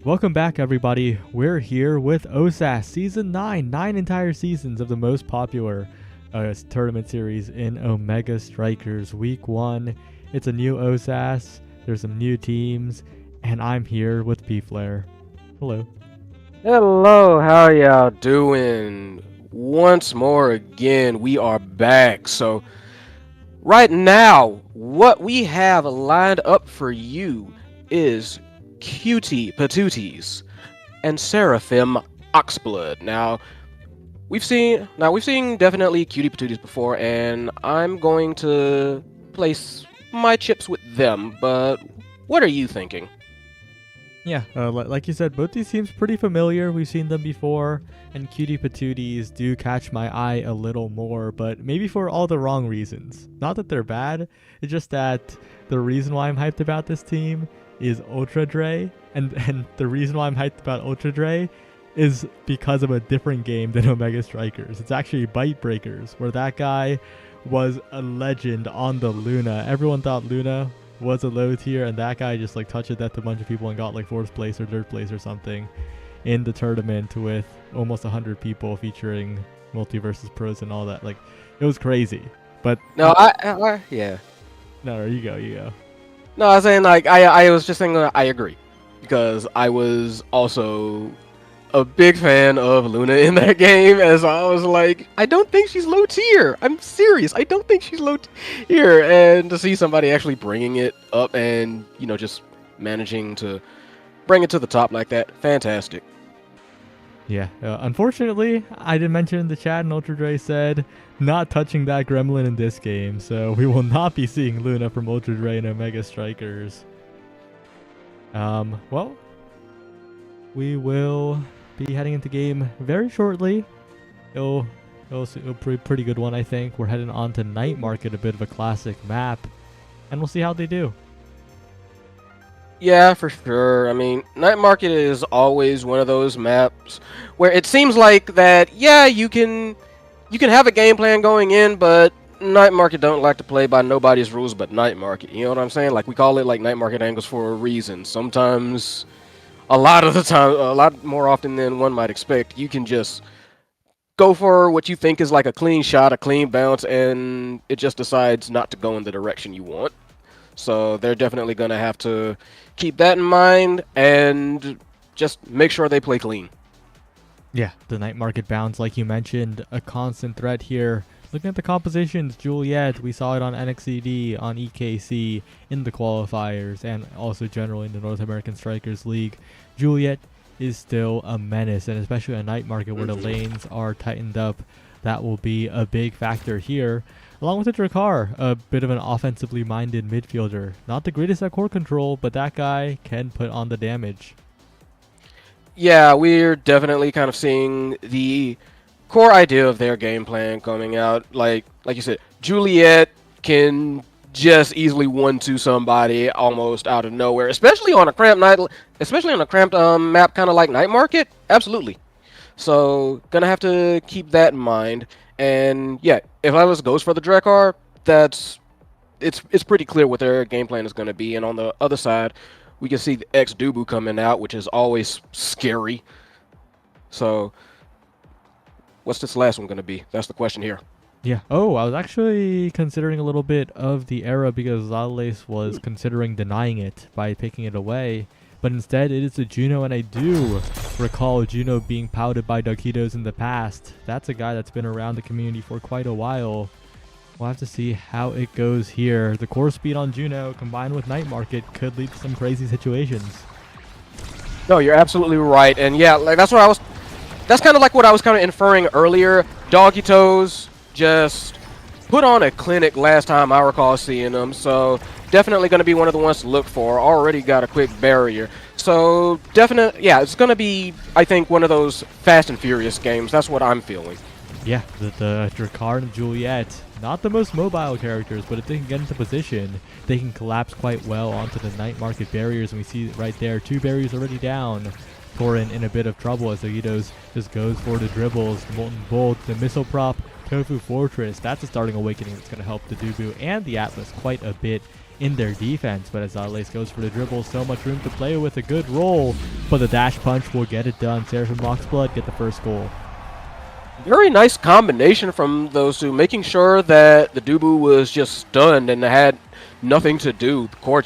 Welcome back, everybody. We're here with OSAS Season 9. 9 entire seasons of the most popular tournament series in Omega Strikers. Week 1. It's a new OSAS. There's some new teams. And I'm here with P-Flare. Hello. Hello, how y'all doing? Once more again, we are back. So, right now, what we have lined up for you is Cutie Patooties and Seraphim Oxblood. Now, we've seen definitely Cutie Patooties before, and I'm going to place my chips with them. But what are you thinking? Yeah, like you said, both these teams pretty familiar. We've seen them before, and Cutie Patooties do catch my eye a little more, but maybe for all the wrong reasons. Not that they're bad, it's just that the reason why I'm hyped about this team is Ultra Dre, and the reason why I'm hyped about Ultra Dre is because of a different game than Omega Strikers. It's actually Byte Breakers, where that guy was a legend on the Luna. Everyone thought Luna was a low tier, and that guy just like touched death to a bunch of people and got like 4th place or 3rd place or something in the tournament with almost 100 people featuring Multiversus Pros and all that. Like, it was crazy. But No, yeah. No, you go. No, I was saying, like, I was just saying I agree, because I was also a big fan of Luna in that game, as I was like, I don't think she's low tier. I'm serious. I don't think she's low tier. And to see somebody actually bringing it up and, you know, just managing to bring it to the top like that, fantastic. Yeah, unfortunately, I did mention in the chat, and Ultra Dre said, not touching that gremlin in this game, so we will not be seeing Luna from Ultra Dre and Omega Strikers. Well, we will be heading into game very shortly. It'll be a pretty good one, I think. We're heading on to Night Market, a bit of a classic map, and we'll see how they do. Yeah, for sure. I mean, Night Market is always one of those maps where it seems like that, yeah, you can have a game plan going in, but Night Market don't like to play by nobody's rules but Night Market. You know what I'm saying? Like, we call it like Night Market angles for a reason. Sometimes, a lot of the time, a lot more often than one might expect, you can just go for what you think is like a clean shot, a clean bounce, and it just decides not to go in the direction you want. So they're definitely going to have to keep that in mind and just make sure they play clean. Yeah, the Night Market bounce, like you mentioned, a constant threat here. Looking at the compositions, Juliet, we saw it on NXCD, on EKC, in the qualifiers, and also generally in the North American Strikers League. Juliet is still a menace, and especially a Night Market where the lanes are tightened up, that will be a big factor here. Along with the Drakkar, a bit of an offensively minded midfielder. Not the greatest at core control, but that guy can put on the damage. Yeah, we're definitely kind of seeing the core idea of their game plan coming out. Like you said, Juliet can just easily 1-2 somebody almost out of nowhere, especially on a cramped map kind of like Night Market. Absolutely. So gonna have to keep that in mind. And yeah, if Atlas goes for the Drakkar, it's pretty clear what their game plan is going to be. And on the other side, we can see the X-Dubu coming out, which is always scary. So what's this last one going to be? That's the question here. Yeah. Oh, I was actually considering a little bit of the era because Zalales was considering denying it by taking it away. But instead, it is the Juno, and I do recall Juno being pouted by Duckitos in the past. That's a guy that's been around the community for quite a while. We'll have to see how it goes here. The core speed on Juno, combined with Night Market, could lead to some crazy situations. No, you're absolutely right. And yeah, like that's kind of like what I was kind of inferring earlier. Doggitos just put on a clinic last time I recall seeing them. So definitely going to be one of the ones to look for. Already got a quick barrier. So definitely, yeah, it's going to be, I think, one of those Fast and Furious games. That's what I'm feeling. Yeah, the Drakkar and Juliet, not the most mobile characters, but if they can get into position, they can collapse quite well onto the Night Market barriers. And we see right there, 2 barriers already down. Torin in a bit of trouble as Doggitos just goes for the dribbles, the Molten Bolt, the Missile Prop, Tofu Fortress. That's a starting awakening that's going to help the Dubu and the Atlas quite a bit in their defense. But as Loudlace goes for the dribble, so much room to play with, a good roll, but the dash punch will get it done. Seraphim Moxblood get the first goal. Very nice combination from those two, making sure that the Dubu was just stunned and had nothing to do. The core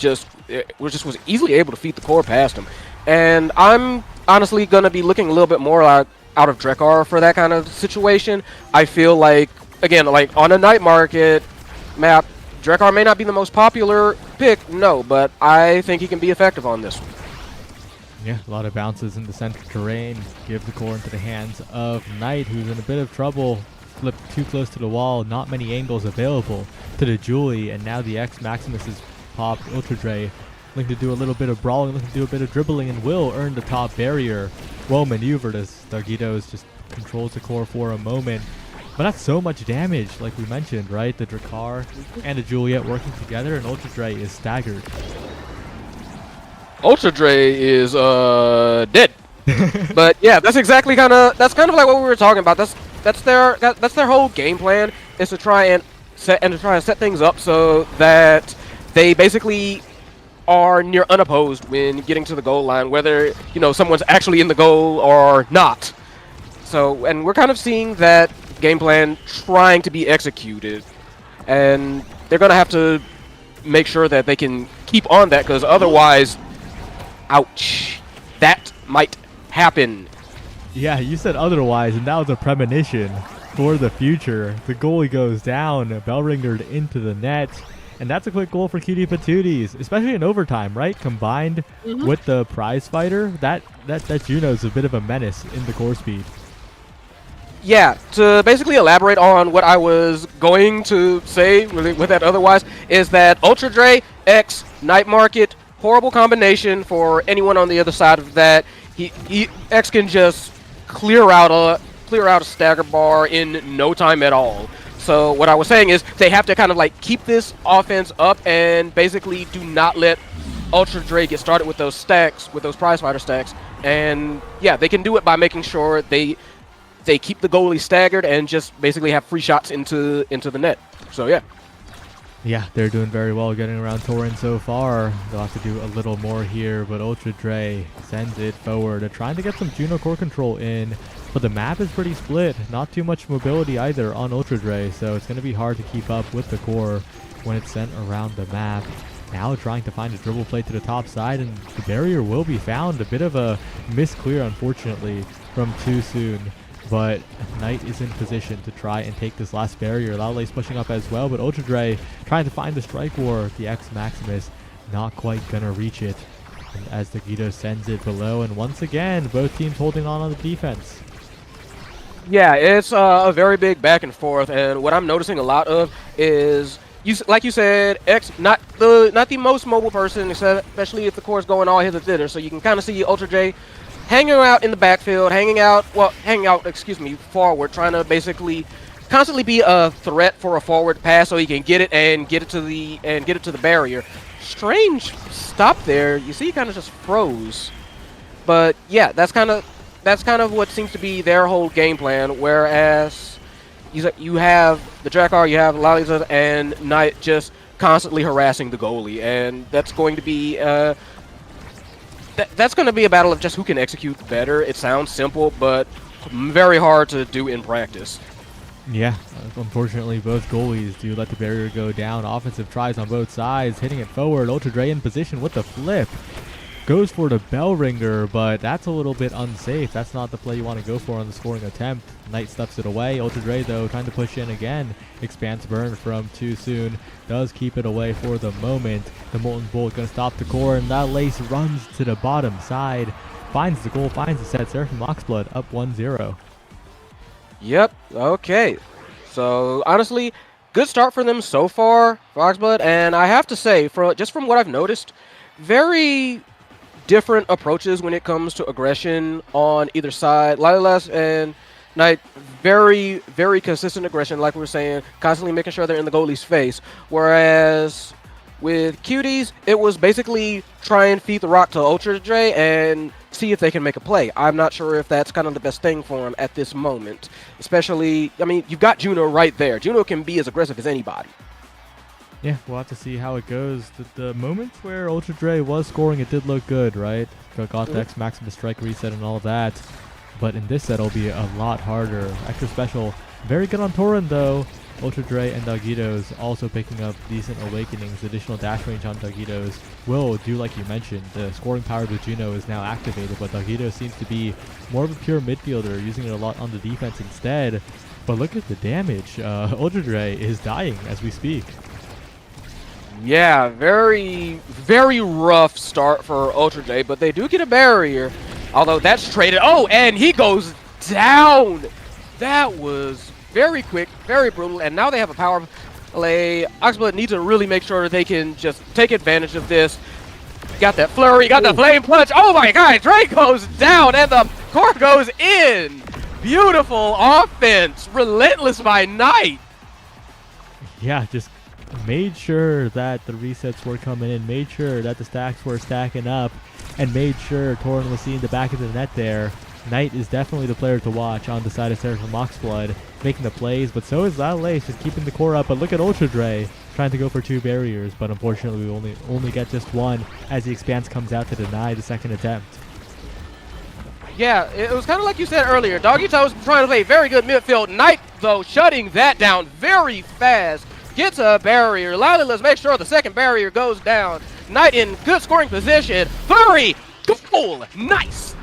was easily able to feed the core past him. And I'm honestly going to be looking a little bit more like out of Drekar for that kind of situation. I feel like, again, like on a night market map, Drekar may not be the most popular pick, no, but I think he can be effective on this one. Yeah, a lot of bounces in the center terrain. Give the core into the hands of Knight, who's in a bit of trouble. Flipped too close to the wall. Not many angles available to the Julie. And now the X Maximus is popped. Ultra Dre looking to do a little bit of brawling, looking to do a bit of dribbling, and will earn the top barrier. Well maneuvered as Dargitos just controls the core for a moment. But that's so much damage, like we mentioned, right? The Drakkar and the Juliet working together, and Ultra Dre is staggered. Ultra Dre is dead. But yeah, that's kind of like what we were talking about. That's their whole game plan, is to try and set things up so that they basically are near unopposed when getting to the goal line, whether someone's actually in the goal or not. So, and we're kind of seeing that game plan trying to be executed, and they're gonna have to make sure that they can keep on that, because otherwise, ouch, that might happen. Yeah, you said otherwise, and that was a premonition for the future. The goalie goes down, Bellringer into the net, and that's a quick goal for Cutie Patooties, especially in overtime, right? Combined with the prize fighter, that Juno's a bit of a menace in the core speed. Yeah, to basically elaborate on what I was going to say with that otherwise, is that Ultra Dre X Night Market, horrible combination for anyone on the other side of that. X can just clear out a stagger bar in no time at all. So what I was saying is they have to kind of like keep this offense up and basically do not let Ultra Dre get started with those stacks, with those prize fighter stacks. And yeah, they can do it by making sure they keep the goalie staggered and just basically have free shots into the net. So yeah. Yeah, they're doing very well getting around Torin so far. They'll have to do a little more here, but Ultra Dre sends it forward. They're trying to get some Juno core control in, but the map is pretty split. Not too much mobility either on Ultra Dre, so it's going to be hard to keep up with the core when it's sent around the map. Now trying to find a dribble play to the top side, and the barrier will be found. A bit of a misclear, unfortunately, from too soon. But Knight is in position to try and take this last barrier. Loudlace pushing up as well, but Ultra Dre trying to find the strike war. The X Maximus not quite gonna reach it. And as the Guido sends it below, and once again, both teams holding on the defense. Yeah, it's a very big back and forth, and what I'm noticing a lot of is, like you said, X not the most mobile person, especially if the core is going all hither thither. So you can kind of see Ultra Dre hanging out in the backfield, hanging out forward, trying to basically constantly be a threat for a forward pass so he can get it to the barrier. Strange stop there. You see, he kind of just froze. But yeah, that's kind of what seems to be their whole game plan. Whereas you have the Drakkar, you have Loudlace and Knight just constantly harassing the goalie, and that's going to be that's going to be a battle of just who can execute better. It sounds simple, but very hard to do in practice. Yeah, unfortunately, both goalies do let the barrier go down. Offensive tries on both sides, hitting it forward. Ultra Dre in position with the flip. Goes for the Bellringer, but that's a little bit unsafe. That's not the play you want to go for on the scoring attempt. Knight stuffs it away. Ultra Dre, though, trying to push in again. Expanse burn from too soon. Does keep it away for the moment. The Molten Bolt going to stop the core, and that Lace runs to the bottom side. Finds the goal, finds the set. Seraphim Moxblood up 1-0. Yep, okay. So, honestly, good start for them so far, Foxblood, and I have to say, just from what I've noticed, very different approaches when it comes to aggression on either side. Loudlace and Knight, very, very consistent aggression, like we were saying, constantly making sure they're in the goalie's face. Whereas with Cuties, it was basically try and feed the rock to Ultra Dre and see if they can make a play. I'm not sure if that's kind of the best thing for him at this moment. Especially, I mean, you've got Juno right there. Juno can be as aggressive as anybody. Yeah, we'll have to see how it goes. The moments where Ultra Dre was scoring, it did look good, right? Got the X Maximus strike reset and all of that. But in this set, it'll be a lot harder. Extra special, very good on Torin though. Ultra Dre and Doggitos also picking up decent awakenings. Additional dash range on Doggitos will do like you mentioned. The scoring power of Juno is now activated, but Doggitos seems to be more of a pure midfielder, using it a lot on the defense instead. But look at the damage. Ultra Dre is dying as we speak. Yeah, very, very rough start for Ultra J, but they do get a barrier. Although that's traded. Oh, and he goes down. That was very quick, very brutal, and now they have a power play. Oxblood needs to really make sure they can just take advantage of this. Got that flurry, got the flame punch. Oh my god, Drake goes down, and the core goes in. Beautiful offense, relentless by Knight. Yeah, just made sure that the resets were coming in, made sure that the stacks were stacking up, and made sure Torin was seeing the back of the net there. Knight is definitely the player to watch on the side of Seraphim Moxblood, making the plays, but so is Lalalace, just keeping the core up. But look at Ultra Dre trying to go for 2 barriers, but unfortunately we only get just 1 as the Expanse comes out to deny the second attempt. Yeah, it was kind of like you said earlier. Doggitos trying to play very good midfield. Knight, though, shutting that down very fast. Gets a barrier. Lalalace makes sure the second barrier goes down. Knight in good scoring position. Flurry! Goal! Nice!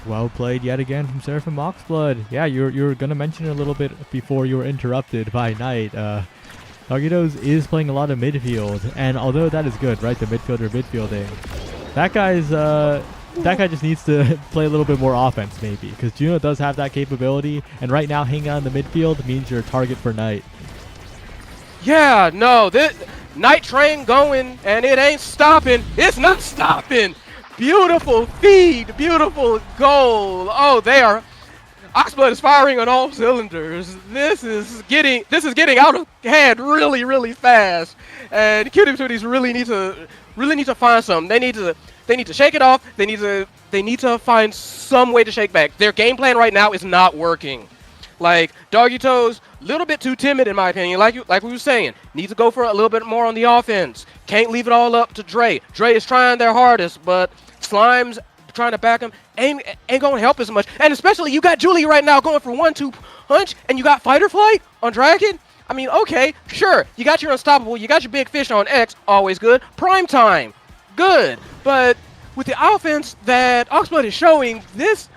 Well played yet again from Seraphim Moxblood. Yeah, you were going to mention it a little bit before you were interrupted by Knight. Doggitos is playing a lot of midfield, and although that is good, right, the midfielder midfielding, that guy just needs to play a little bit more offense maybe, because Juno does have that capability, and right now hanging on the midfield means you're a target for Knight. Yeah, no, this Knight train going, and it ain't stopping. It's not stopping. Beautiful feed, beautiful goal. Oh, they are. Oxblood is firing on all cylinders. This is getting out of hand really, really fast. And Cutie Patooties really need to find something. They need to shake it off. They need to find some way to shake back. Their game plan right now is not working. Like Doggitos, a little bit too timid in my opinion. Like we were saying, needs to go for a little bit more on the offense. Can't leave it all up to Dre. Dre is trying their hardest, but Slime's trying to back him. Ain't gonna help as much. And especially you got Julie right now going for 1-2 punch, and you got Fight or Flight on Dragon. I mean, okay, sure, you got your Unstoppable, you got your Big Fish on X, always good. Prime Time, good. But with the offense that Oxblood is showing, this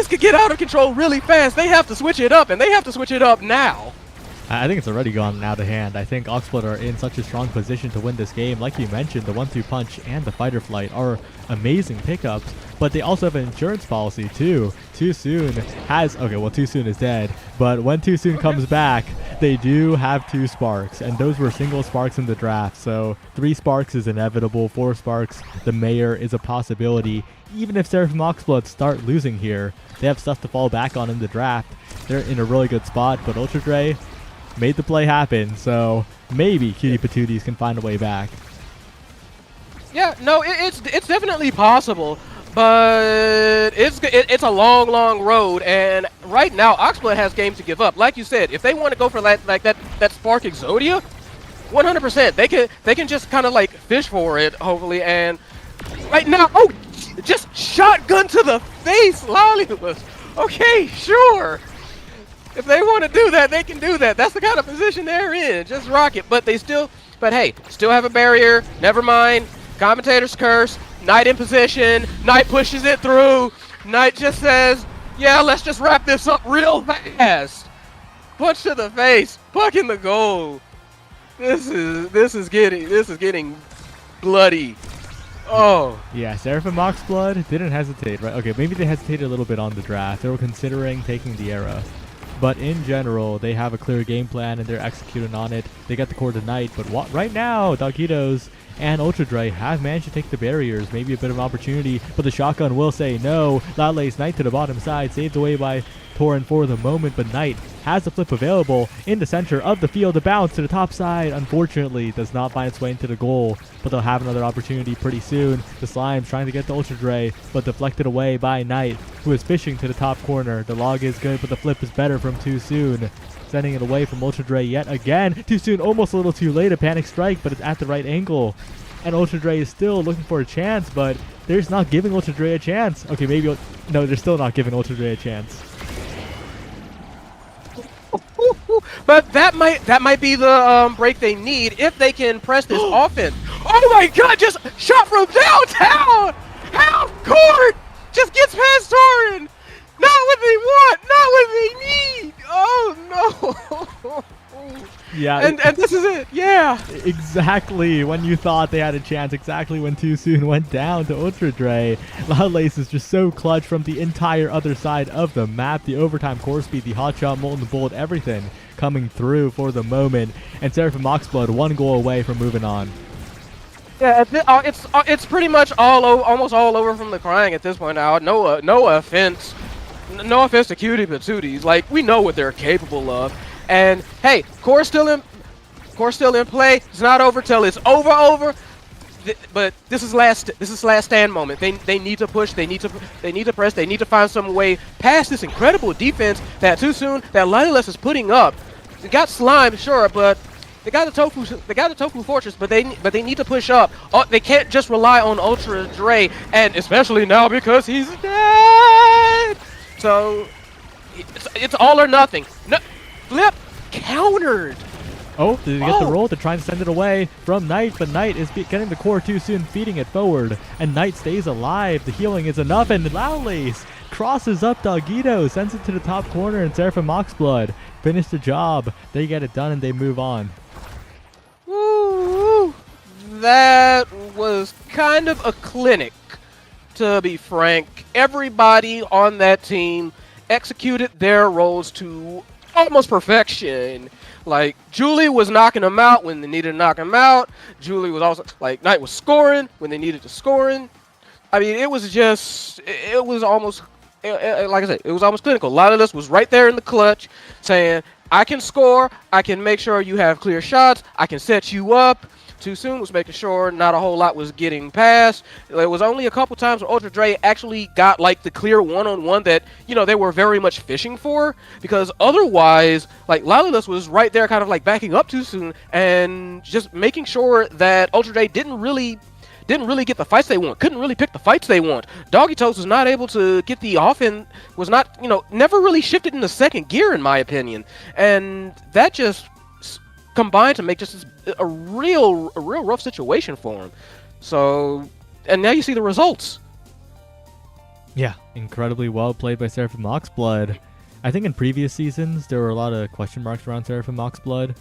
could get out of control really fast. They have to switch it up, and they have to switch it up now. I think it's already gone out of hand. I think Oxblood are in such a strong position to win this game. Like you mentioned, the 1-2 punch and the Fight or Flight are amazing pickups, but they also have an insurance policy too. Too Soon has, okay, well, Too Soon is dead, but when Too Soon comes back, they do have 2 sparks, and those were single sparks in the draft, so 3 sparks is inevitable, 4 sparks, the mayor is a possibility. Even if Seraphim Moxblood start losing here, they have stuff to fall back on in the draft. They're in a really good spot, but Ultra Dre made the play happen, so maybe Cutie Patooties can find a way back. Yeah, no, it's definitely possible, but it's a long road, and right now Oxblood has games to give up. Like you said, if they want to go for that Spark Exodia, 100%, they can just kind of like fish for it, hopefully. And right now, oh, just shotgun to the face, Lalalace. Okay, sure. If they want to do that, they can do that. That's the kind of position they're in. Just rock it. But hey, still have a barrier. Never mind. Commentator's curse. Knight in position. Knight pushes it through. Knight just says, yeah, let's just wrap this up real fast. Punch to the face. Puck in the goal. This is getting bloody. Oh. Yeah, Seraphim Moxblood didn't hesitate, right? Okay, maybe they hesitated a little bit on the draft. They were considering taking the Era. But in general, they have a clear game plan and they're executing on it. They got the core tonight, but right now, Doggitos and Ultra Dre have managed to take the barriers. Maybe a bit of an opportunity, but the shotgun will say no. Lalalace Knight to the bottom side, saved away by Torin for the moment, but Knight has the flip available in the center of the field. The bounce to the top side, unfortunately, does not find its way into the goal, but they'll have another opportunity pretty soon. The Slime's trying to get the Ultra Dre, but deflected away by Knight, who is fishing to the top corner. The log is good, but the flip is better from Too Soon, sending it away from Ultra Dre yet again. Too Soon, almost a little too late. A panic strike, but it's at the right angle. And Ultra Dre is still looking for a chance, but they're just not giving Ultra Dre a chance. Okay, maybe... No, they're still not giving Ultra Dre a chance. But that might be the break they need if they can press this offense. Oh my God! Just shot from downtown, half court, just gets past Torin. Not what they want, not what they need. Oh no! Yeah, and this is it. Yeah, exactly when you thought they had a chance. Exactly when Too Soon went down to Ultra Dre. Loudlace is just so clutch from the entire other side of the map. The overtime core speed, the hot shot, molten bullet, everything coming through for the moment. And Seraphim Moxblood 1 goal away from moving on. Yeah, it's pretty much almost all over from the crying at this point now. No offense to Cutie Patooties. Like, we know what they're capable of. And hey, core's still in play. It's not over till it's over. But this is last stand moment. They need to push. They need to press. They need to find some way past this incredible defense that Too Soon that Lioneless is putting up. They got Slime, sure, but they got the Tofu Fortress. But they need to push up. They can't just rely on Ultra Dre, and especially now because he's dead. So it's all or nothing. No, flip countered. Oh, did he get the roll? They're trying to send it away from Knight, but Knight is getting the core Too Soon, feeding it forward. And Knight stays alive. The healing is enough, and Loudlace crosses up Dogito, sends it to the top corner, and Seraphim Moxblood finish the job. They get it done, and they move on. Woo! That was kind of a clinic, to be frank. Everybody on that team executed their roles to almost perfection. Like, Julie was knocking them out when they needed to knock them out. Julie was also, like, Knight was scoring when they needed to scoring. I mean, it was almost, like I said, it was almost clinical. A lot of this was right there in the clutch saying, I can score, I can make sure you have clear shots, I can set you up. Too Soon was making sure not a whole lot was getting past. It was only a couple times where Ultra Dre actually got like the clear one-on-one that, you know, they were very much fishing for, because otherwise, like, Lioneless was right there kind of like backing up Too Soon and just making sure that Ultra Dre didn't really get the fights they want, couldn't really pick the fights they want. Doggy Toast was not able to get the offense, was not, you know, never really shifted into second gear in my opinion. And that just combined to make just a real rough situation for him. So, and now you see the results. Yeah, incredibly well played by Seraphim Moxblood. I think in previous seasons there were a lot of question marks around Seraphim Moxblood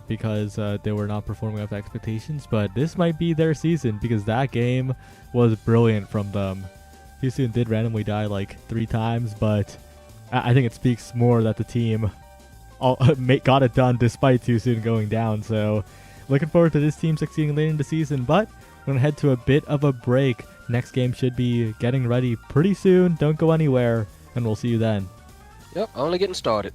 because they were not performing up to expectations, but this might be their season because that game was brilliant from them. Too Soon did randomly die like 3 times, but I think it speaks more that the team got it done despite Too Soon going down. So looking forward to this team succeeding later in the season, but we're going to head to a bit of a break. Next game should be getting ready pretty soon. Don't go anywhere, and we'll see you then. Yep, only getting started.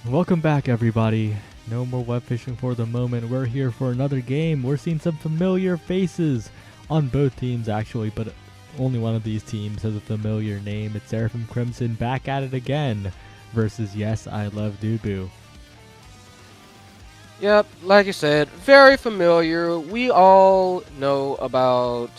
Welcome back, everybody. No more web fishing for the moment. We're here for another game. We're seeing some familiar faces on both teams, actually, but only one of these teams has a familiar name. It's Seraphim Crimson back at it again versus Yes, I Love Dubu. Yep, like you said, very familiar. We all know about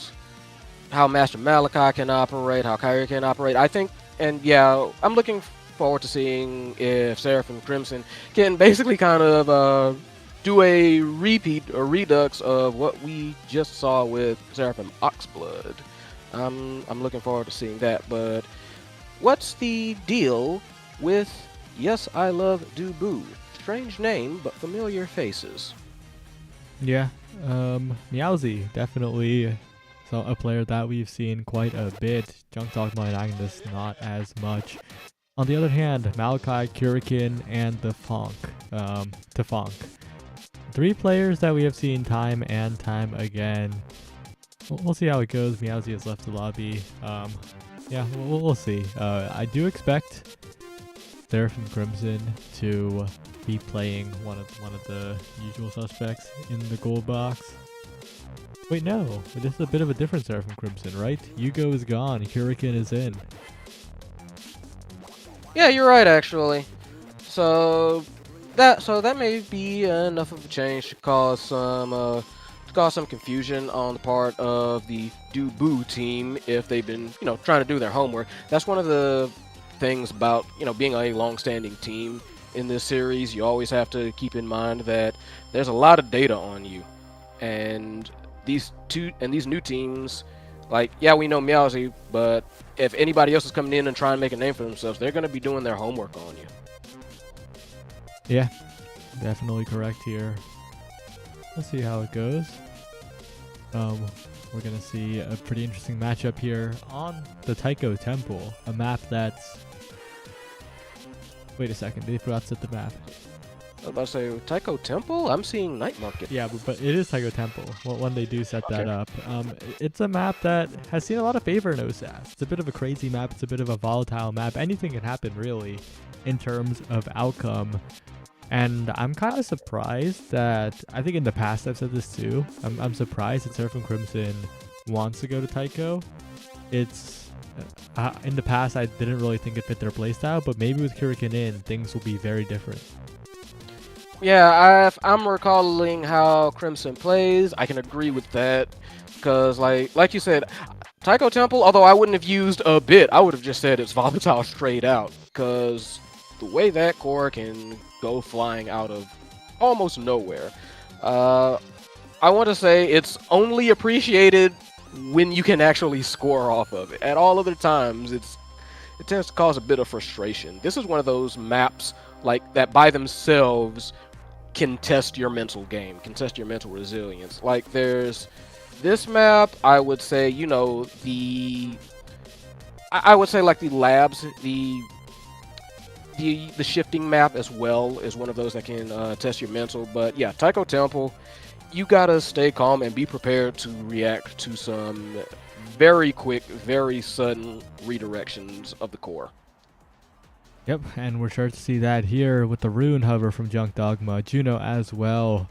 how Master Malachi can operate, how Kyrie can operate. I think, and yeah, I'm looking forward to seeing if Seraphim Crimson can basically kind of do a repeat or redux of what we just saw with Seraphim Oxblood. I'm looking forward to seeing that. But what's the deal with Yes, I Love Dubu? Strange name, but familiar faces. Yeah, Meowsy, definitely a player that we've seen quite a bit. Junk Dogma and Agnes, not as much. On the other hand, Malachi, Kurikin, and the Tafonk. 3 players that we have seen time and time again. We'll see how it goes. Meowsy has left the lobby. Yeah, we'll see. I do expect Seraphim Crimson to be playing one of the usual suspects in the gold box. Wait, no. This is a bit of a different Seraphim Crimson, right? Yugo is gone. Kurikin is in. Yeah, you're right, actually. So that may be enough of a change to cause some confusion on the part of the Dubu team if they've been, trying to do their homework. That's one of the things about, being a long-standing team in this series. You always have to keep in mind that there's a lot of data on you, and these new teams, like, yeah, we know Meowsy, but if anybody else is coming in and trying to make a name for themselves, they're going to be doing their homework on you. Yeah, definitely correct here. Let's see how it goes. We're going to see a pretty interesting matchup here on the Taiko Temple, a map that's... Wait a second, they forgot to set the map. I was about to say, Taiko Temple? I'm seeing Night Market. Yeah, but it is Taiko Temple when they do set that up. It's a map that has seen a lot of favor in OSAS. It's a bit of a crazy map. It's a bit of a volatile map. Anything can happen, really, in terms of outcome. And I'm kind of surprised that, I think in the past I've said this too, I'm surprised that Seraphim Crimson wants to go to Taiko. It's... in the past, I didn't really think it fit their playstyle, but maybe with Kurikin in, things will be very different. Yeah, I'm recalling how Crimson plays. I can agree with that, because like you said, Taiko Temple, although I wouldn't have used a bit, I would have just said it's volatile straight out, because the way that core can go flying out of almost nowhere, I want to say it's only appreciated when you can actually score off of it. At all other times, it tends to cause a bit of frustration. This is one of those maps like that by themselves can test your mental game, can test your mental resilience. Like, there's this map, I would say, I would say like the labs, the shifting map as well is one of those that can test your mental. But yeah, Taiko Temple, you gotta stay calm and be prepared to react to some very quick, very sudden redirections of the core. Yep, and we're sure to see that here with the Rune Hover from Junk Dogma. Juno as well.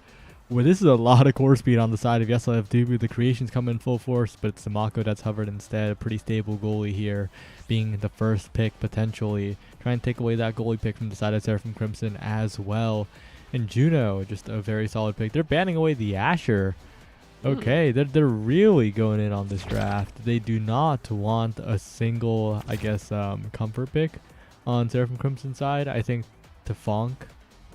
Well, this is a lot of core speed on the side of Yes, I Love Dubu. The creations come in full force, but it's the Mako that's hovered instead. A pretty stable goalie here, being the first pick potentially. Trying to take away that goalie pick from the side of Seraphim Crimson as well. And Juno, just a very solid pick. They're banning away the Asher. Okay, they're really going in on this draft. They do not want a single, I guess, comfort pick on Seraphim Crimson's side. I think Tafonk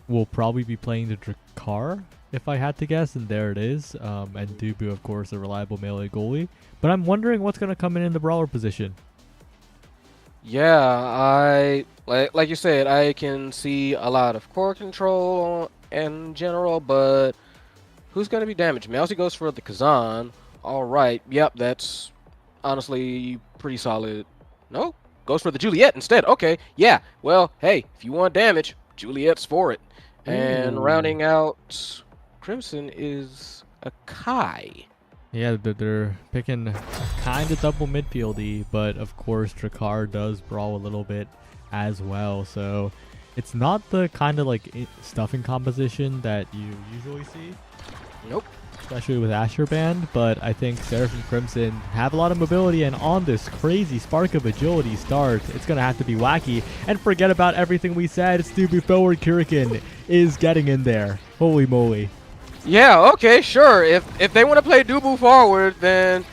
will probably be playing the Drakkar, if I had to guess, and there it is. And Dubu, of course, a reliable melee goalie. But I'm wondering what's going to come in the brawler position. Yeah, like you said, I can see a lot of core control in general, but who's going to be damaged? Meowsy goes for the Kazan. All right, yep, that's honestly pretty solid. No? Goes for the Juliet instead. Okay, yeah. Well, hey, if you want damage, Juliet's for it. And rounding out Crimson is a Kai. Yeah, they're picking kind of double midfieldy, but of course Drakkar does brawl a little bit as well. So It's not the kind of like stuffing composition that you usually see. Nope. Especially with Asher Band, but I think Seraphim Crimson have a lot of mobility, and on this crazy spark of agility start, it's going to have to be wacky. And forget about everything we said, Stubu forward Kurikan is getting in there. Holy moly. Yeah, okay, sure. If they want to play Dubu forward, then,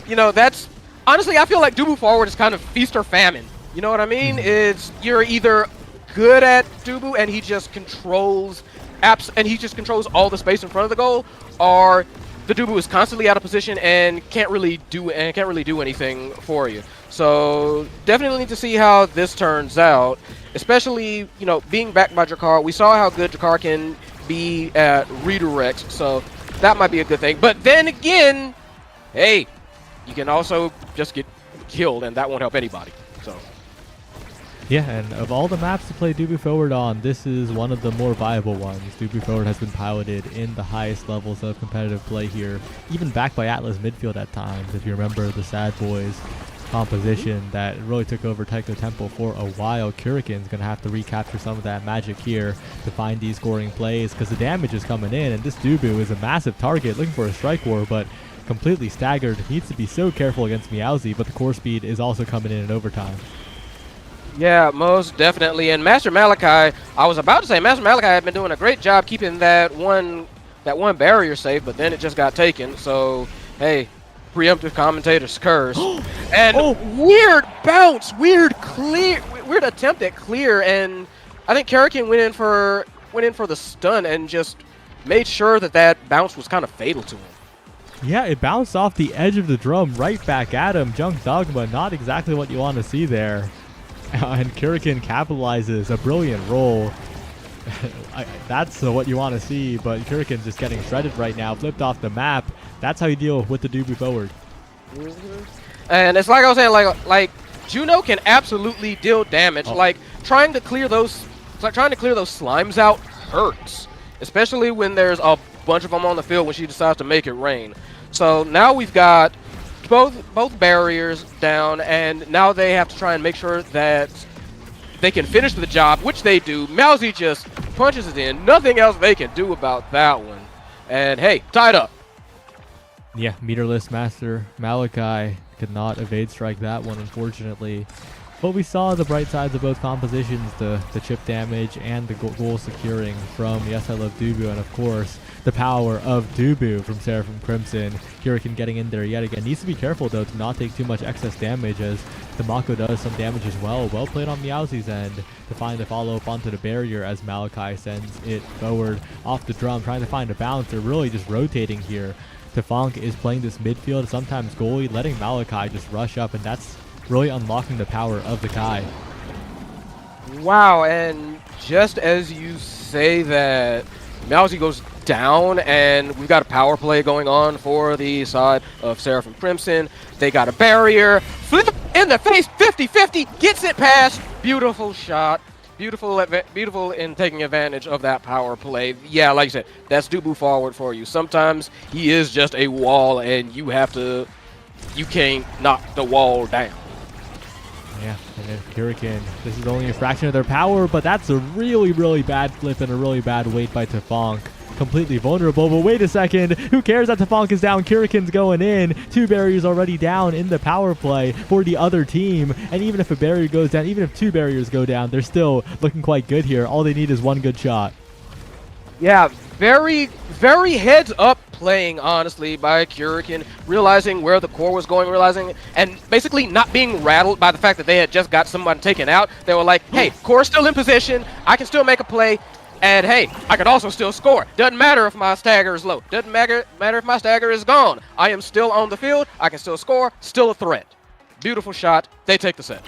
you know, that's... Honestly, I feel like Dubu forward is kind of feast or famine. You know what I mean? It's you're either good at Dubu and he just controls all the space in front of the goal, or the Dubu is constantly out of position and can't really do anything for you. So definitely need to see how this turns out, especially, you know, being backed by Jakar. We saw how good Jakar can be at redirects, so that might be a good thing. But then again, hey, you can also just get killed, and that won't help anybody. So. Yeah, and of all the maps to play Dubu Forward on, this is one of the more viable ones. Dubu Forward has been piloted in the highest levels of competitive play here, even backed by Atlas midfield at times. If you remember the Sad Boys composition that really took over Techno Temple for a while, Kurikan's going to have to recapture some of that magic here to find these scoring plays, because the damage is coming in, and this Dubu is a massive target looking for a strike war, but completely staggered. Needs to be so careful against Meowsy, but the core speed is also coming in overtime. Yeah, most definitely. And Master Malachi, I was about to say Master Malachi had been doing a great job keeping that one barrier safe, but then it just got taken. So, hey, preemptive commentator's curse. And weird bounce, weird attempt at clear, and I think Kurikan went in for the stun and just made sure that bounce was kind of fatal to him. Yeah, it bounced off the edge of the drum right back at him. Junk Dogma, not exactly what you want to see there. And Kurikan capitalizes a brilliant roll. That's what you want to see, but Kurikan's just getting shredded right now, flipped off the map. That's how you deal with the Dubu forward. And it's like I was saying, like Juno can absolutely deal damage. Like trying to clear those slimes out hurts, especially when there's a bunch of them on the field when she decides to make it rain. So now we've got both barriers down, and now they have to try and make sure that they can finish the job, which they do. Meowsy just punches it in. Nothing else they can do about that one. And hey, tied up. Yeah, meterless Master Malachi could not evade strike that one, unfortunately. But we saw the bright sides of both compositions, the chip damage and the goal securing from Yes I Love Dubu, and of course the power of Dubu from Seraphim Crimson. Kurikan getting in there yet again. Needs to be careful though to not take too much excess damage, as the Mako does some damage as well. Well played on Meowsy's end to find the follow-up onto the barrier as Malachi sends it forward off the drum, trying to find a bounce. They're really just rotating here. Tefunk is playing this midfield, sometimes goalie, letting Malachi just rush up, and that's really unlocking the power of the Kai. Wow, and just as you say that, Meowsy goes down, and we've got a power play going on for the side of Seraphim Crimson. They got a barrier. Flip in the face, 50-50, gets it past. Beautiful shot. Beautiful in taking advantage of that power play. Yeah, like I said, that's Dubu forward for you. Sometimes he is just a wall, and you can't knock the wall down. Yeah, and then Kurikan, this is only a fraction of their power, but that's a really, really bad flip and a really bad wait by Tefunk. Completely vulnerable, but wait a second. Who cares that Tefunk is down? Kurikan's going in. 2 barriers already down in the power play for the other team. And even if a barrier goes down, even if 2 barriers go down, they're still looking quite good here. All they need is 1 good shot. Yeah, very, very heads up playing, honestly, by Kurikan, realizing where the core was going, and basically not being rattled by the fact that they had just got someone taken out. They were like, hey, core's still in position. I can still make a play. And hey, I could also still score. Doesn't matter if my stagger is low. Doesn't matter if my stagger is gone. I am still on the field. I can still score. Still a threat. Beautiful shot. They take the set.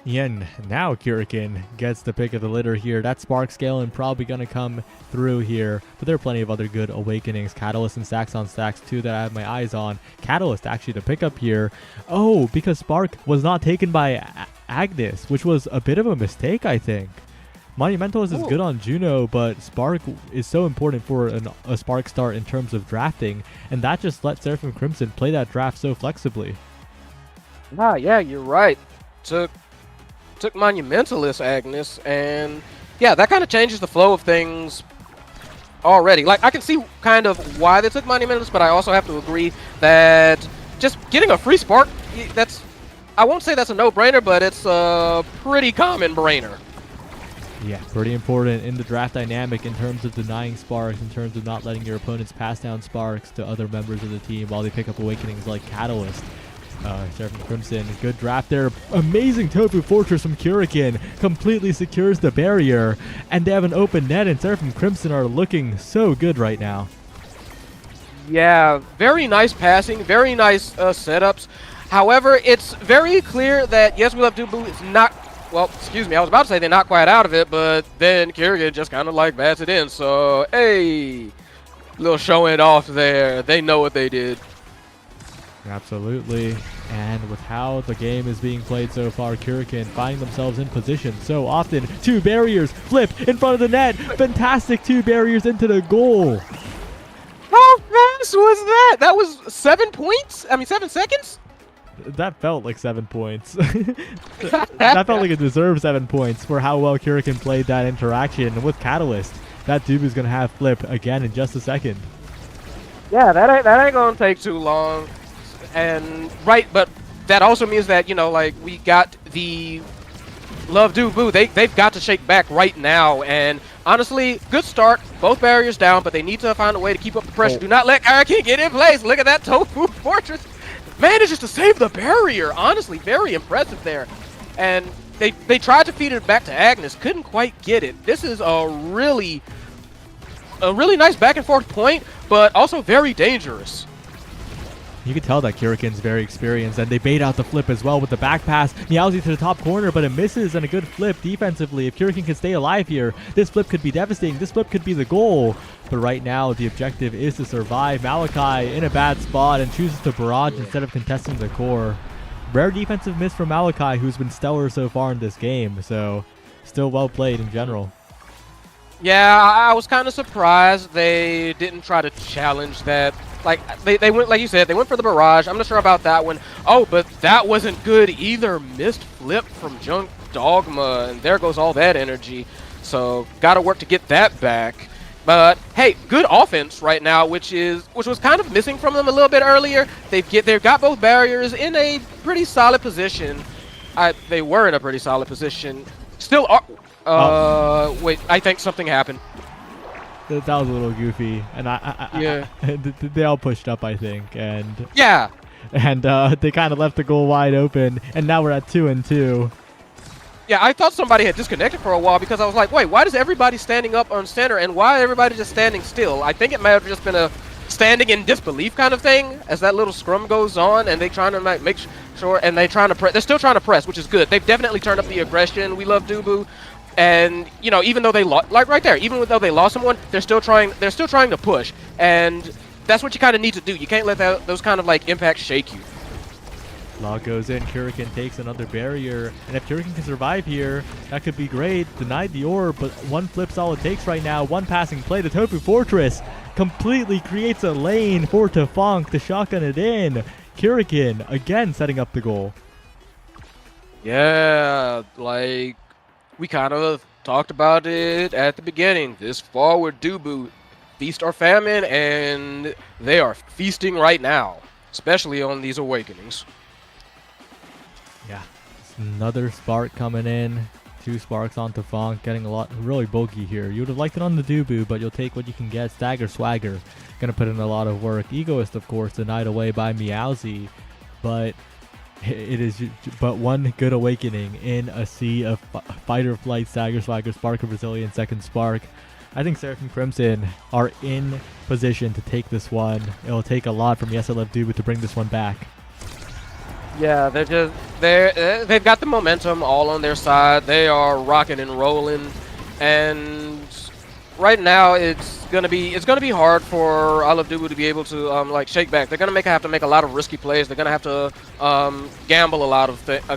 Yeah, and now Kurikan gets the pick of the litter here. That spark scaling probably going to come through here. But there are plenty of other good awakenings. Catalyst and Stacks on Stacks too that I have my eyes on. Catalyst actually to pick up here. Oh, because Spark was not taken by Agnes, which was a bit of a mistake, I think. Monumentalist is good on Juno, but Spark is so important for a Spark start in terms of drafting, and that just let Seraphim Crimson play that draft so flexibly. Yeah, you're right. Took Monumentalist Agnes, and yeah, that kind of changes the flow of things already. Like, I can see kind of why they took Monumentals, but I also have to agree that just getting a free spark, that's, I won't say that's a no-brainer, but it's a pretty common brainer. Yeah, pretty important in the draft dynamic in terms of denying sparks, in terms of not letting your opponents pass down sparks to other members of the team while they pick up awakenings like Catalyst. Seraphim Crimson, good draft there. Amazing Tofu Fortress from Kurikan completely secures the barrier, and they have an open net, and Seraphim Crimson are looking so good right now. Yeah, very nice passing, very nice setups. However, it's very clear that, yes, We Love Dubu is not, well, excuse me, I was about to say they're not quite out of it, but then Kurikan just kind of like bats it in. So, hey, little showing it off there. They know what they did. Absolutely. And with how the game is being played so far, Kurikan finding themselves in position so often. 2 barriers flip in front of the net. Fantastic 2 barriers into the goal. How fast was that? That was 7 points? I mean, 7 seconds? That felt like 7 points. That felt like it deserved 7 points for how well Kurikan played that interaction. And with Catalyst, that dude is going to have flip again in just a second. Yeah, that ain't gonna take too long. And right, but that also means that, you know, like, we got the Love Dubu. They've got to shake back right now. And honestly, good start. Both barriers down, but they need to find a way to keep up the pressure. Do not let Kurikan get in place. Look at that Tofu Fortress. Manages to save the barrier. Honestly, very impressive there. And they tried to feed it back to Agnes. Couldn't quite get it. This is a really nice back and forth point, but also very dangerous. You can tell that Kurikan's very experienced, and they bait out the flip as well with the back pass. Meowsy to the top corner, but it misses, and a good flip defensively. If Kurikan can stay alive here, this flip could be devastating. This flip could be the goal. But right now, the objective is to survive. Malachi in a bad spot and chooses to barrage instead of contesting the core. Rare defensive miss from Malachi, who's been stellar so far in this game, so still well played in general. Yeah, I was kind of surprised they didn't try to challenge that. Like, they went, like you said, they went for the barrage. I'm not sure about that one. Oh, but that wasn't good either. Missed flip from Junk Dogma, and there goes all that energy. So, got to work to get that back. But hey, good offense right now, which was kind of missing from them a little bit earlier. They've got both barriers in a pretty solid position. They were in a pretty solid position. Still are. Wait, I think something happened. That was a little goofy, and Yeah. They all pushed up, I think, and Yeah. and they kind of left the goal wide open, and now we're at 2-2. Yeah, I thought somebody had disconnected for a while because I was like, wait, why is everybody standing up on center and why everybody just standing still? I think it might have just been a standing in disbelief kind of thing as that little scrum goes on, and they trying to make sure, and they're still trying to press, which is good. They've definitely turned up the aggression. We love Dubu. And, you know, even though they lost, like right there, even though they lost someone, they're still trying to push. And that's what you kind of need to do. You can't let those kind of like impacts shake you. Log goes in, Kurikan takes another barrier, and if Kurikan can survive here, that could be great. Denied the orb, but one flip's all it takes right now. One passing play to Tofu Fortress completely creates a lane for Tafonk to shotgun it in. Kurikan again setting up the goal. Yeah, like we kind of talked about it at the beginning. This forward Dubu, feast or famine, and they are feasting right now, especially on these awakenings. Yeah, another spark coming in. 2 sparks on Tafonk, getting a lot, really bulky here. You would have liked it on the Dubu, but you'll take what you can get. Stagger Swagger, gonna put in a lot of work. Egoist, of course, denied away by Meowsy, but it is but one good awakening in a sea of fight or flight. Stagger Swagger, Spark of Brazilian, second spark. I think Seraphim Crimson are in position to take this one. It'll take a lot from Yes I Love Dubu to bring this one back. Yeah, they've got the momentum all on their side. They are rocking and rolling, and right now it's gonna be hard for I Love Dubu to be able to like shake back. They're gonna have to make a lot of risky plays. They're gonna have to gamble a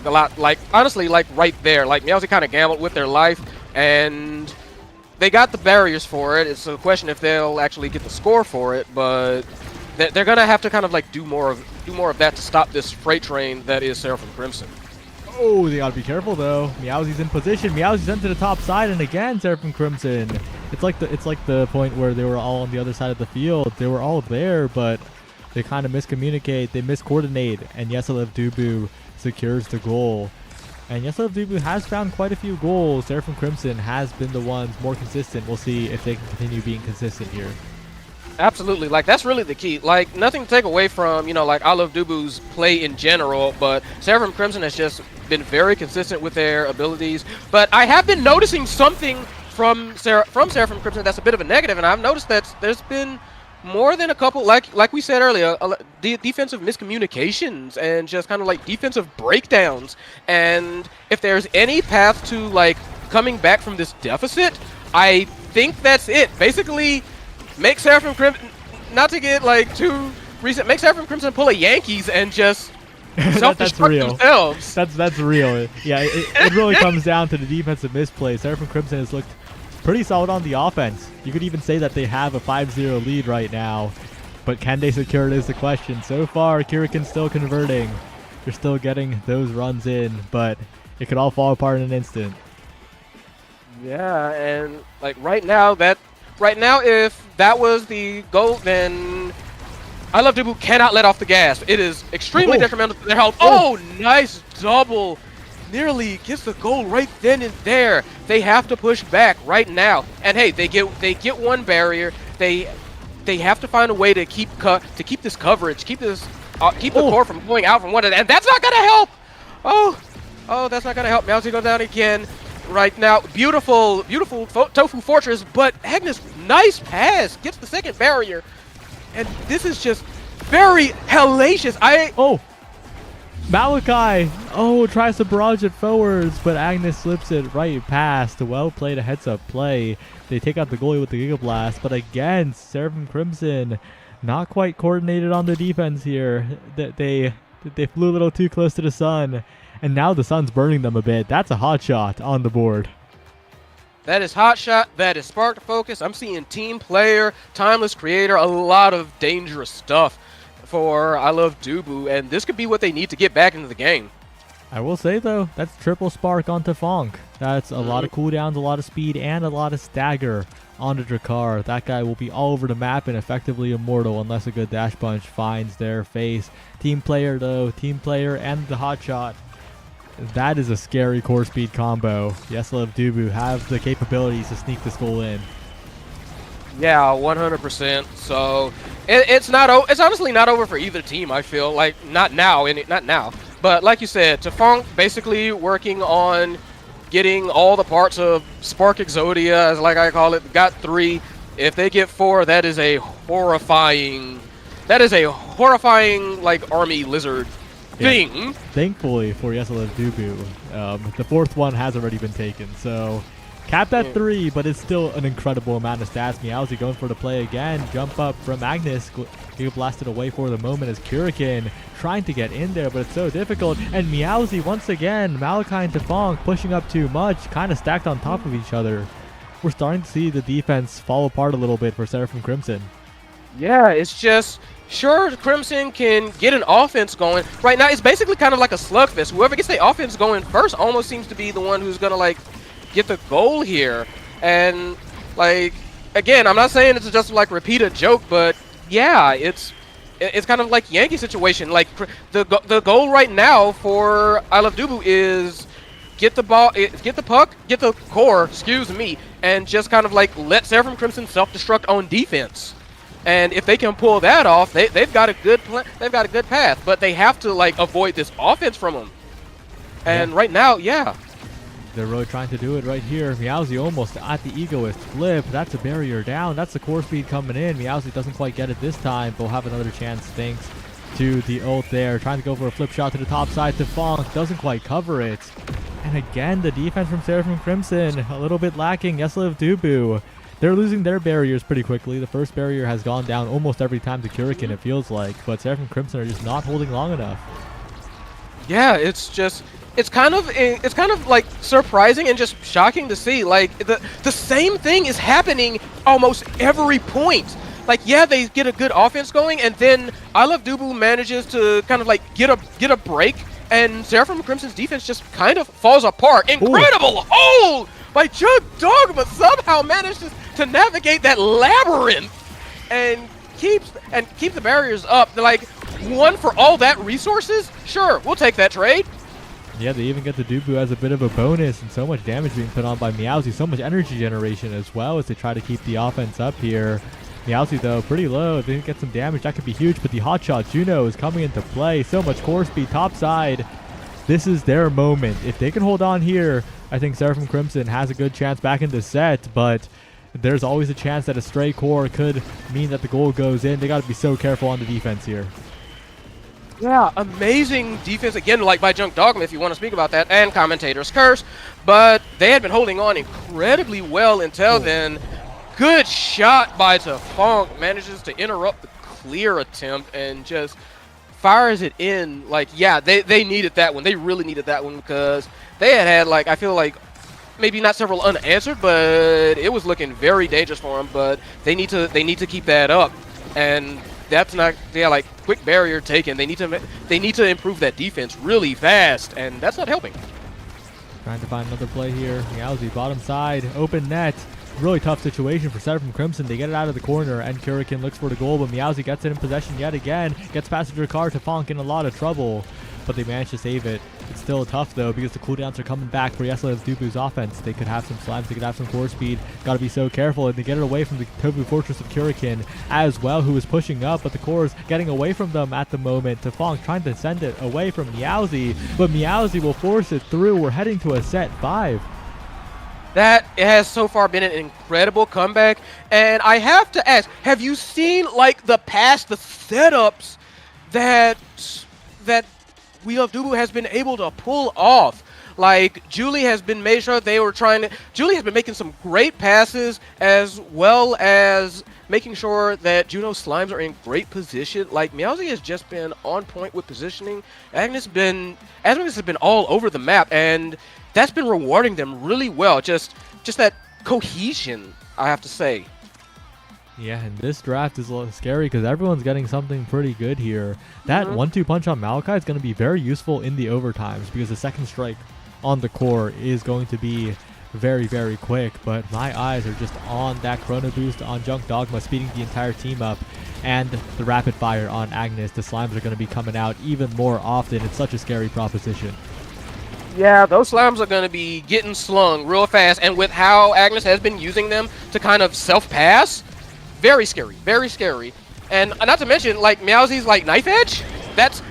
lot. Like honestly, like right there, like Meowsy kind of gambled with their life, and they got the barriers for it. It's a question if they'll actually get the score for it, but they're gonna have to kind of like do more of that to stop this freight train that is Seraphim Crimson. Oh, they gotta be careful though. Meowsie's in position. Meowsie's sent to the top side, and again, Seraphim Crimson. It's like the point where they were all on the other side of the field. They were all there, but they kind of miscommunicate. They miscoordinate, and Yeselev Dubu secures the goal. And Yeselev Dubu has found quite a few goals. Seraphim Crimson has been the ones more consistent. We'll see if they can continue being consistent here. Absolutely, like that's really the key. Like nothing to take away from like I Love Dubu's play in general, but Seraphim Crimson has just been very consistent with their abilities. But I have been noticing something from Seraphim Crimson that's a bit of a negative, and I've noticed that there's been more than a couple, like we said earlier, defensive miscommunications and just kind of like defensive breakdowns. And if there's any path to like coming back from this deficit, I think that's it. Basically, make Seraphim Crimson, not to get like too recent, make Seraphim Crimson pull a Yankees and just self-destruct themselves. That's real. Yeah, it really comes down to the defensive misplay. Seraphim Crimson has looked pretty solid on the offense. You could even say that they have a 5-0 lead right now, but can they secure it is the question. So far, Kurikan's still converting. They're still getting those runs in, but it could all fall apart in an instant. Yeah, and like right now, if that was the goal, then I Love Dubu cannot let off the gas. It is extremely detrimental to their health. Oh, nice double. Nearly gets the goal right then and there. They have to push back right now. And hey, they get one barrier. They have to find a way to keep this coverage, keep the core from going out from one of them. And that's not gonna help. Oh, that's not gonna help. Meowsie goes down again. Right now, beautiful Tofu Fortress, but Agnes, nice pass, gets the second barrier. And this is just very hellacious. Malachi, tries to barrage it forwards, but Agnes slips it right past. Well played, a heads-up play. They take out the goalie with the Giga Blast, but again, Seraphim Crimson not quite coordinated on the defense here. They flew a little too close to the sun, and now the sun's burning them a bit. That's a hot shot on the board. That is hot shot. That is spark to focus. I'm seeing team player, timeless creator, a lot of dangerous stuff for I Love Dubu, and this could be what they need to get back into the game. I will say though, that's triple spark onto Fonk. That's a lot of cooldowns, a lot of speed, and a lot of stagger onto Drakkar. That guy will be all over the map and effectively immortal unless a good dash punch finds their face. Team player though, team player and the hot shot. That is a scary core speed combo. Yeselev Dubu have the capabilities to sneak this goal in. Yeah, 100%. So it's honestly not over for either team. I feel like not now, but like you said, Tefong basically working on getting all the parts of Spark Exodia, as like I call it. Got 3. If they get 4, that is a horrifying like army lizard thing. Yeah. Thankfully for Yeselev Dubu, the 4th one has already been taken. So. Capped at 3, but it's still an incredible amount of stats. Meowsie going for the play again. Jump up from Agnes. He blasted away for the moment as Kurikan trying to get in there, but it's so difficult. And Meowsie once again, Malachi and Tefong pushing up too much, kind of stacked on top of each other. We're starting to see the defense fall apart a little bit for Seraphim Crimson. Yeah, it's just, sure, Crimson can get an offense going. Right now, it's basically kind of like a slugfest. Whoever gets the offense going first almost seems to be the one who's going to, like, get the goal here. And like again, I'm not saying it's just like repeat a joke, but yeah, it's kind of like Yankee situation. Like the goal right now for I Love Dubu is get the ball, get the puck, get the core, excuse me, and just kind of like let Seraphim Crimson self-destruct on defense. And if they can pull that off, they've got a good they've got a good path, but they have to like avoid this offense from them. And right now, yeah. They're really trying to do it right here. Meowsie almost at the Egoist flip. That's a barrier down. That's the core speed coming in. Meowsie doesn't quite get it this time, but will have another chance thanks to the ult there. Trying to go for a flip shot to the top side to Fonk. Doesn't quite cover it. And again, the defense from Seraphim Crimson, a little bit lacking. Yeselev Dubu. They're losing their barriers pretty quickly. The first barrier has gone down almost every time to Kurikan, it feels like. But Seraphim Crimson are just not holding long enough. Yeah, it's kind of like surprising and just shocking to see. Like the same thing is happening almost every point. Like yeah, they get a good offense going, and then I Love Dubu manages to kind of like get a break and Seraphim Crimson's defense just kind of falls apart. Incredible hold by Junk Dogma, somehow manages to navigate that labyrinth and keeps the barriers up. They're like, one for all that resources? Sure, we'll take that trade. Yeah, they even get the Dubu as a bit of a bonus, and so much damage being put on by Meowsy, so much energy generation as well as they try to keep the offense up here. Meowsy, though, pretty low. They didn't get some damage. That could be huge, but the hotshot Juno is coming into play. So much core speed topside. This is their moment. If they can hold on here, I think Seraphim Crimson has a good chance back in the set, but there's always a chance that a stray core could mean that the goal goes in. They got to be so careful on the defense here. Yeah, amazing defense again, like by Junk Dogma, if you want to speak about that, and Commentator's Curse. But they had been holding on incredibly well until then. Good shot by Tefunk, manages to interrupt the clear attempt and just fires it in. Like, yeah, they needed that one. They really needed that one because they had like, I feel like, maybe not several unanswered, but it was looking very dangerous for them. But they need to keep that up, and that's not, yeah, like quick barrier taken. They need to improve that defense really fast, and that's not helping. Trying to find another play here. Meowsy bottom side, open net. Really tough situation for Seraphim Crimson. They get it out of the corner, and Kurikan looks for the goal, but Meowsy gets it in possession yet again. Gets passenger car to Fonk in a lot of trouble, but they manage to save it. It's still tough, though, because the cooldowns are coming back for Yeslev's Dubu's offense. They could have some slimes, they could have some core speed. Got to be so careful, and they get it away from the Tobu Fortress of Kurikan as well, who is pushing up, but the core is getting away from them at the moment. To Fonk trying to send it away from Meowsy, but Meowsy will force it through. We're heading to a set 5. That has so far been an incredible comeback, and I have to ask, have you seen like the setups that Wheel of Dubu has been able to pull off? Like, Julie has been made sure Julie has been making some great passes, as well as making sure that Juno's slimes are in great position. Like, Meowsy has just been on point with positioning. Agnes has been all over the map, and that's been rewarding them really well. Just that cohesion, I have to say. Yeah, and this draft is a little scary because everyone's getting something pretty good here. That 1-2 punch on Maokai is going to be very useful in the overtimes because the second strike on the core is going to be very, very quick. But my eyes are just on that Chrono Boost on Junk Dogma, speeding the entire team up, and the rapid fire on Agnes. The slimes are going to be coming out even more often. It's such a scary proposition. Yeah, those slimes are going to be getting slung real fast, and with how Agnes has been using them to kind of self-pass, very scary, very scary. And not to mention, like, Meowsy's like knife edge. That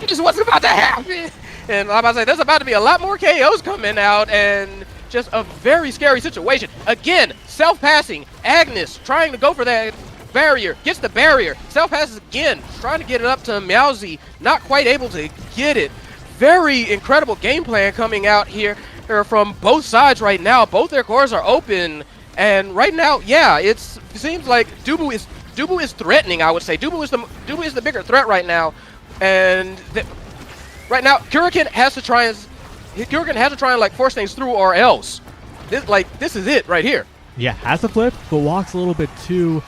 is what's about to happen. And I'm about to say, there's about to be a lot more KOs coming out, and just a very scary situation. Again, self-passing. Agnes trying to go for that barrier, gets the barrier, self-passes again, trying to get it up to Meowsy, not quite able to get it. Very incredible game plan coming out here from both sides right now. Both their cores are open, and right now, yeah, it seems like Dubu is threatening. I would say Dubu is the bigger threat right now, and right now Kurikan has to try and like force things through, or else this is it right here. Yeah, has to flip, but walks a little bit too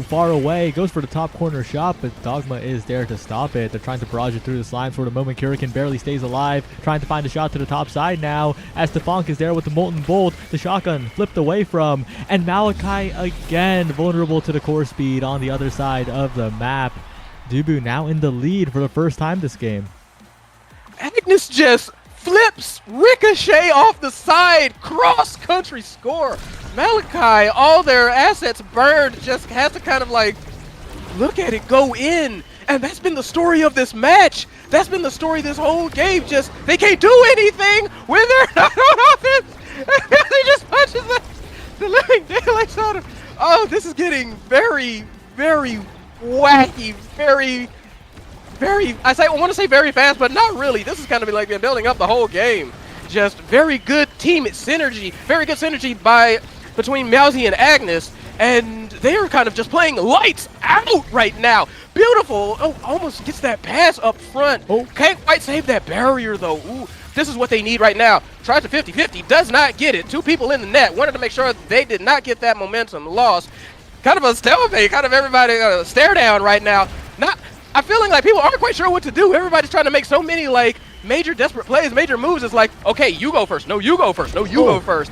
far away, goes for the top corner shot, but Dogma is there to stop it. They're trying to barrage it through the slimes for the moment. Kurikan barely stays alive, trying to find a shot to the top side now, as Tefunk is there with the Molten Bolt. The shotgun flipped away from, and Maokai again vulnerable to the core speed on the other side of the map. Dubu now in the lead for the first time this game. Agnes just flips Ricochet off the side, cross-country score. Malachi, all their assets burned, just has to kind of like look at it go in. And that's been the story of this match. That's been the story this whole game. Just, they can't do anything when they're not on offense. They just punches the living daylights out of. Oh, this is getting very, very wacky, very, I want to say very fast, but not really. This is kind of like been building up the whole game. Just very good team synergy, very good synergy between Meowsy and Agnes, and they are kind of just playing lights out right now. Beautiful. Oh, almost gets that pass up front. Oh, can't quite save that barrier though. Ooh, this is what they need right now. Tries to 50-50, does not get it. Two people in the net. Wanted to make sure they did not get that momentum loss. Kind of a stalemate, kind of everybody stare down right now. I'm feeling like people aren't quite sure what to do. Everybody's trying to make so many like major desperate plays, major moves. It's like, okay, you go first. No, you go first. No, you go first.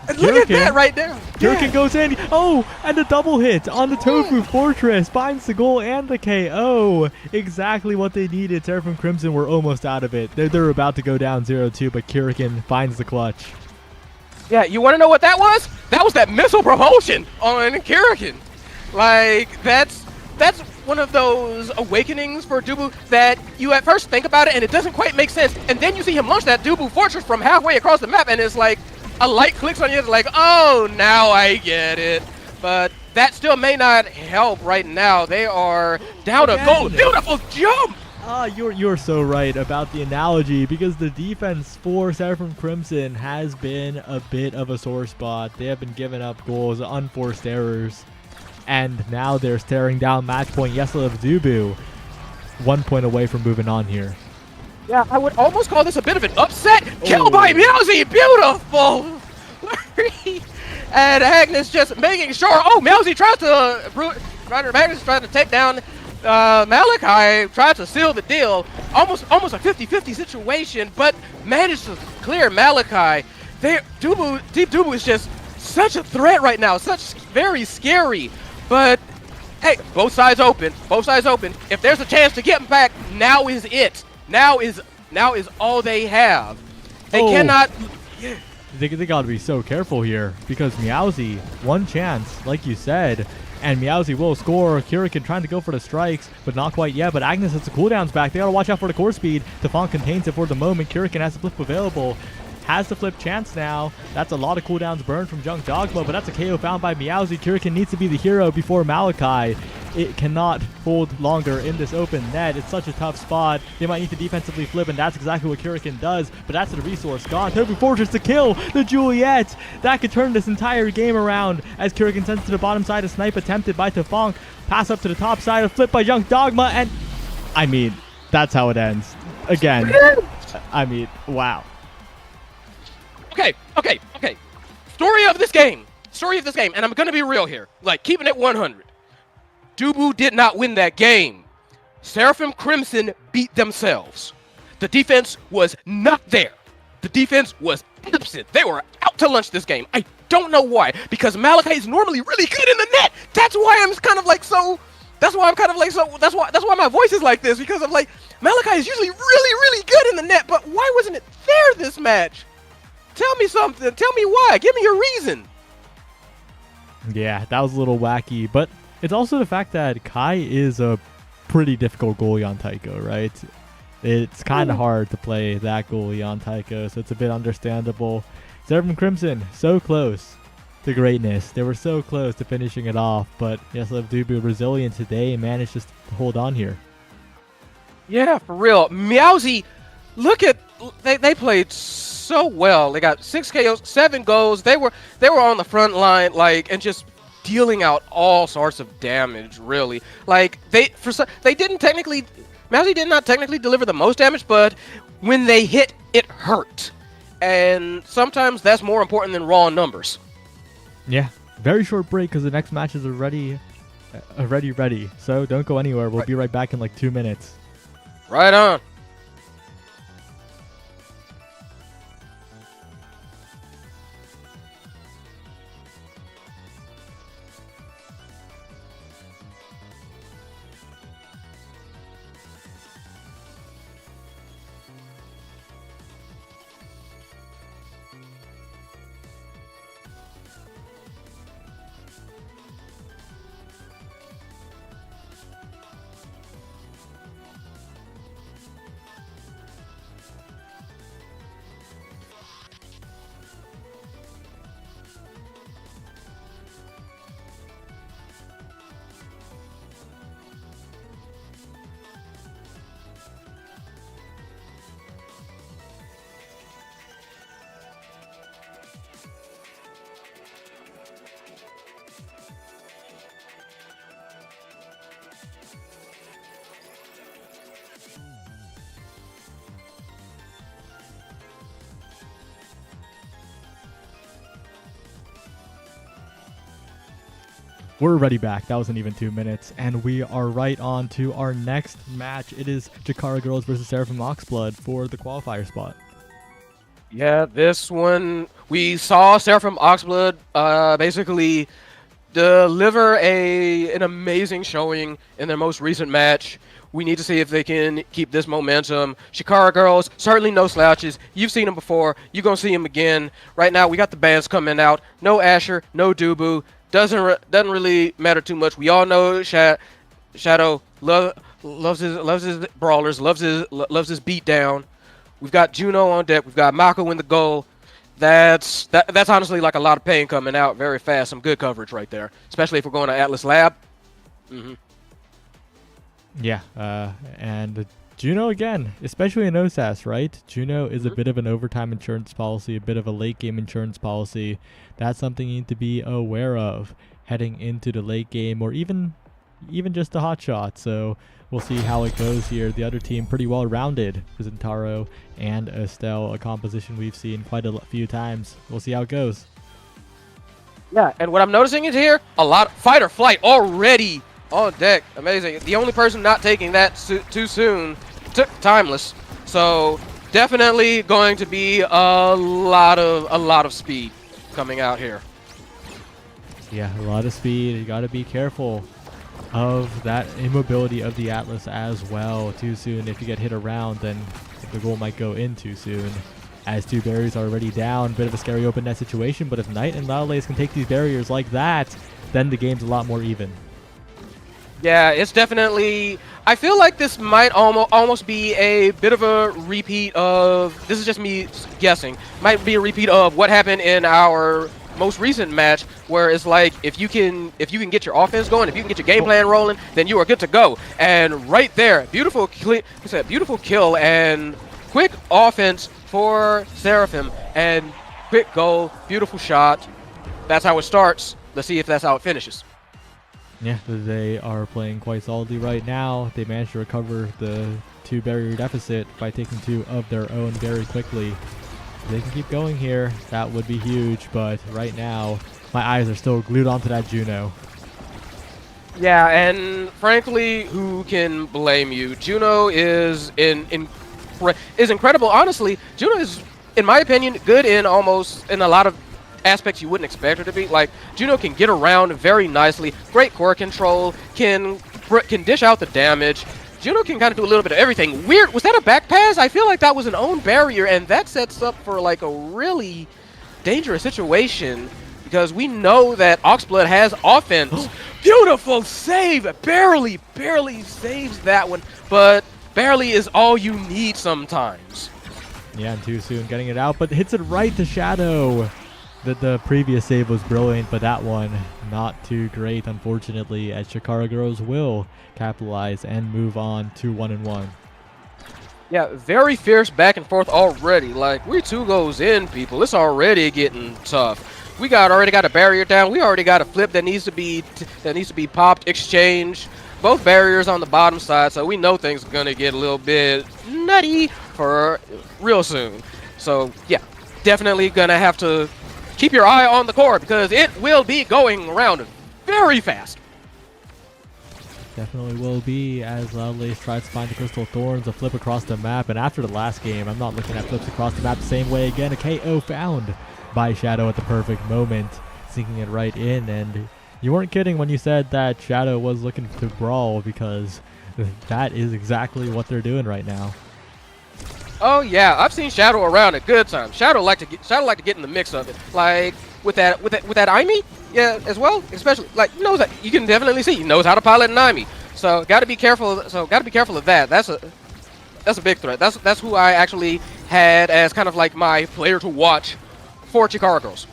And look at that right there. Kirikin goes in. Oh, and a double hit on the Tofu Fortress. Finds the goal and the KO. Exactly what they needed. Seraphim Crimson were almost out of it. They're about to go down 0-2, but Kirikin finds the clutch. Yeah, you want to know what that was? That was that missile propulsion on Kirikin. Like, that's one of those awakenings for Dubu that you at first think about it and it doesn't quite make sense. And then you see him launch that Dubu Fortress from halfway across the map and it's like, a light clicks on you, it's like, oh, now I get it. But that still may not help right now. They are down a goal. Beautiful jump! You're so right about the analogy because the defense for Seraphim Crimson has been a bit of a sore spot. They have been giving up goals, unforced errors, and now they're staring down match point Yeslev Dubu. 1 point away from moving on here. Yeah, I would almost call this a bit of an upset. Kill by Meowsy, beautiful! And Agnes just making sure. Oh, Meowsy tries to. Agnes trying to take down Malachi, tried to seal the deal. Almost a 50-50 situation, but managed to clear Malachi. Deep Dubu is just such a threat right now, very scary. But hey, both sides open. Both sides open. If there's a chance to get him back, now is it. Now is all they have. They cannot. Yeah. They got to be so careful here because Meowsy, one chance, like you said, and Meowsy will score. Kirikin trying to go for the strikes, but not quite yet. But Agnes has the cooldowns back. They got to watch out for the core speed. Tefon contains it for the moment. Kirikin has the flip available. Has the flip chance now. That's a lot of cooldowns burned from Junk Dogma, but that's a KO found by Meowsy. Kirikin needs to be the hero before Malachi. It cannot hold longer in this open net. It's such a tough spot. They might need to defensively flip, and that's exactly what Kirikin does, but that's the resource gone. Tofu Fortress to kill the Juliet. That could turn this entire game around as Kirikin sends to the bottom side. A snipe attempted by Tefong. Pass up to the top side. A flip by Junk Dogma, and I mean, that's how it ends. Again, I mean, wow. Okay. Story of this game, and I'm gonna be real here, like keeping it 100. Dubu did not win that game. Seraphim Crimson beat themselves. The defense was not there. The defense was absent. They were out to lunch this game. I don't know why, because Malachi is normally really good in the net. That's why I'm kind of like so. That's why my voice is like this, because I'm like, Malachi is usually really good in the net, but why wasn't it there this match? Tell me something. Tell me why. Give me your reason. Yeah, that was a little wacky, but it's also the fact that Kai is a pretty difficult goalie on Taiko, right? It's kind of hard to play that goalie on Taiko, so it's a bit understandable. Seraphim Crimson, so close to greatness. They were so close to finishing it off, but Yeslev Dubu resilient today managed to hold on here. Yeah, for real. Meowsy, look at they played so well. They got 6 KOs, 7 goals. They were on the front line, like, and just dealing out all sorts of damage. Really, like Meowsy did not technically deliver the most damage, but when they hit, it hurt, and sometimes that's more important than raw numbers. Yeah, very short break because the next match is already ready. So don't go anywhere. We'll be right back in like 2 minutes. Right on. We're already back. That wasn't even 2 minutes. And we are right on to our next match. It is Chikara Girls versus Seraphim Oxblood for the qualifier spot. Yeah, this one, we saw Seraphim Oxblood basically deliver an amazing showing in their most recent match. We need to see if they can keep this momentum. Chikara Girls, certainly no slouches. You've seen them before. You're going to see them again. Right now, we got the bands coming out. No Asher, no Dubu. Doesn't really matter too much. We all know Shadow loves his brawlers, loves his beatdown. We've got Juno on deck. We've got Mako in the goal. That's honestly like a lot of pain coming out very fast. Some good coverage right there, especially if we're going to Atlas Lab. Yeah, and Juno again, especially in OSAS, right? Juno is a bit of an overtime insurance policy, a bit of a late game insurance policy. That's something you need to be aware of heading into the late game, or even just a hot shot. So we'll see how it goes here. The other team pretty well rounded. Zentaro and Estelle, a composition we've seen quite a few times. We'll see how it goes. Yeah, and what I'm noticing is here, a lot of fight or flight already on deck. Amazing. The only person not taking that too soon took Timeless. So definitely going to be a lot of speed coming out here. Yeah, a lot of speed. You got to be careful of that immobility of the Atlas as well. Too soon, if you get hit around, then the goal might go in too soon. As two barriers are already down, bit of a scary open net situation, but if Knight and Loudlace can take these barriers like that, then the game's a lot more even. Yeah, it's definitely... I feel like this might almost be a bit of a repeat of... This is just me guessing. Might be a repeat of what happened in our most recent match, where it's like, if you can get your offense going, if you can get your game plan rolling, then you are good to go. And right there, beautiful kill and quick offense for Seraphim, and quick goal, beautiful shot. That's how it starts. Let's see if that's how it finishes. Yeah, they are playing quite solidly right now. They managed to recover the 2 barrier deficit by taking 2 of their own very quickly. If they can keep going here, that would be huge, but right now, my eyes are still glued onto that Juno. Yeah, and frankly, who can blame you? Juno is incredible. Honestly, Juno is, in my opinion, good in a lot of aspects you wouldn't expect her to be. Like, Juno can get around very nicely, great core control, can dish out the damage. Juno can kind of do a little bit of everything. Weird, was that a back pass? I feel like that was an own barrier, and that sets up for like a really dangerous situation, because we know that Oxblood has offense. Beautiful save! Barely saves that one, but barely is all you need sometimes. Yeah, and too soon getting it out, but hits it right to Shadow. The previous save was brilliant, but that one not too great, unfortunately, as Chikara Girls will capitalize and move on to 1-1. Yeah, very fierce back and forth already. Like, we're 2 goals in, people. It's already getting tough. We already got a barrier down. We already got a flip that needs to be popped, exchanged. Both barriers on the bottom side, so we know things are gonna get a little bit nutty for real soon. So yeah, definitely gonna have to keep your eye on the core, because it will be going around very fast. Definitely will be, as Loudlace tries to find the Crystal Thorns, a flip across the map. And after the last game, I'm not looking at flips across the map the same way again. A KO found by Shadow at the perfect moment, sinking it right in. And you weren't kidding when you said that Shadow was looking to brawl, because that is exactly what they're doing right now. Oh yeah, I've seen Shadow around at good times. Shadow like to get in the mix of it, like with that Aimi, yeah, as well. Especially like, he knows that, you can definitely see he knows how to pilot an Aimi. So got to be careful. Of that. That's a big threat. That's who I actually had as kind of like my player to watch for Chikara Girls.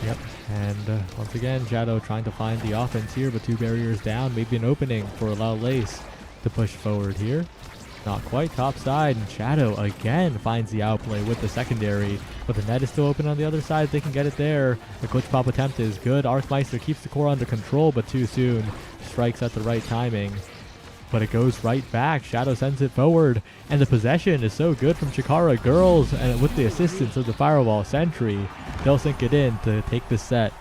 Yep, and once again, Shadow trying to find the offense here, but 2 barriers down, maybe an opening for Loudlace to push forward here. Not quite top side, and Shadow again finds the outplay with the secondary, but the net is still open on the other side. They can get it there. The glitch pop attempt is good. Arcmeister keeps the core under control, but too soon. Strikes at the right timing, but it goes right back. Shadow sends it forward, and the possession is so good from Chikara Girls, and with the assistance of the Firewall Sentry, they'll sink it in to take the set.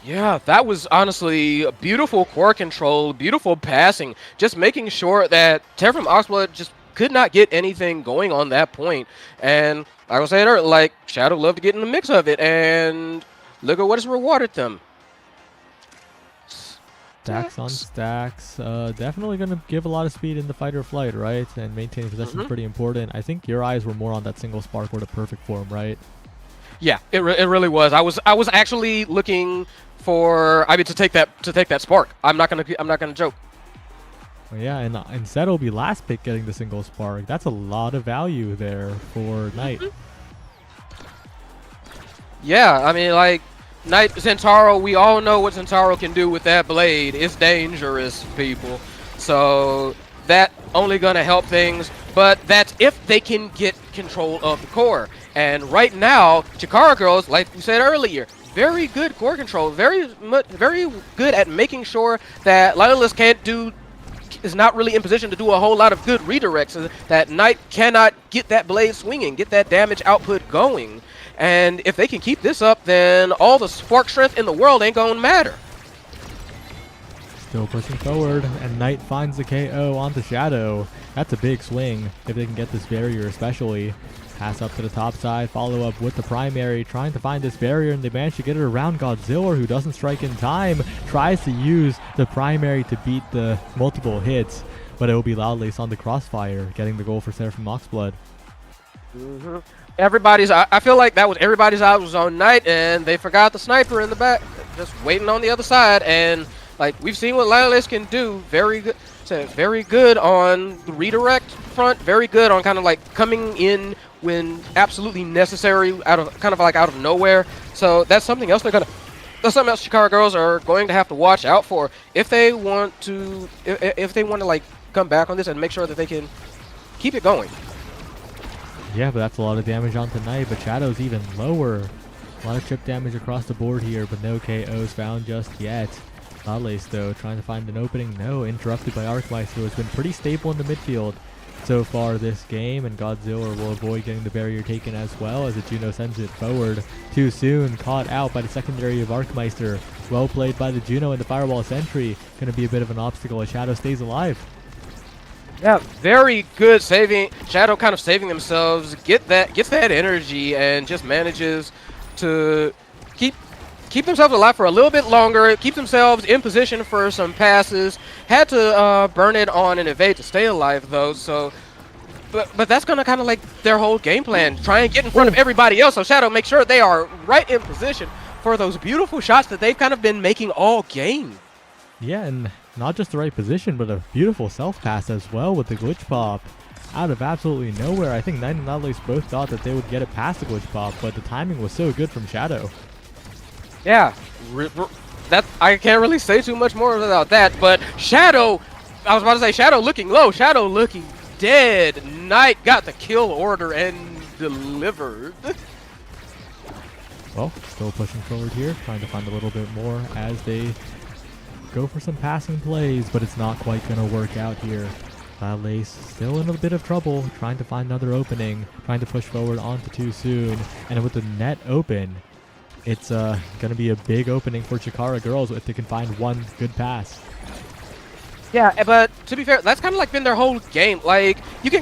Yeah, that was honestly a beautiful core control, beautiful passing, just making sure that Terraform Oxblood just could not get anything going on that point. And like I was saying earlier, like Shadow loved to get in the mix of it, and look at what it's rewarded them. Stacks on stacks. Definitely going to give a lot of speed in the fight or flight, right? And maintaining possession is pretty important. I think your eyes were more on that single spark or the perfect form, right? Yeah, it really was. I was actually looking for to take that spark. I'm not gonna joke. Well, yeah, and instead it'll be last pick getting the single spark. That's a lot of value there for Knight. Yeah, I mean, like, Knight Zentaro, we all know what Zentaro can do with that blade. It's dangerous, people. So that only gonna help things, but that's if they can get control of the core. And right now, Chikara Girls, like we said earlier, very good core control, very good at making sure that Lioneless is not really in position to do a whole lot of good redirects, that Knight cannot get that blade swinging, get that damage output going. And if they can keep this up, then all the spark strength in the world ain't gonna matter. Still pushing forward, and Knight finds the KO onto Shadow. That's a big swing if they can get this barrier especially. Pass up to the top side, follow up with the primary, trying to find this barrier, and they manage to get it around Godzilla, who doesn't strike in time. Tries to use the primary to beat the multiple hits, but it will be Loudlace on the crossfire, getting the goal for Seraphim Oxblood. I feel like that was everybody's eyes was on Knight, and they forgot the sniper in the back, just waiting on the other side. And like we've seen what Loudlace can do, very good on the redirect front, very good on kind of like coming in when absolutely necessary, out of nowhere. So that's something else Chikara Girls are going to have to watch out for if they want to like come back on this and make sure that they can keep it going. Yeah, but that's a lot of damage on tonight, but Shadow's even lower. A lot of chip damage across the board here, but no KOs found just yet. Loudlace, though, trying to find an opening. No, interrupted by Archmeister, who has been pretty stable in the midfield so far this game, and Godzilla will avoid getting the barrier taken as well as the Juno sends it forward too soon. Caught out by the secondary of Archmeister. Well played by the Juno and the Fireball Sentry. Going to be a bit of an obstacle as Shadow stays alive. Yeah, very good saving. Shadow kind of saving themselves, gets that energy, and just manages to keep themselves alive for a little bit longer, keep themselves in position for some passes. Had to burn it on an evade to stay alive, though. So, but that's gonna kind of like their whole game plan. Try and get in front of everybody else, so Shadow make sure they are right in position for those beautiful shots that they've kind of been making all game. Yeah, and not just the right position, but a beautiful self-pass as well with the glitch pop. Out of absolutely nowhere. I think Knight and Loudlace both thought that they would get it past the glitch pop, but the timing was so good from Shadow. Yeah, that I can't really say too much more about that, but Shadow, I was about to say Shadow looking low, Shadow looking dead. Knight got the kill order and delivered. Well, still pushing forward here, trying to find a little bit more as they go for some passing plays, but it's not quite going to work out here. Loudlace still in a bit of trouble, trying to find another opening, trying to push forward onto too soon, and with the net open, it's going to be a big opening for Chikara Girls if they can find one good pass. Yeah, but to be fair, that's kind of like been their whole game. Like, you can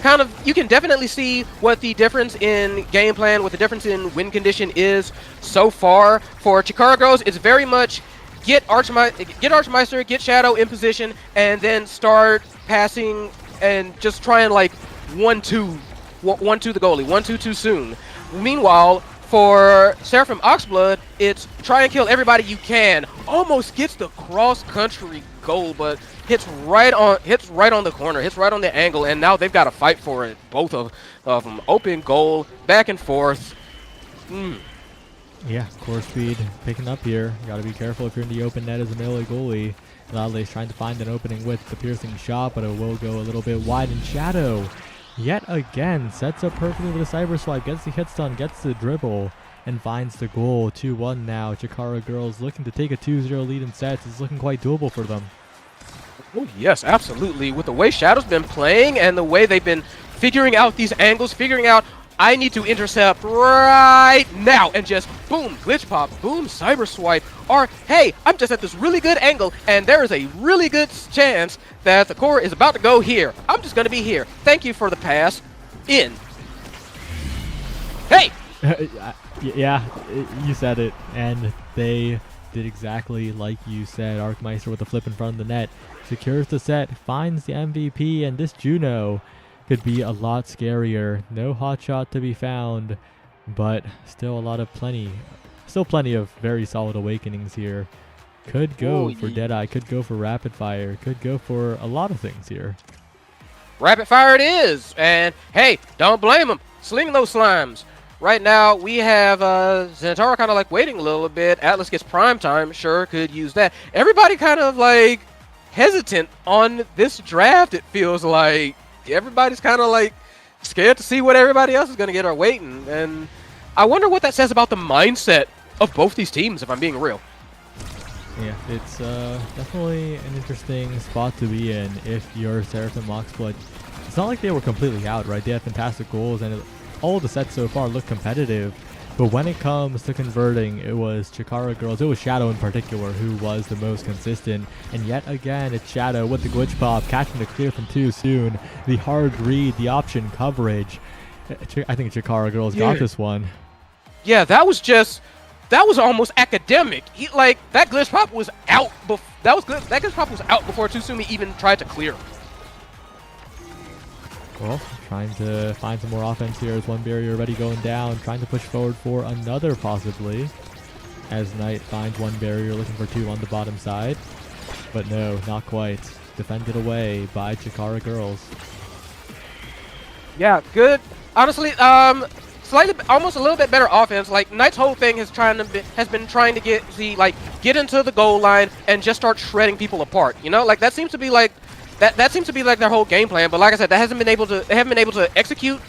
definitely see what the difference in game plan, what the difference in win condition is so far. For Chikara Girls, it's very much get Archmeister, get Shadow in position, and then start passing and just try and like 1-2 the goalie, 1-2 too soon. Meanwhile, for Seraphim Oxblood, it's try and kill everybody you can. Almost gets the cross-country goal, but hits right on the corner, hits right on the angle, and now they've got to fight for it. Both of them. Open goal, back and forth. Yeah, core speed picking up here. You got to be careful if you're in the open net as a melee goalie. Loudlace trying to find an opening with the piercing shot, but it will go a little bit wide, and Shadow yet again sets up perfectly with a cyber swipe, gets the hit stun, gets the dribble, and finds the goal. 2-1 now. Chikara Girls looking to take a 2-0 lead in sets. It's looking quite doable for them. Oh yes, absolutely. With the way Shadow's been playing and the way they've been figuring out these angles, figuring out I need to intercept right now and just boom, glitch pop, boom, cyber swipe, or hey, I'm just at this really good angle and there is a really good chance that the core is about to go here. I'm just going to be here. Thank you for the pass. In. Hey! Yeah, you said it, and they did exactly like you said. Arkmeister with a flip in front of the net secures the set, finds the MVP, and this Juno could be a lot scarier. No hot shot to be found, but still plenty of very solid awakenings here. Could go for Deadeye, could go for Rapid Fire, could go for a lot of things here. Rapid Fire it is, and hey, don't blame them. Sling those slimes. Right now, we have Xanatara kind of like waiting a little bit. Atlas gets prime time. Sure, could use that. Everybody kind of like hesitant on this draft, it feels like. Everybody's kind of like scared to see what everybody else is going to get or waiting. And I wonder what that says about the mindset of both these teams, if I'm being real. Yeah, it's definitely an interesting spot to be in if you're Seraphim Moxblood. It's not like they were completely out, right? They had fantastic goals, and all the sets so far look competitive. But when it comes to converting, it was Chikara Girls, it was Shadow in particular, who was the most consistent. And yet again, it's Shadow with the glitch pop, catching the clear from too soon. The hard read, the option coverage. I think Chikara Girls got this one. Yeah, that was almost academic. That glitch pop was out. That glitch pop was out before Tsusumi even tried to clear. Well, trying to find some more offense here as one barrier already going down, trying to push forward for another possibly. As Knight finds one barrier, looking for two on the bottom side. But no, not quite. Defended away by Chikara Girls. Yeah, good. Honestly, almost a little bit better offense. Like Knight's whole thing has been trying to get into the goal line and just start shredding people apart. You know, like that seems to be like their whole game plan. But like I said, they haven't been able to execute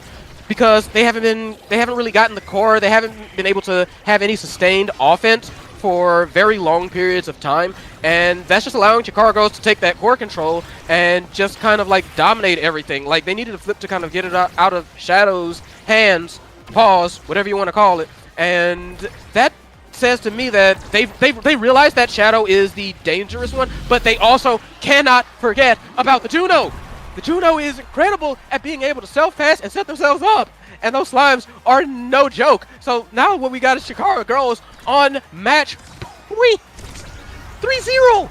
because they haven't really gotten the core. They haven't been able to have any sustained offense for very long periods of time, and that's just allowing Chikara Girls to take that core control and just kind of like dominate everything. Like they needed a flip to kind of get it out of Shadow's hands, paws, whatever you want to call it, and that says to me that they realize that Shadow is the dangerous one, but they also cannot forget about the Juno. The Juno is incredible at being able to self-pass and set themselves up, and those slimes are no joke. So now what we got is Chikara Girls on match 3-0.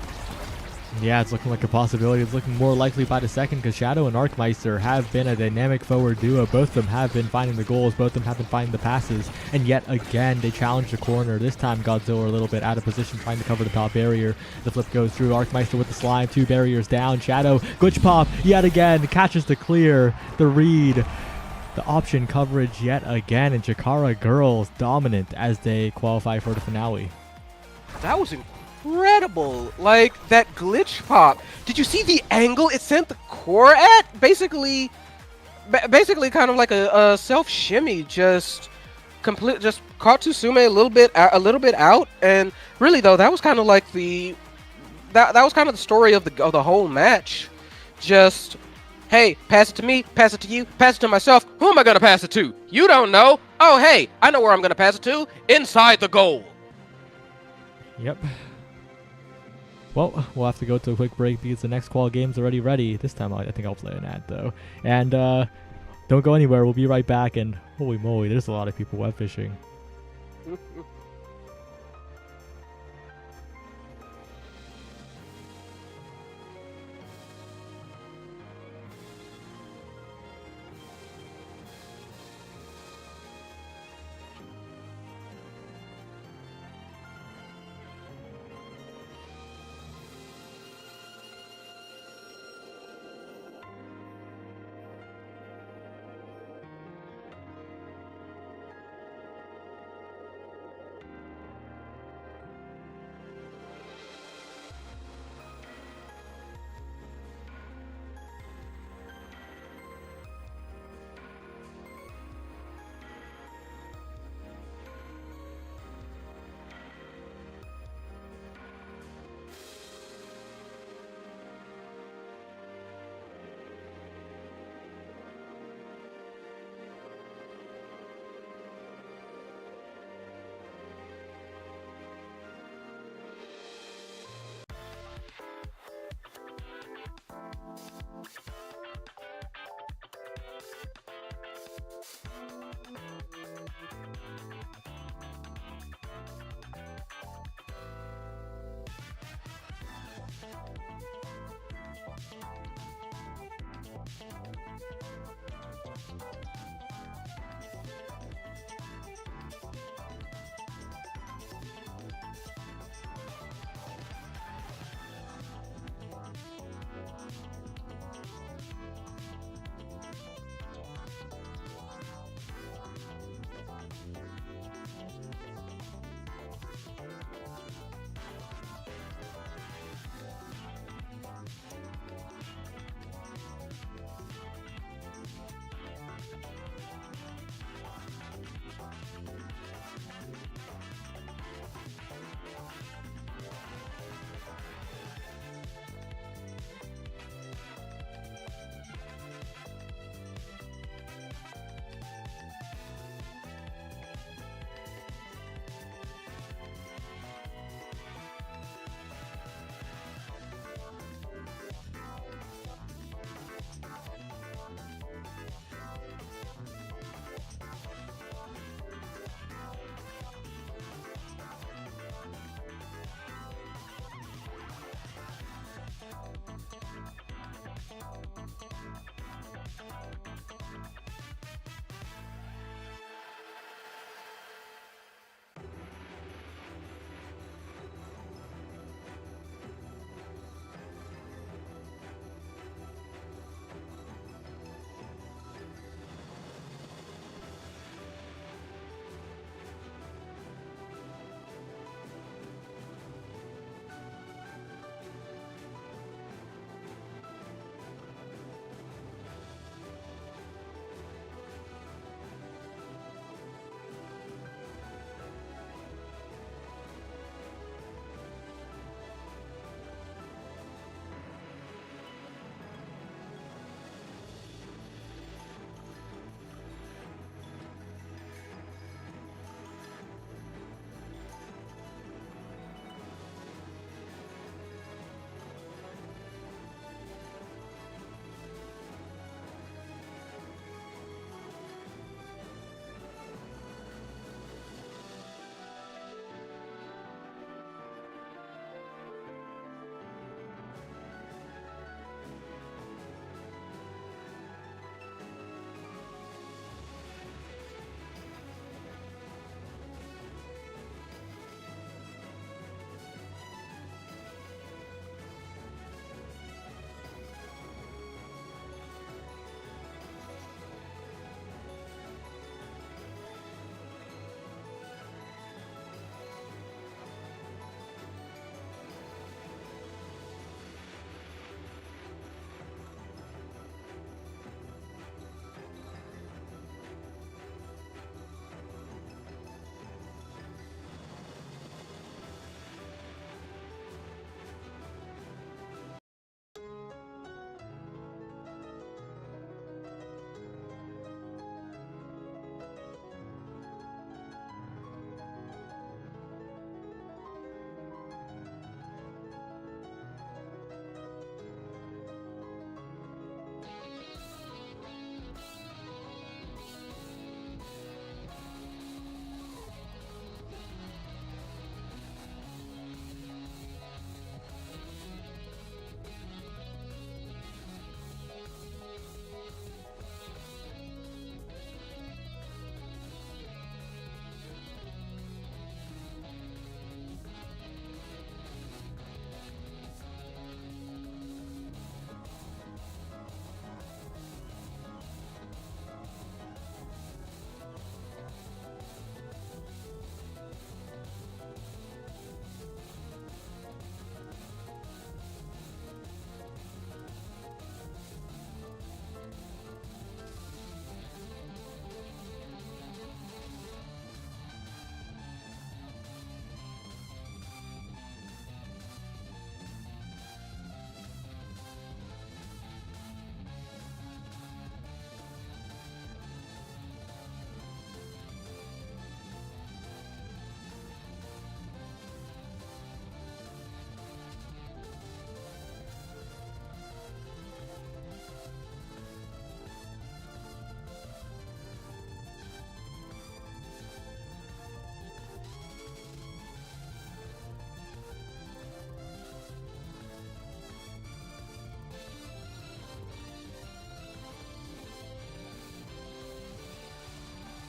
Yeah, it's looking like a possibility. It's looking more likely by the second because Shadow and Arkmeister have been a dynamic forward duo. Both of them have been finding the goals. Both of them have been finding the passes. And yet again, they challenge the corner. This time, Godzilla a little bit out of position, trying to cover the top barrier. The flip goes through. Arkmeister with the slime. Two barriers down. Shadow, glitch pop, yet again, catches the clear. The read. The option coverage yet again. And Chikara Girls dominant as they qualify for the finale. That was incredible. Like that glitch pop. Did you see the angle it sent the core at? Basically kind of like a self shimmy. Just caught Tsusume a little bit out. And really though, that was kind of like that was kind of the story of the whole match. Just hey, pass it to me, pass it to you, pass it to myself. Who am I gonna pass it to? You don't know. Oh hey, I know where I'm gonna pass it to. Inside the goal. Yep. Well, we'll have to go to a quick break because the next qual game's already ready. This time I think I'll play an ad though. And don't go anywhere. We'll be right back. And holy moly, there's a lot of people web fishing.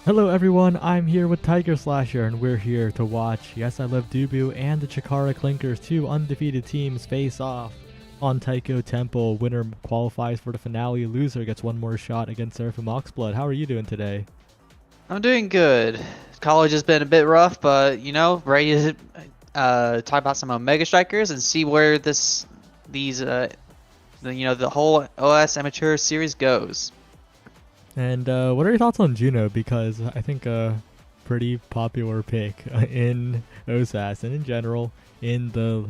Hello everyone, I'm here with Tiger Slasher, and we're here to watch Yes I Love Dubu and the Chikara Clinkers, two undefeated teams, face off on Taiko Temple. Winner qualifies for the finale, loser gets one more shot against Seraphim Oxblood. How are you doing today? I'm doing good. College has been a bit rough, but ready to talk about some Omega Strikers and see where the whole OS Amateur series goes. And what are your thoughts on Juno? Because I think a pretty popular pick in OSAS and in general in the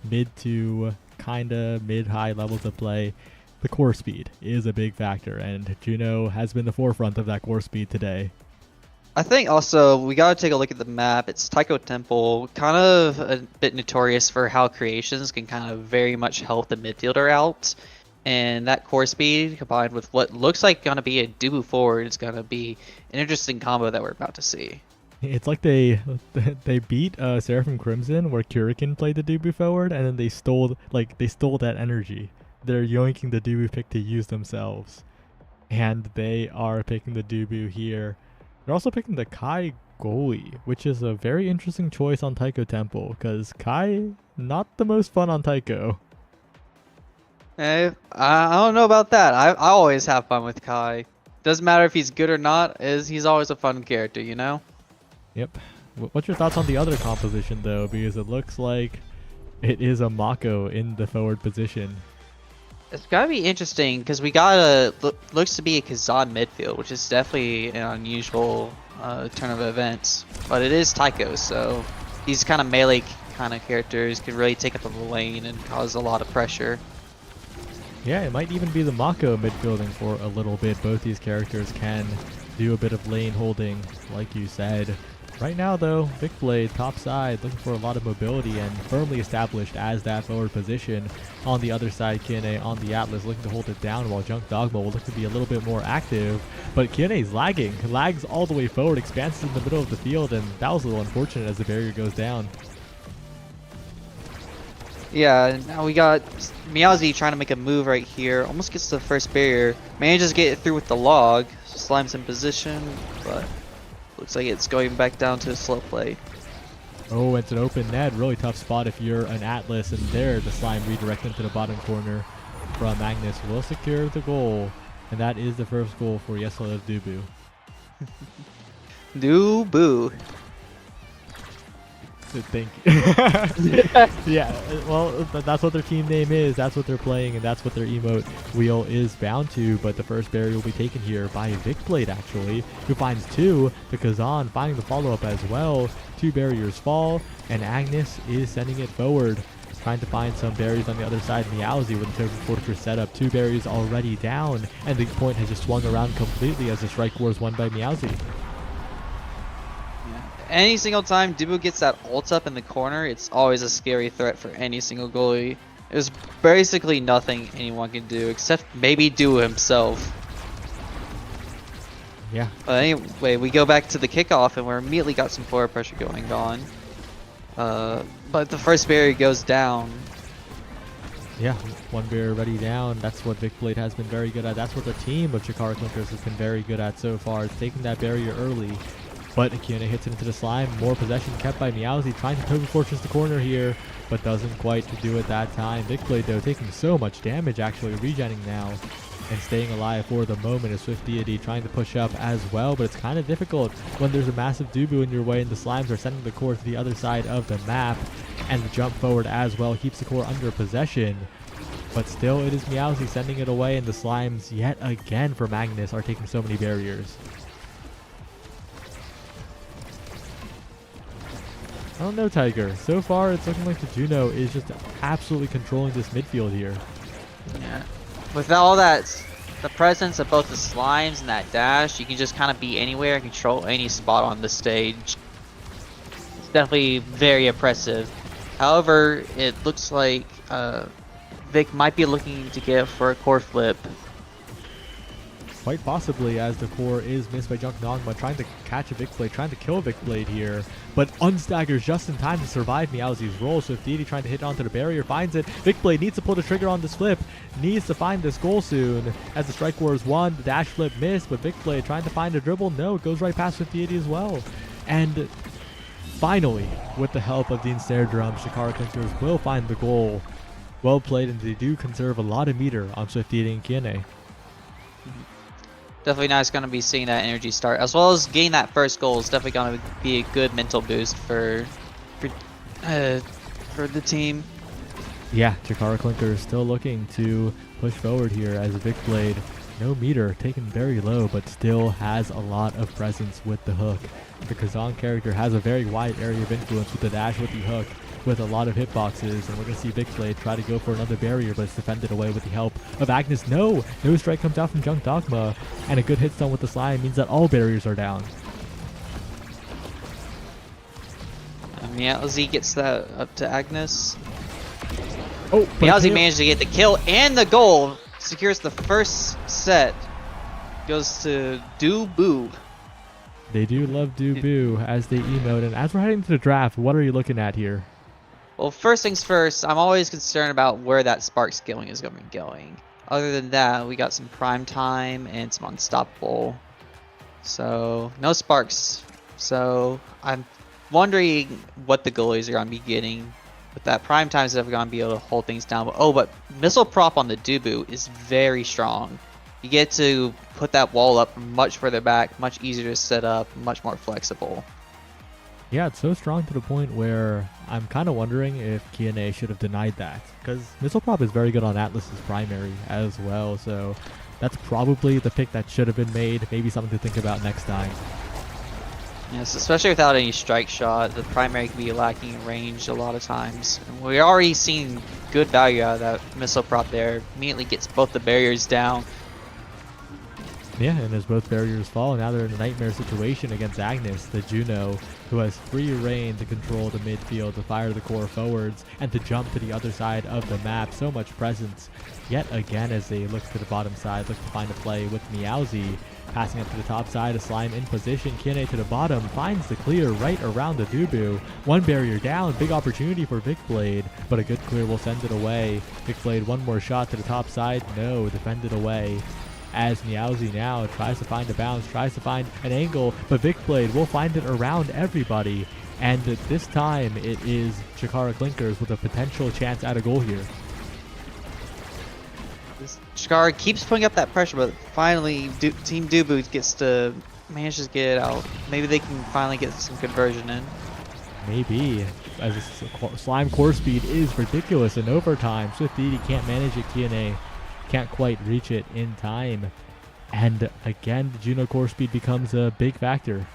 mid to kinda mid-high levels of play. The core speed is a big factor, and Juno has been the forefront of that core speed today. I think also we gotta take a look at the map. It's Taiko Temple, kind of a bit notorious for how creations can kind of very much help the midfielder out. And that core speed combined with what looks like gonna be a Dubu forward is gonna be an interesting combo that we're about to see. It's like they beat Seraphim Crimson, where Kurikan played the Dubu forward, and then they stole that energy. They're yoinking the Dubu pick to use themselves, and they are picking the Dubu here. They're also picking the Kai goalie, which is a very interesting choice on Taiko Temple, because Kai, not the most fun on Taiko. I don't know about that. I always have fun with Kai. Doesn't matter if he's good or not. He's always a fun character, you know? Yep. What's your thoughts on the other composition, though? Because it looks like it is a Mako in the forward position. It's gotta be interesting because we got looks to be a Kazan midfield, which is definitely an unusual turn of events. But it is Taiko, so these kind of melee kind of characters can really take up the lane and cause a lot of pressure. Yeah, it might even be the Mako midfielding for a little bit. Both these characters can do a bit of lane holding, like you said. Right now, though, Vicblade, top side, looking for a lot of mobility and firmly established as that forward position. On the other side, Kiane on the Atlas looking to hold it down, while Junk Dogma will look to be a little bit more active. But Kiane's lagging. Lags all the way forward, expands in the middle of the field, and that was a little unfortunate as the barrier goes down. Yeah, now we got Meowsy trying to make a move right here. Almost gets to the first barrier. Manages to get it through with the log. Slime's in position, but looks like it's going back down to a slow play. Oh, it's an open net. Really tough spot if you're an Atlas, and there the Slime redirect into the bottom corner from Magnus will secure the goal, and that is the first goal for Yes I Love Dubu. Dubu. Thank you. Yeah, well, that's what their team name is, that's what they're playing, and that's what their emote wheel is bound to. But the first barrier will be taken here by Vicblade, actually, who finds two. The Kazan finding the follow-up as well. Two barriers fall, and Agnes is sending it forward, trying to find some barriers on the other side. Meowsy with the Token Fortress setup. Two barriers already down, and the point has just swung around completely as the strike war is won by Meowsy. Any single time Dubu gets that ult up in the corner, it's always a scary threat for any single goalie. There's basically nothing anyone can do except maybe Dubu himself. Yeah. But anyway, we go back to the kickoff and we're immediately got some forward pressure going on. But the first barrier goes down. Yeah, one barrier already down. That's what Vicblade has been very good at. That's what the team of Chikara Clinkers has been very good at so far. It's taking that barrier early. But Kiane hits it into the Slime. More possession kept by Meowsy, trying to Token Fortress the corner here, but doesn't quite do it that time. Vicblade, though, taking so much damage, actually regenning now and staying alive for the moment. As Swift Deity trying to push up as well, but it's kind of difficult when there's a massive Dubu in your way and the Slimes are sending the core to the other side of the map, and the jump forward as well keeps the core under possession. But still, it is Meowsy sending it away, and the Slimes, yet again for Magnus, are taking so many barriers. I don't know, Tiger. So far, it's looking like the Juno is just absolutely controlling this midfield here. Yeah. With all that, the presence of both the Slimes and that dash, you can just kind of be anywhere and control any spot on the stage. It's definitely very oppressive. However, it looks like Vic might be looking to get for a core flip. quite possibly, as the core is missed by Junk Nogma, trying to catch a Vic Blade, trying to kill Vic Blade here, but unstaggers just in time to survive Meowsie's roll. So if Deity trying to hit onto the barrier, finds it. Vic Blade needs to pull the trigger on this flip, needs to find this goal soon, as the Strike Wars won, the dash flip missed, but Vic Blade trying to find a dribble, no, it goes right past with Deity as well. And finally, with the help of the Ensnare Drum, Chikara Clinkers will find the goal. Well played, and they do conserve a lot of meter on Swift Deity and Kiane. Definitely nice going to be seeing that energy start, as well as getting that first goal is definitely going to be a good mental boost for the team. Yeah, Chikara Clinkers still looking to push forward here as Vic Blade, no meter, taken very low, but still has a lot of presence with the hook. The Kazan character has a very wide area of influence with the dash, with the hook, with a lot of hitboxes, and we're going to see Vic Blade try to go for another barrier, but it's defended away with the help of Agnes. No strike comes out from Junk Dogma, and a good hit stun with the slime means that all barriers are down. Meowsy gets that up to Agnes. Oh, Meowsy managed to get the kill and the goal, secures the first set, goes to Dubu. They do love Dubu as they emote, and as we're heading to the draft, what are you looking at here? Well, first things first, I'm always concerned about where that spark scaling is going to be going. Other than that, we got some prime time and some unstoppable. So, no sparks. So, I'm wondering what the goalies are going to be getting. With that prime time is never going to be able to hold things down. But missile prop on the Dubu is very strong. You get to put that wall up much further back, much easier to set up, much more flexible. Yeah, it's so strong to the point where I'm kind of wondering if Kiane should have denied that, because Missile Prop is very good on Atlas's primary as well, so that's probably the pick that should have been made, maybe something to think about next time. Yes, especially without any strike shot, the primary can be lacking in range a lot of times. And we're already seeing good value out of that Missile Prop there, immediately gets both the barriers down. Yeah, and as both barriers fall, now they're in a nightmare situation against Agnes, the Juno, who has free reign to control the midfield, to fire the core forwards, and to jump to the other side of the map. So much presence. Yet again, as they look to the bottom side, look to find a play with Meowsy. Passing up to the top side, a slime in position. Kiane to the bottom, finds the clear right around the Dubu. One barrier down, big opportunity for Vic Blade, but a good clear will send it away. Vic Blade, one more shot to the top side, no, defended away. As Meowsy now tries to find a bounce, tries to find an angle, but Vic Blade will find it around everybody. And this time it is Chikara Clinkers with a potential chance at a goal here. Chikara keeps putting up that pressure, but finally Team Dubu manages to get it out. Maybe they can finally get some conversion in. Maybe, as slime core speed is ridiculous in overtime. Swift Deity can't manage it, Kiane can't quite reach it in time. And again, the Juno core speed becomes a big factor.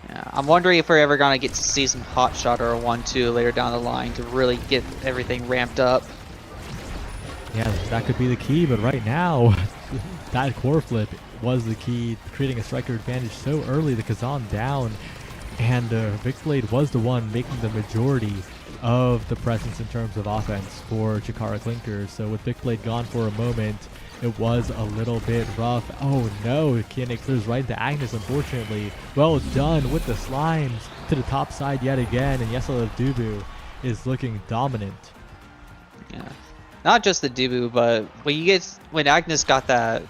Yeah, I'm wondering if we're ever going to get to see some hot shot or a 1-2 later down the line to really get everything ramped up. Yeah, that could be the key, but right now, that core flip was the key, creating a striker advantage so early, the Kazan down, and Vic Blade was the one making the majority of the presence in terms of offense for Chikara Clinkers. So with Vic Blade gone for a moment, it was a little bit rough. Oh no, Kiane clears right into Agnes, unfortunately. Well done with the slimes to the top side yet again, and Yesel Dubu is looking dominant. Yeah, not just the Dubu, but when Agnes got the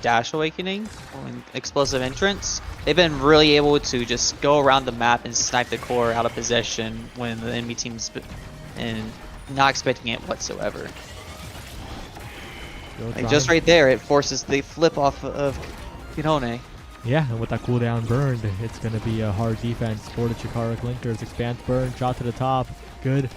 Dash Awakening, when Explosive Entrance, they've been really able to just go around the map and snipe the core out of possession when the enemy team's and not expecting it whatsoever. Like just right there, it forces the flip off of Kinone. Yeah, and with that cooldown burned, it's going to be a hard defense for the Chikara Clinkers. Expanse burn, shot to the top. Good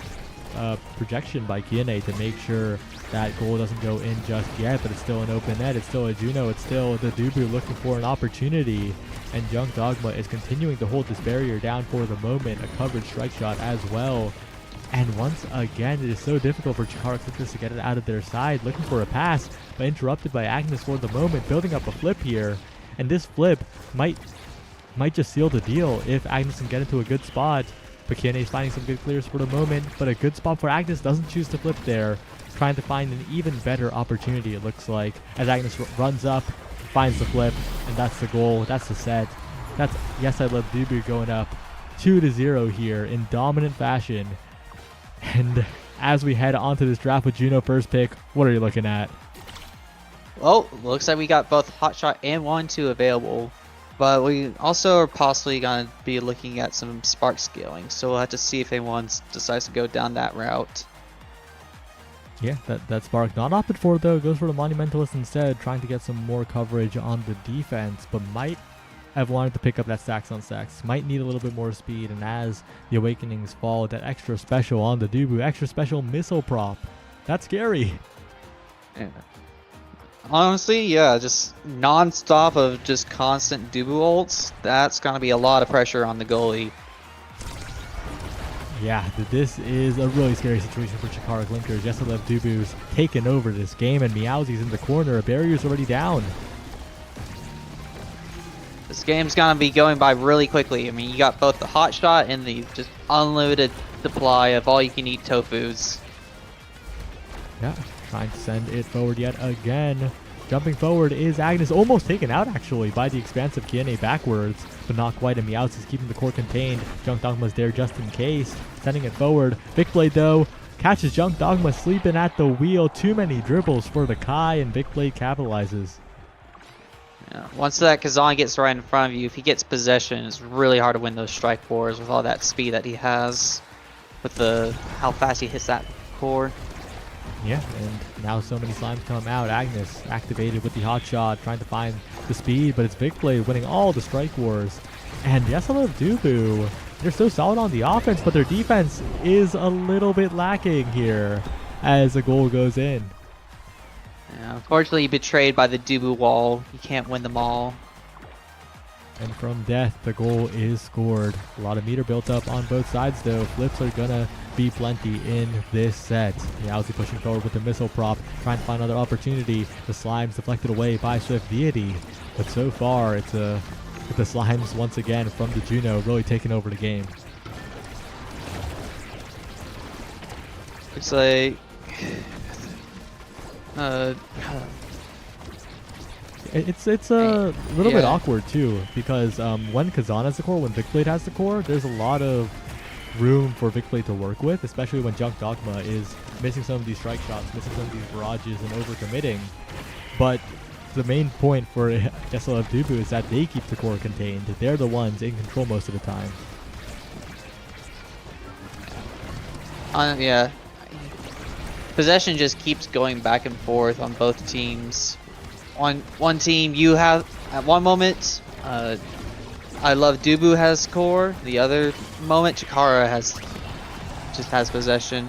projection by Kiane to make sure that goal doesn't go in just yet, but it's still an open net. It's still a Juno. It's still the Dubu looking for an opportunity. And Junk Dogma is continuing to hold this barrier down for the moment. A covered strike shot as well. And once again, it is so difficult for Chikara Clinkers to get it out of their side. Looking for a pass, but interrupted by Agnes for the moment. Building up a flip here. And this flip might just seal the deal if Agnes can get into a good spot. But Kiane is finding some good clears for the moment, but a good spot for Agnes, doesn't choose to flip there. trying to find an even better opportunity, it looks like, as Agnes runs up, finds the flip, and that's the goal. That's the set. That's Yes I Love Dubu going up 2-0 here in dominant fashion. And as we head onto this draft with Juno first pick, what are you looking at? Well, looks like we got both Hotshot and 1-2 available. But we also are possibly going to be looking at some Spark scaling. So we'll have to see if anyone decides to go down that route. Yeah, that Spark not opted for though, goes for the Monumentalist instead, trying to get some more coverage on the defense, but might have wanted to pick up that stacks on stacks. Might need a little bit more speed, and as the Awakenings fall, that extra special on the Dubu, extra special missile prop. That's scary. Yeah. Honestly, yeah, just non-stop of just constant Dubu ults. That's going to be a lot of pressure on the goalie. Yeah, this is a really scary situation for Chikara Clinkers. Yes I Love Dubu's taken over this game, and Meowsie's in the corner. A barrier's already down. This game's gonna be going by really quickly. I mean, you got both the hot shot and the just unlimited supply of all-you-can-eat tofus. Yeah, trying to send it forward yet again. Jumping forward is Agnes, almost taken out actually by the expansive Kiane backwards, but not quite, and Meowsie's keeping the core contained. Junk Dogma's there just in case, sending it forward. Vicblade though, catches Junk Dogma sleeping at the wheel. Too many dribbles for the Kai, and Vicblade capitalizes. Yeah. Once that Kazan gets right in front of you, if he gets possession, it's really hard to win those strike wars with all that speed that he has, with how fast he hits that core. Yeah, and now so many slimes come out. Agnes activated with the hot shot, trying to find the speed, but it's Vicblade winning all the strike wars. And Yes I Love Dubu, they're so solid on the offense, but their defense is a little bit lacking here as a goal goes in. Yeah, unfortunately betrayed by the Dubu wall. You can't win them all. And from death, the goal is scored. A lot of meter built up on both sides though. Flips are gonna be plenty in this set. Meowsie pushing forward with the missile prop, trying to find another opportunity. The Slimes deflected away by Swift Deity. But so far, it's the Slimes once again from the Juno really taking over the game. Looks like... It's a little bit Yeah. awkward too, because when Kazan has the core, when Vicblade has the core, there's a lot of room for Vicblade to work with, especially when Junk Dogma is missing some of these strike shots, missing some of these barrages, and overcommitting. But the main point for Yes I Love Dubu is that they keep the core contained. They're the ones in control most of the time. Yeah. Possession just keeps going back and forth on both teams. On one team, you have at one moment, I Love Dubu has core. The other moment, Chikara just has possession.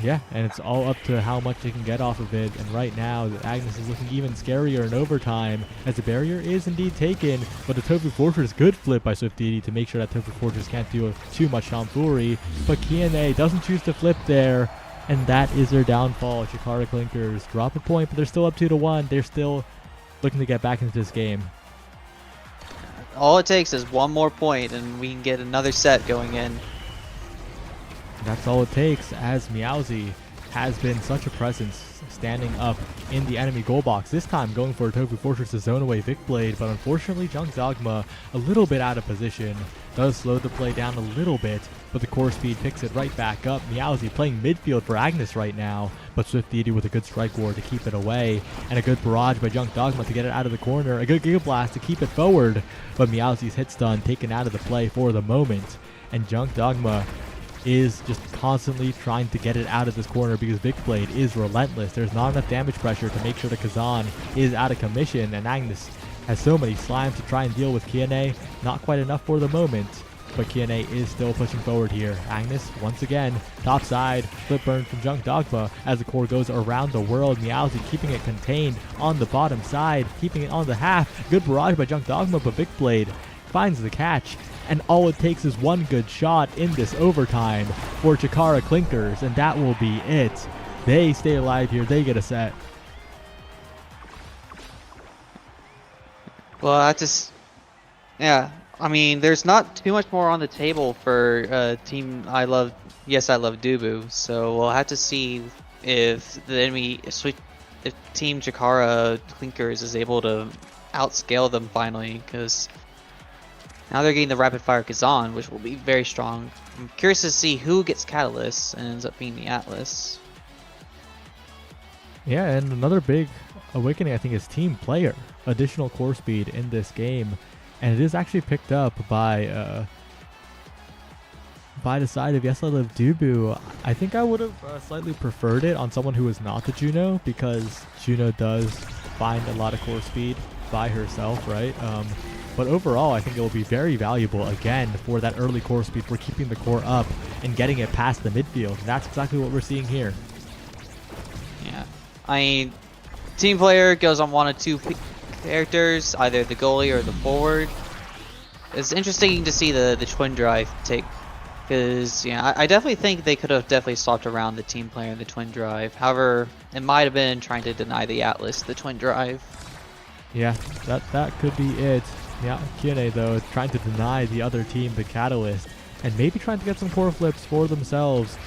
Yeah, and it's all up to how much they can get off of it. And right now, Agnes is looking even scarier in overtime, as the barrier is indeed taken. But the Tofu Fortress, good flip by Swift Deity to make sure that Tofu Fortress can't do too much tomfoolery. But Kiane doesn't choose to flip there, and that is their downfall. Chikara Clinkers drop a point, but they're still up 2-1. They're still looking to get back into this game. All it takes is one more point, and we can get another set going in. That's all it takes, as Meowsie has been such a presence standing up in the enemy goal box. This time going for a Tofu Fortress to zone away Vicblade, but unfortunately Junk Dogma a little bit out of position. Does slow the play down a little bit, but the core speed picks it right back up. Meowsie playing midfield for Agnes right now, but Swift Deity with a good strike ward to keep it away, and a good barrage by Junk Dogma to get it out of the corner. A good Giga Blast to keep it forward, but Meowsie's hit stun taken out of the play for the moment, and Junk Dogma is just constantly trying to get it out of this corner because Vicblade is relentless. There's not enough damage pressure to make sure the Kazan is out of commission, and Agnes has so many slimes to try and deal with Kiane. Not quite enough for the moment, but Kiane is still pushing forward here. Agnes, once again, top side, flip burn from Junk Dogma as the core goes around the world. Meowsie keeping it contained on the bottom side, keeping it on the half. Good barrage by Junk Dogma, but Vicblade finds the catch. And all it takes is one good shot in this overtime for Chikara Clinkers, and that will be it. They stay alive here. They get a set. Well, yeah. I mean, there's not too much more on the table for Team Yes I Love Dubu, so we'll have to see if the enemy, if Team Chikara Clinkers is able to outscale them finally, because now they're getting the rapid fire Kazan, which will be very strong. I'm curious to see who gets Catalyst and ends up being the Atlas. Yeah, and another big awakening, I think, is team player. Additional core speed in this game, and it is actually picked up by the side of Yes I Live Dubu. I think I would have slightly preferred it on someone who is not the Juno, because Juno does find a lot of core speed by herself, right? But overall, I think it will be very valuable, again, for that early core speed, for keeping the core up and getting it past the midfield. And that's exactly what we're seeing here. Yeah, I mean, team player goes on one of two characters, either the goalie or the forward. It's interesting to see the twin drive take, because yeah, I definitely think they could have definitely swapped around the team player and the twin drive. However, it might have been trying to deny the Atlas the twin drive. Yeah, that could be it. Yeah, Q&A though, trying to deny the other team the Catalyst, and maybe trying to get some core flips for themselves.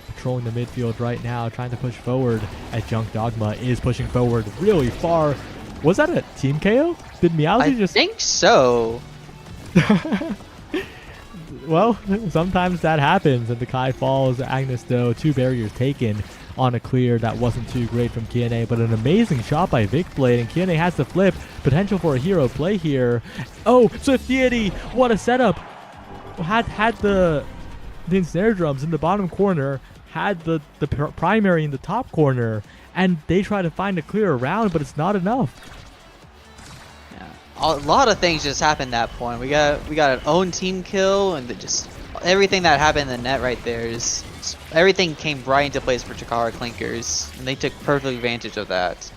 Patrolling the midfield right now, trying to push forward, as Junk Dogma is pushing forward really far. Was that a team KO? Did Meowsy just... I think so. Well, sometimes that happens, and the Kai falls. Agnes though, 2 barriers taken on a clear that wasn't too great from Q&A, but an amazing shot by Vicblade, and Q&A has the flip. Potential for a hero play here. Oh, Swift Deity, what a setup. Had the ensnare drums in the bottom corner, had the primary in the top corner, and they try to find a clear around, but it's not enough. Yeah, a lot of things just happened at that point. We got an own team kill, and just everything that happened in the net right there is everything came right into place for Chikara Clinkers, and they took perfect advantage of that.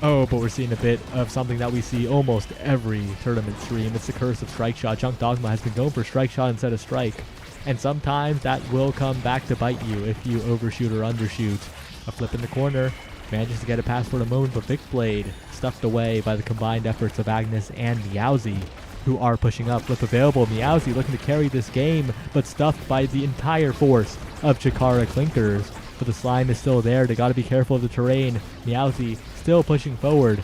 Oh, but we're seeing a bit of something that we see almost every tournament stream. It's the curse of Strike Shot. Junk Dogma has been going for Strike Shot instead of Strike, and sometimes that will come back to bite you if you overshoot or undershoot. A flip in the corner, manages to get it past for the moment, but Vicblade stuffed away by the combined efforts of Agnes and Meowsy, who are pushing up. Flip available. Meowsy looking to carry this game, but stuffed by the entire force of Chikara Clinkers. But the slime is still there. They got to be careful of the terrain. Meowsy still pushing forward.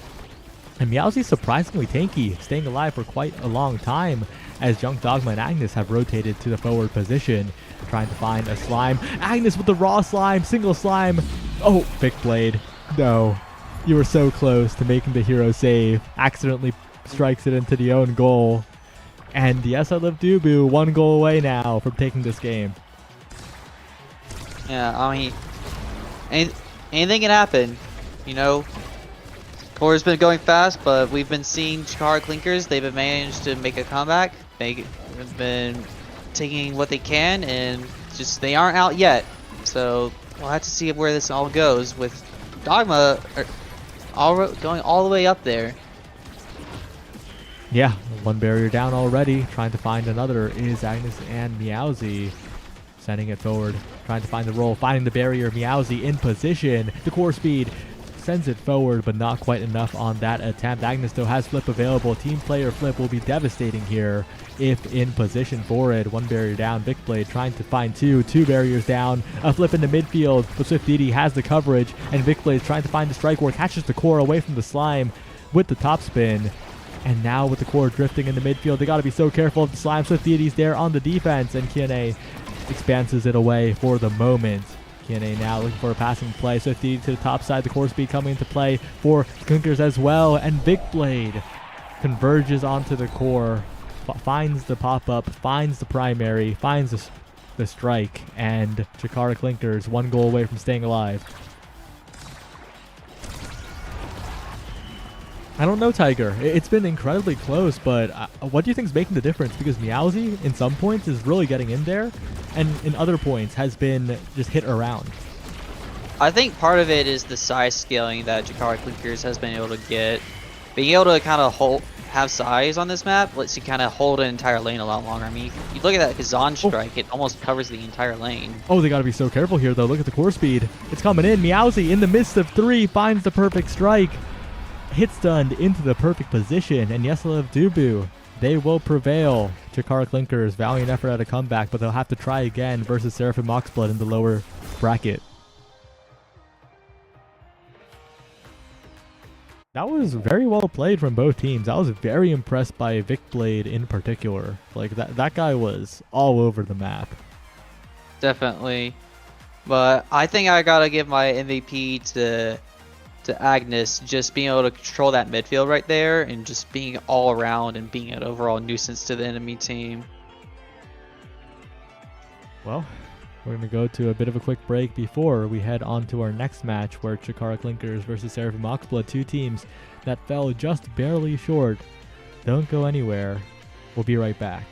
And Meowsy's surprisingly tanky, staying alive for quite a long time, as Junk Dogma and Agnes have rotated to the forward position, trying to find a slime. Agnes with the raw slime, single slime. Oh, Vicblade. No. You were so close to making the hero save. Accidentally strikes it into the own goal. And Yes I Live Dubu, 1 goal away now from taking this game. Yeah, I mean, anything can happen, you know. Core's been going fast, but we've been seeing Chikara Clinkers. They've been managed to make a comeback. They've been taking what they can, and just they aren't out yet. So we'll have to see where this all goes, with Dogma going all the way up there. Yeah, 1 barrier down already. Trying to find another is Agnes and Meowsy. Sending it forward, trying to find the roll, finding the barrier. Meowsy in position. The core speed sends it forward, but not quite enough on that attempt. Agnes though has flip available. Team player flip will be devastating here if in position for it. 1 barrier down. Vicblade trying to find 2 barriers down. A flip into midfield, but Swift Deity has the coverage, and Vicblade trying to find the strike where catches the core away from the slime with the top spin. And now with the core drifting in the midfield, they got to be so careful of the slime. Swift Deity's there on the defense, and Q&A expanses it away for the moment. Q&A now looking for a passing play. Swift Deity to the top side. The core speed coming into play for Clinkers as well. And Vicblade converges onto the core, finds the pop-up, finds the primary, finds the strike, and Chikara Clinkers 1 goal away from staying alive. I don't know, Tiger. It's been incredibly close, but what do you think is making the difference? Because Meowsy, in some points, is really getting in there, and in other points has been just hit around. I think part of it is the size scaling that Chikara Clinkers has been able to get. Being able to kind of have size on this map lets you kind of hold an entire lane a lot longer. I mean, you look at that Kazan strike, it almost covers the entire lane. Oh, they got to be so careful here, though. Look at the core speed. It's coming in. Meowsy, in the midst of 3, finds the perfect strike. Hit stunned into the perfect position, and Yes I Live Dubu, they will prevail. Chikara Clinkers, valiant effort at a comeback, but they'll have to try again versus Seraphim Moxblood in the lower bracket. That was very well played from both teams. I was very impressed by Vic Blade in particular. Like that guy was all over the map. Definitely. But I think I gotta give my MVP to Agnes, just being able to control that midfield right there and just being all around and being an overall nuisance to the enemy team. Well, we're going to go to a bit of a quick break before we head on to our next match where Chikara Clinkers versus Seraphim Oxblood, two teams that fell just barely short. Don't go anywhere. We'll be right back.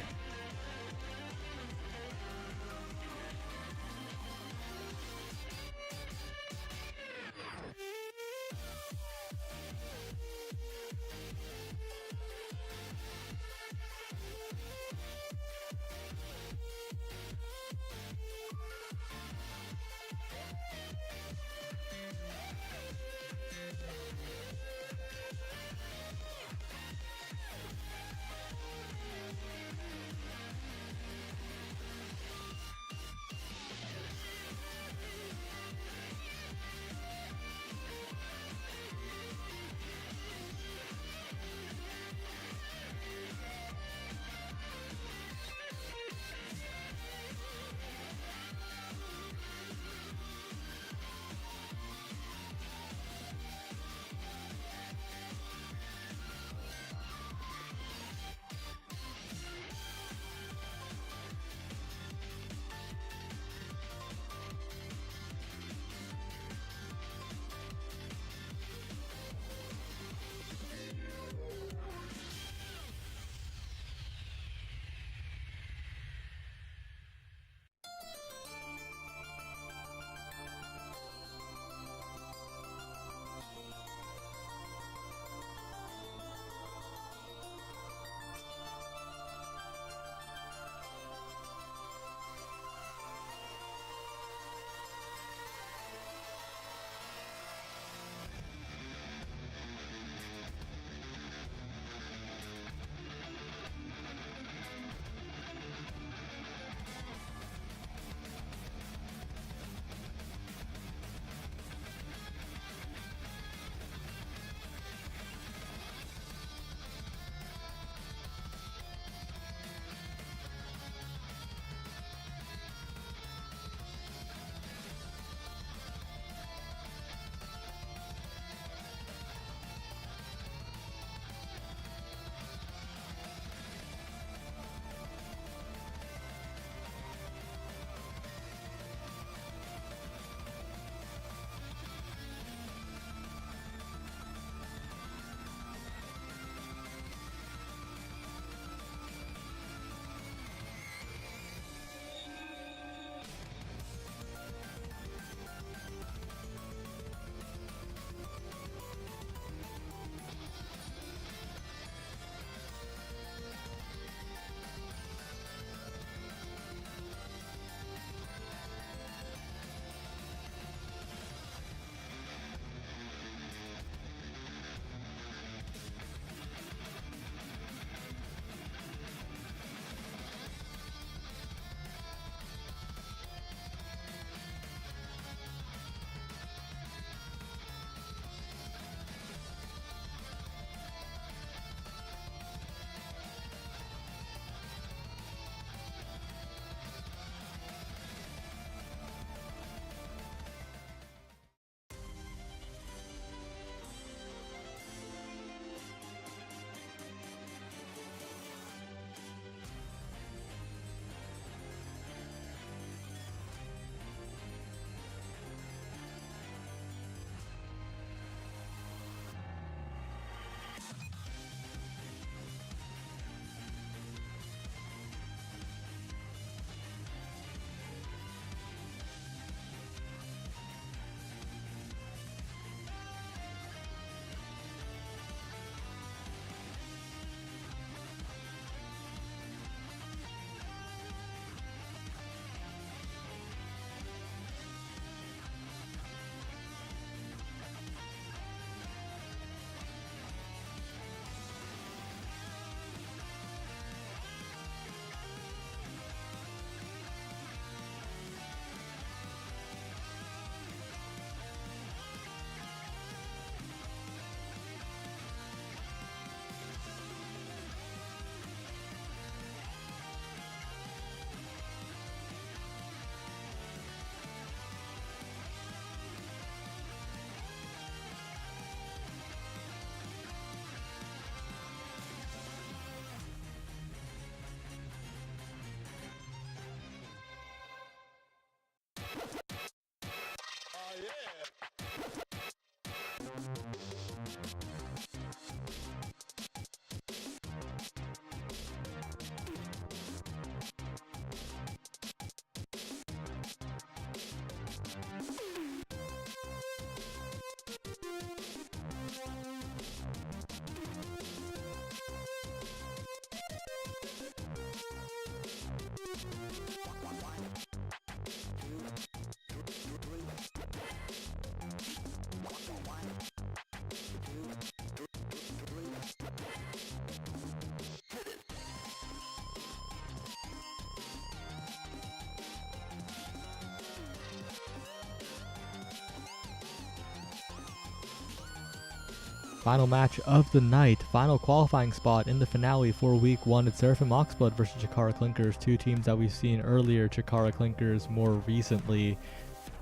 final match of the night, final qualifying spot in the finale for week 1. It's Seraphim Oxblood versus Chikara Clinkers, two teams that we've seen earlier, Chikara Clinkers more recently.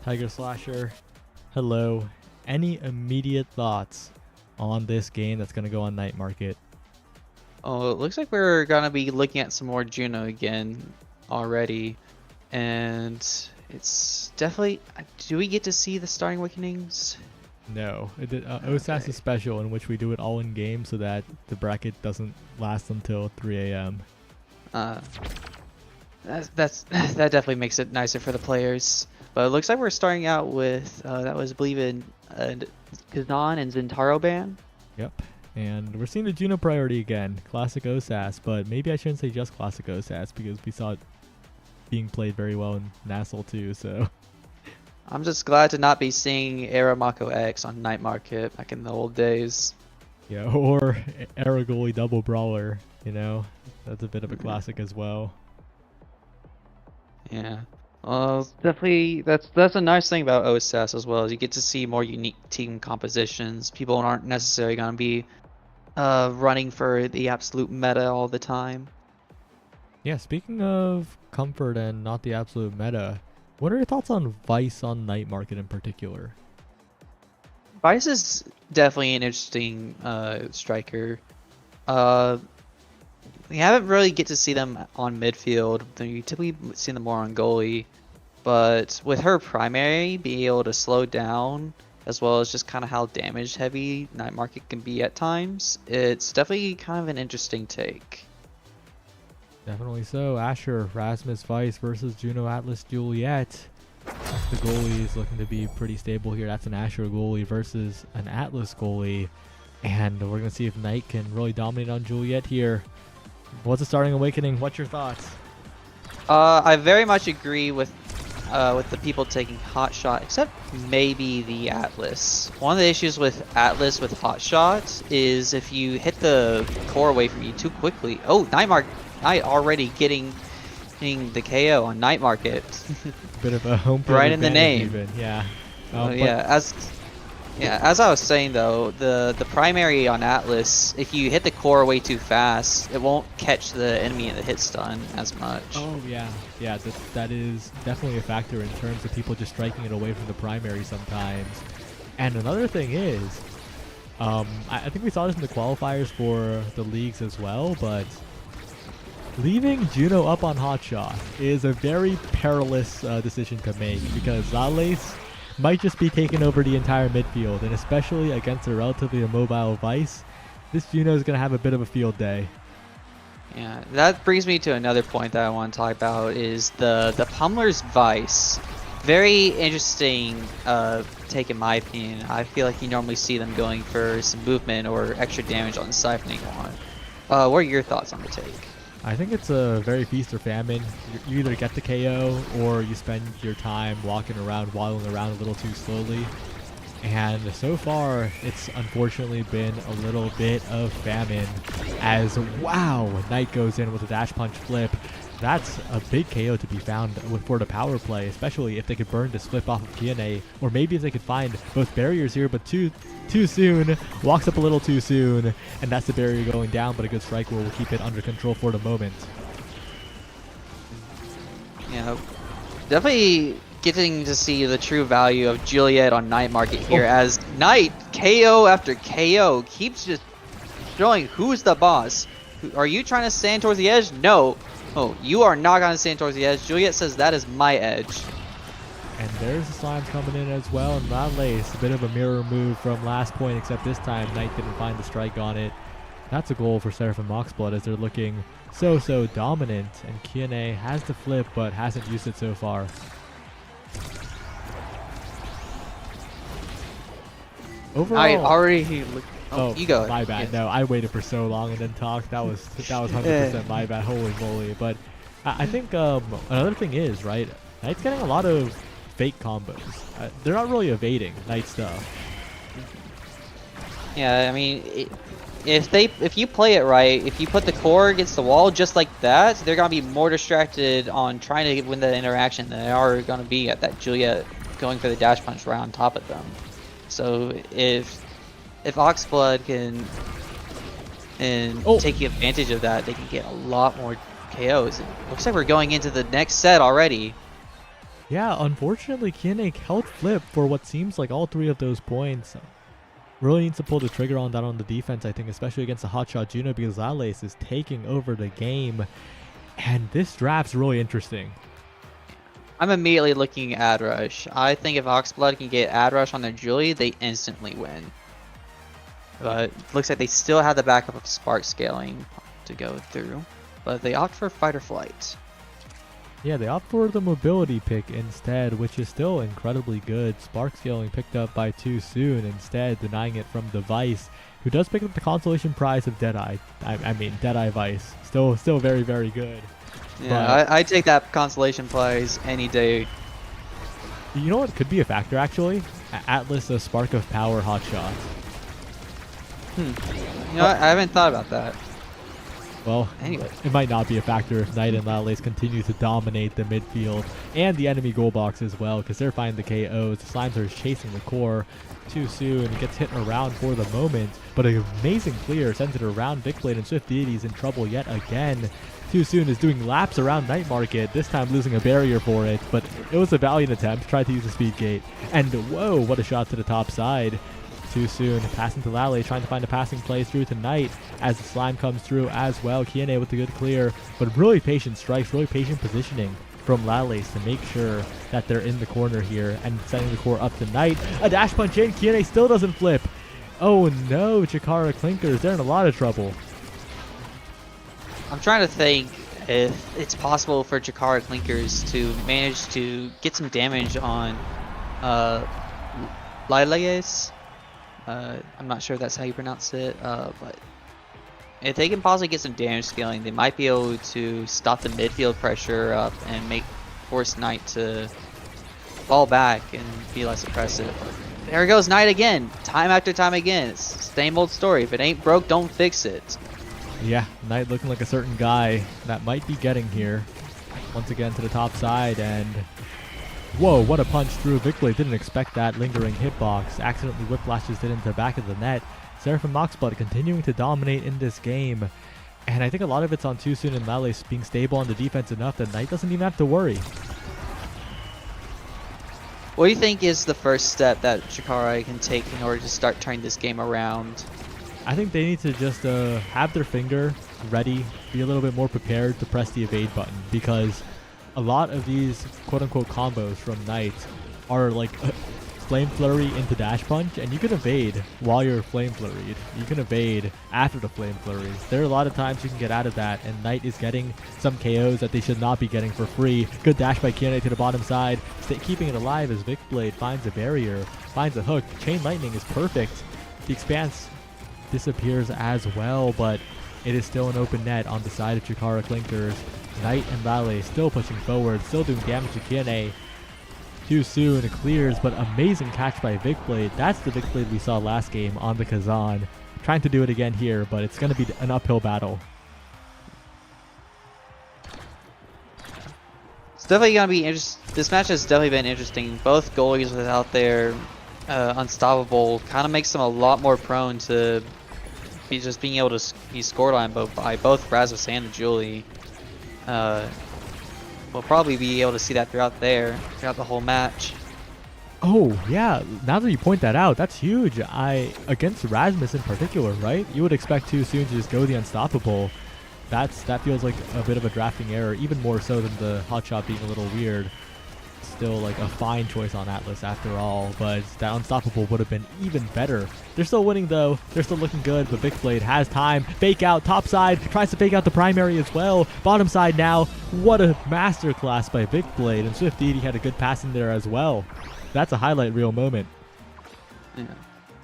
Tiger Slasher, hello. Any immediate thoughts on this game that's going to go on Night Market? Oh, it looks like we're gonna be looking at some more Juno again already, and it's definitely. Do we get to see the Starring Awakenings? No. OSAS is special, in which we do it all in game so that the bracket doesn't last until 3 a.m. That definitely makes it nicer for the players. But it looks like we're starting out with that was, I believe, in Kazan and Zentaro ban. Yep. And we're seeing the Juno priority again, classic OSAS, but maybe I shouldn't say just classic OSAS because we saw it being played very well in Nassau too, so. I'm just glad to not be seeing Aramako X on Night Market back in the old days. Yeah, or Aragoli Double Brawler, you know? That's a bit of a classic as well. Yeah. Definitely, that's a nice thing about OSAS as well, is you get to see more unique team compositions. People aren't necessarily going to be running for the absolute meta all the time. Yeah, speaking of comfort and not the absolute meta, what are your thoughts on Vice on Night Market in particular? Vice is definitely an interesting striker. We haven't really get to see them on midfield. You typically see them more on goalie. But with her primary being able to slow down, as well as just kind of how damage heavy Night Market can be at times, it's definitely kind of an interesting take. Definitely so. Asher, Rasmus Vice versus Juno Atlas Juliet. The goalie is looking to be pretty stable here. That's an Asher goalie versus an Atlas goalie. And we're going to see if Knight can really dominate on Juliet here. What's a Starting Awakening? What's your thoughts? I very much agree with the people taking Hot Shot, except maybe the Atlas. One of the issues with Atlas with Hot Shot is if you hit the core away from you too quickly. Oh, Knight already getting the KO on Night Market. Bit of a home right in the name. Even. Yeah. As I was saying though, the primary on Atlas, if you hit the core way too fast, it won't catch the enemy in the hit stun as much. Oh yeah, that is definitely a factor in terms of people just striking it away from the primary sometimes. And another thing is, I think we saw this in the qualifiers for the leagues as well, but leaving Juno up on Hotshot is a very perilous decision to make because Zales might just be taking over the entire midfield, and especially against a relatively immobile Vice, this Juno is going to have a bit of a field day. Yeah, that brings me to another point that I want to talk about is the Pummeler's Vice. Very interesting take in my opinion. I feel like you normally see them going for some movement or extra damage on siphoning on. What are your thoughts on the take? I think it's a very feast or famine. You either get the KO or you spend your time walking around, waddling around a little too slowly. And so far, it's unfortunately been a little bit of famine as, wow, Knight goes in with a dash punch flip. That's a big KO to be found for the power play, especially if they could burn this flip off of Kiane, or maybe if they could find both barriers here, but too soon, walks up a little too soon, and that's the barrier going down, but a good strike will keep it under control for the moment. Yeah, definitely getting to see the true value of Juliet on Night Market here as Knight, KO after KO, keeps just showing who's the boss. Are you trying to stand towards the edge? No. Oh, you are not going to stand towards the edge. Juliet says that is my edge. And there's the slimes coming in as well, and Lace, a bit of a mirror move from last point, except this time Knight didn't find the strike on it. That's a goal for Seraphim Moxblood as they're looking so dominant, and Kiane has the flip but hasn't used it so far. Overall, I already looked. Oh, you go. My bad. Yes. No, I waited for so long and then talked. That was 100% my bad. Holy moly! But I think another thing is right. Knight's getting a lot of fake combos. They're not really evading Knight stuff. Yeah, I mean, if you play it right, if you put the core against the wall just like that, they're gonna be more distracted on trying to win the interaction than they are gonna be at that Juliet going for the dash punch right on top of them. So if if Oxblood can taking advantage of that, they can get a lot more KOs. It looks like we're going into the next set already. Yeah, unfortunately, Kiane held flip for what seems like all 3 of those points. Really needs to pull the trigger on that on the defense, I think, especially against the Hotshot Juno, because Lalace is taking over the game. And this draft's really interesting. I'm immediately looking at Ad Rush. I think if Oxblood can get Ad Rush on their Julie, they instantly win. But it looks like they still have the backup of Spark Scaling to go through. But they opt for Fight or Flight. Yeah, they opt for the mobility pick instead, which is still incredibly good. Spark Scaling picked up by Too Soon, instead denying it from Device, who does pick up the consolation prize of Deadeye. I mean, Deadeye Vice. Still very, very good. Yeah, I take that consolation prize any day. You know what could be a factor, actually? Atlas, a Spark of Power Hotshot. You know, I haven't thought about that. Well, anyway, it might not be a factor if Knight and Lalace continue to dominate the midfield and the enemy goal box as well, because they're finding the KOs. The Slimeser is chasing the core Too Soon. It gets hit around for the moment, but an amazing clear sends it around. Vicblade and Swift Deity is in trouble yet again. Too Soon is doing laps around Night Market, this time losing a barrier for it, but it was a valiant attempt. Tried to use the speed gate, and whoa, what a shot to the top side. Too Soon passing to Lalace, trying to find a passing play through to Knight as the slime comes through as well. Kiane with the good clear, but really patient strikes, really patient positioning from Lalace to make sure that they're in the corner here and setting the core up to Knight. A dash punch in, Kiane still doesn't flip. Oh no, Chikara Clinkers, they're in a lot of trouble. I'm trying to think if it's possible for Chikara Clinkers to manage to get some damage on Lalace. I'm not sure if that's how you pronounce it, but if they can possibly get some damage scaling, they might be able to stop the midfield pressure up and force Knight to fall back and be less aggressive. There goes Knight again, time after time again. It's the same old story. If it ain't broke, don't fix it. Yeah, Knight looking like a certain guy that might be getting here. Once again to the top side, and whoa, what a punch through. Vicblade didn't expect that lingering hitbox. Accidentally whiplashes it into the back of the net. Seraphim Oxblood continuing to dominate in this game. And I think a lot of it's on Too Soon and Lalace being stable on the defense enough that Knight doesn't even have to worry. What do you think is the first step that Chikara can take in order to start turning this game around? I think they need to just have their finger ready, be a little bit more prepared to press the evade button, because a lot of these quote-unquote combos from Knight are like Flame Flurry into Dash Punch, and you can evade while you're Flame Flurried. You can evade after the Flame Flurries. There are a lot of times you can get out of that, and Knight is getting some KOs that they should not be getting for free. Good dash by Kiane to the bottom side, keeping it alive as Vicblade finds a barrier, finds a hook. Chain Lightning is perfect. The Expanse disappears as well, but it is still an open net on the side of Chikara Clinkers. Knight and Lalace still pushing forward, still doing damage to Kiane. Too Soon clears, but amazing catch by Vicblade. That's the Vicblade we saw last game on the Kazan. Trying to do it again here, but it's going to be an uphill battle. It's definitely going to be interesting. This match has definitely been interesting. Both goalies without their unstoppable kind of makes them a lot more prone to being able to be scored on by both Rasmus and the Julie. We'll probably be able to see that throughout the whole match. Oh yeah, now that you point that out, that's huge. Against Rasmus in particular, right? You would expect Too Soon to just go the unstoppable. That feels like a bit of a drafting error, even more so than the hotshot being a little weird. Still like a fine choice on Atlas after all, but that unstoppable would have been even better. They're still winning though, they're still looking good, but Vicblade has time. Fake out, top side, tries to fake out the primary as well. Bottom side now, what a masterclass by Vicblade, and Swift Deity had a good pass in there as well. That's a highlight reel moment. Yeah.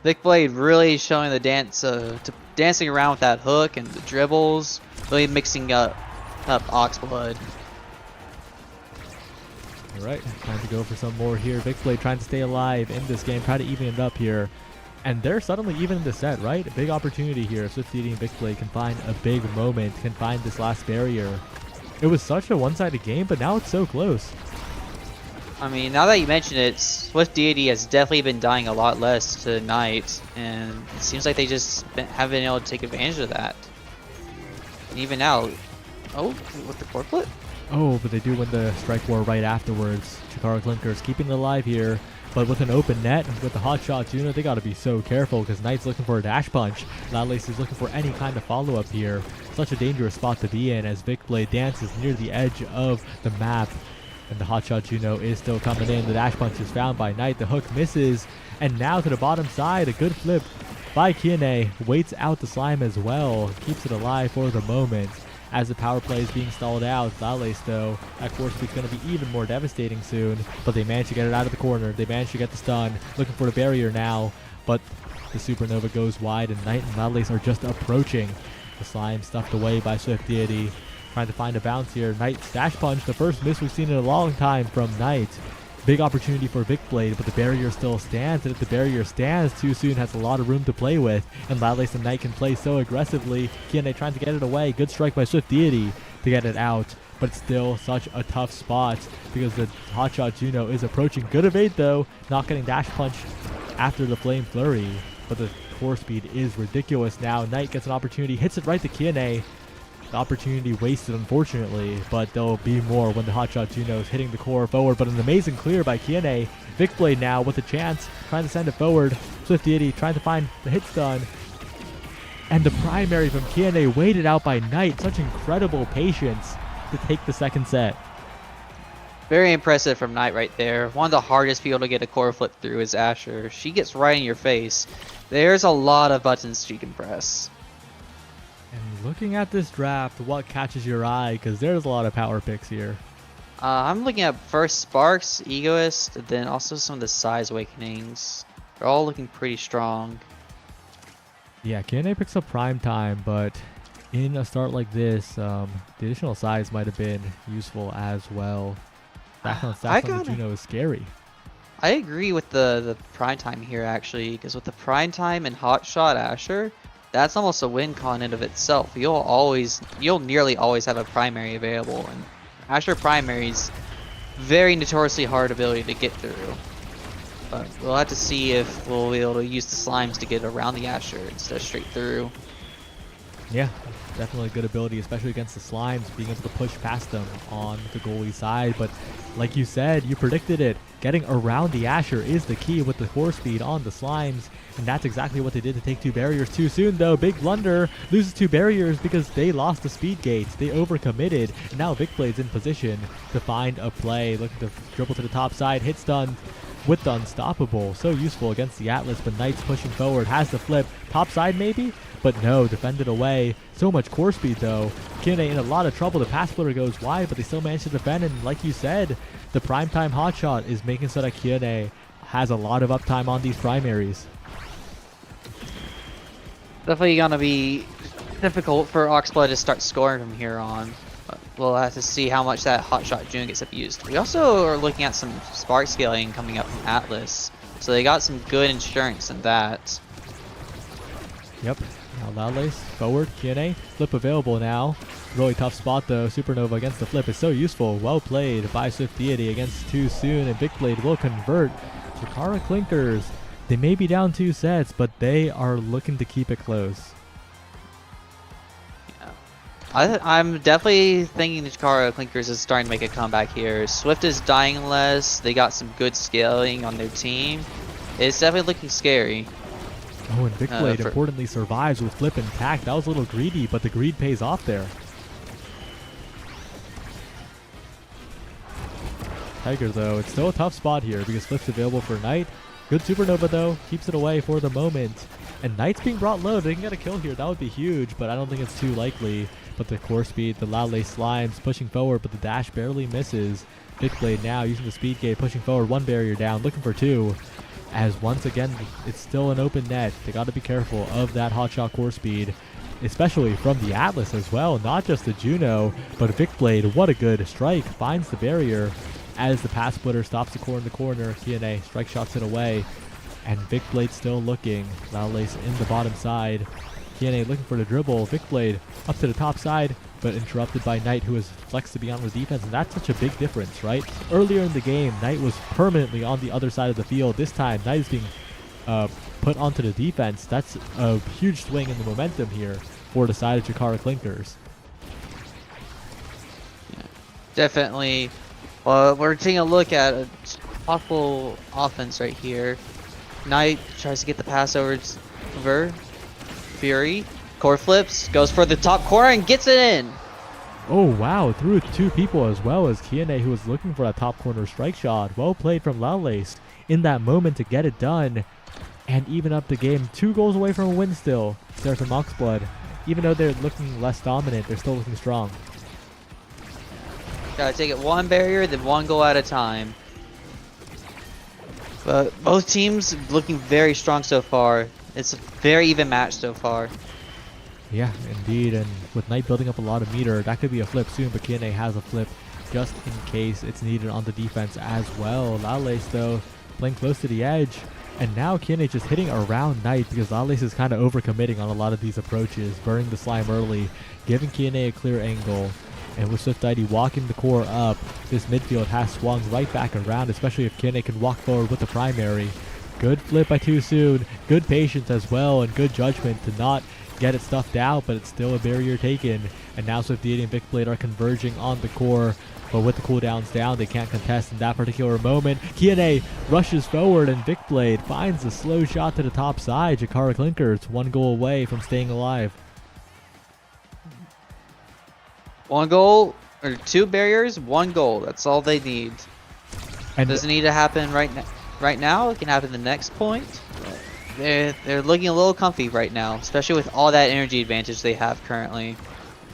Vicblade really showing the dancing around with that hook and the dribbles, really mixing up Oxblood. Alright, trying to go for some more here. Vicblade trying to stay alive in this game, try to even it up here. And they're suddenly even in the set, right? A big opportunity here. Swift Deity and Vicblade can find a big moment, can find this last barrier. It was such a one-sided game, but now it's so close. I mean, now that you mention it, Swift Deity has definitely been dying a lot less to Knight, and it seems like they just haven't been able to take advantage of that. And even now, oh, with the core flip? Oh, but they do win the strike war right afterwards. Chikara Clinkers keeping it alive here, but with an open net and with the hot shot Juno, they got to be so careful because Knight's looking for a dash punch. Loudlace is looking for any kind of follow-up here. Such a dangerous spot to be in as Vicblade dances near the edge of the map. And the hot shot Juno is still coming in. The dash punch is found by Knight. The hook misses. And now to the bottom side, a good flip by Kiane. Waits out the slime as well. Keeps it alive for the moment. As the power play is being stalled out, Loudlace though, that core speed's going to be even more devastating soon. But they managed to get it out of the corner. They managed to get the stun. Looking for the barrier now. But the Supernova goes wide and Knight and Loudlace are just approaching. The slime stuffed away by Swift Deity. Trying to find a bounce here. Knight's dash punch, the first miss we've seen in a long time from Knight. Big opportunity for Vicblade, but the barrier still stands, and if the barrier stands, Too Soon has a lot of room to play with, and Loudlace and Knight can play so aggressively. Kiane trying to get it away. Good strike by Swift Deity to get it out, but still such a tough spot because the hotshot Juno is approaching. Good evade though, not getting dash punch after the Flame Flurry, but the core speed is ridiculous now. Knight gets an opportunity, hits it right to Kiane. The opportunity wasted, unfortunately, but there'll be more when the hotshot Juno is hitting the core forward. But an amazing clear by Kiane. Vicblade now with a chance, trying to send it forward. Swift Deity trying to find the hit stun. And the primary from Kiane waited out by Knight. Such incredible patience to take the second set. Very impressive from Knight right there. One of the hardest people to get a core flip through is Asher. She gets right in your face. There's a lot of buttons she can press. And looking at this draft, what catches your eye? Because there's a lot of power picks here. I'm looking at first Sparks, Egoist, and then also some of the Size Awakenings. They're all looking pretty strong. Yeah, Kiane picks up Prime Time, but in a start like this, the additional size might have been useful as well. Stacks on the Juno is scary. I agree with the Prime Time here, actually, because with the Prime Time and Hotshot Asher, that's almost a win con in of itself. You'll nearly always have a primary available, and Asher primary's very notoriously hard ability to get through. But we'll have to see if we'll be able to use the slimes to get around the Asher instead of straight through. Yeah, definitely a good ability, especially against the slimes, being able to push past them on the goalie side. But like you said, you predicted it. Getting around the Asher is the key with the core speed on the slimes, and that's exactly what they did to take two barriers too soon though. Big blunder, loses two barriers because they lost the speed gates. They overcommitted, and now Vicblade's in position to find a play, looking to dribble to the top side, hit stun with the Unstoppable. So useful against the Atlas, but Knight's pushing forward, has the flip, top side maybe? But no, defended away. So much core speed though. Kiane in a lot of trouble. The pass splitter goes wide, but they still manage to defend. And like you said, the primetime hotshot is making so that Kiane has a lot of uptime on these primaries. Definitely gonna be difficult for Oxblood to start scoring from here on. But we'll have to see how much that hotshot June gets abused. We also are looking at some spark scaling coming up from Atlas, so they got some good insurance in that. Yep. Now Loudlace, forward, Kiane, flip available now. Really tough spot though. Supernova against the flip is so useful. Well played by Swift Deity against Too Soon, and Vicblade will convert. Chikara Clinkers, they may be down 2 sets, but they are looking to keep it close. Yeah. I'm definitely thinking the Chikara Clinkers is starting to make a comeback here. Swift is dying less. They got some good scaling on their team. It's definitely looking scary. Oh, and Vicblade importantly survives with flip intact. That was a little greedy, but the greed pays off there. Tiger, though, it's still a tough spot here because flip's available for Knight. Good Supernova, though, keeps it away for the moment. And Knight's being brought low. They can get a kill here. That would be huge, but I don't think it's too likely. But the core speed, the Loudlace slimes pushing forward, but the dash barely misses. Vicblade now using the speed gate, pushing forward, 1 barrier down, looking for 2. As once again, it's still an open net. They got to be careful of that hotshot core speed, especially from the Atlas as well, not just the Juno, but Vicblade. What a good strike, finds the barrier as the pass splitter stops the core in the corner. Kiane strike shots it away, and Vicblade still looking. Loudlace in the bottom side. Kiane looking for the dribble. Vicblade up to the top side, but interrupted by Knight, who is flexed to be on the defense, and that's such a big difference, right? Earlier in the game, Knight was permanently on the other side of the field. This time, Knight is being put onto the defense. That's a huge swing in the momentum here for the side of Chikara Clinkers. Yeah, definitely. Well, we're taking a look at a possible offense right here. Knight tries to get the pass over Fury. Core flips, goes for the top corner and gets it in. Oh wow, through two people as well as Kiane, who was looking for that top corner strike shot. Well played from Lalace in that moment to get it done and even up the game. 2 goals away from a win still. Seraphim Moxblood, even though they're looking less dominant, they're still looking strong. Gotta take it one barrier, then one goal at a time. But both teams looking very strong so far. It's a very even match so far. Yeah, indeed, and with Knight building up a lot of meter, that could be a flip soon, but Kiane has a flip just in case it's needed on the defense as well. Lalace, though, playing close to the edge, and now Kiane just hitting around Knight because Lalace is kind of overcommitting on a lot of these approaches, burning the slime early, giving Kiane a clear angle, and with Swift ID walking the core up, this midfield has swung right back around, especially if Kiane can walk forward with the primary. Good flip by Too Soon, good patience as well, and good judgment to not get it stuffed out, but it's still a barrier taken. And now Swift ID and Vicblade are converging on the core, but with the cooldowns down, they can't contest in that particular moment. Kiane rushes forward, and Vicblade finds a slow shot to the top side. Chikara Clinkers 1 goal away from staying alive. 1 goal, or 2 barriers, 1 goal. That's all they need. And Doesn't need to happen right now. It can happen the next point. They're looking a little comfy right now, especially with all that energy advantage they have currently.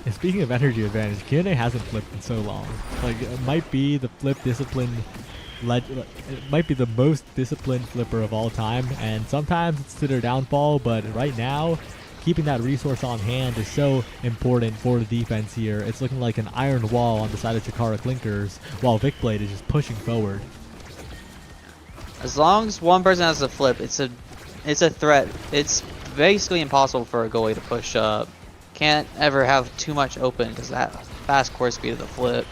And speaking of energy advantage, Kiane hasn't flipped in so long. Like, it might be the flip discipline, it might be the most disciplined flipper of all time, and sometimes it's to their downfall, but right now, keeping that resource on hand is so important for the defense here. It's looking like an iron wall on the side of Chikara Clinkers, while Vicblade is just pushing forward. As long as one person has a flip, it's a threat. It's basically impossible for a goalie to push up. Can't ever have too much open because that fast core speed of the flip.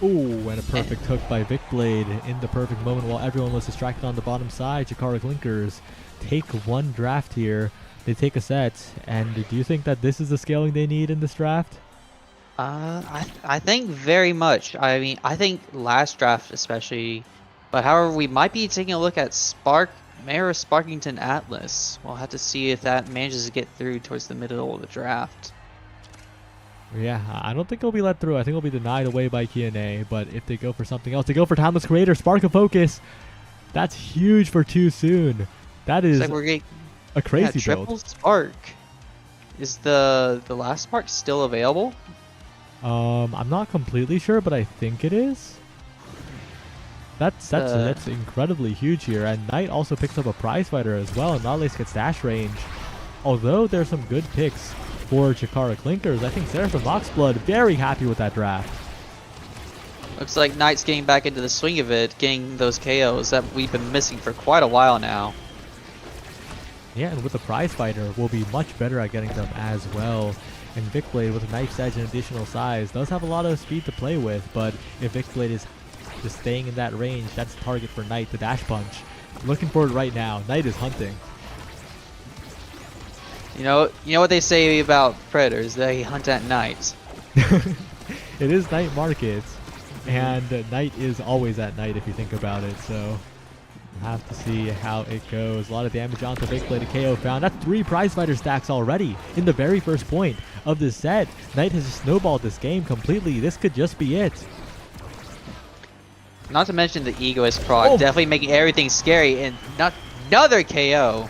Ooh, and a perfect hook by Vicblade in the perfect moment while everyone was distracted on the bottom side. Chikara Clinkers take 1 draft here. They take a set, and do you think that this is the scaling they need in this draft? I think very much. I mean, I think last draft especially. But however, we might be taking a look at Mayor of Sparkington Atlas. We'll have to see if that manages to get through towards the middle of the draft. Yeah, I don't think it'll be let through. I think it'll be denied away by Kiane, but if they go for something else, they go for Timeless Creator, Spark of Focus. That's huge for Too Soon. That is like we're getting a crazy triple build. Spark. Is the last Spark still available? I'm not completely sure, but I think it is. That's incredibly huge here, and Knight also picks up a prize fighter as well, and Lalace gets dash range. Although there's some good picks for Chikara Clinkers, I think Seraphim Moxblood very happy with that draft. Looks like Knight's getting back into the swing of it, getting those KOs that we've been missing for quite a while now. Yeah, and with the prize fighter, we'll be much better at getting them as well. And Vicblade with a knife's edge and additional size does have a lot of speed to play with, but if Vicblade is just staying in that range, that's a target for Knight, the dash punch. Looking for it right now. Knight is hunting. You know what they say about predators? They hunt at night. It is night markets, and Knight is always at night if you think about it, so we'll have to see how it goes. A lot of damage onto Vicblade, a KO found. That's 3 prize fighter stacks already in the very first point of this set. Knight has snowballed this game completely. This could just be it. Not to mention the egoist proc, definitely making everything scary, and another KO.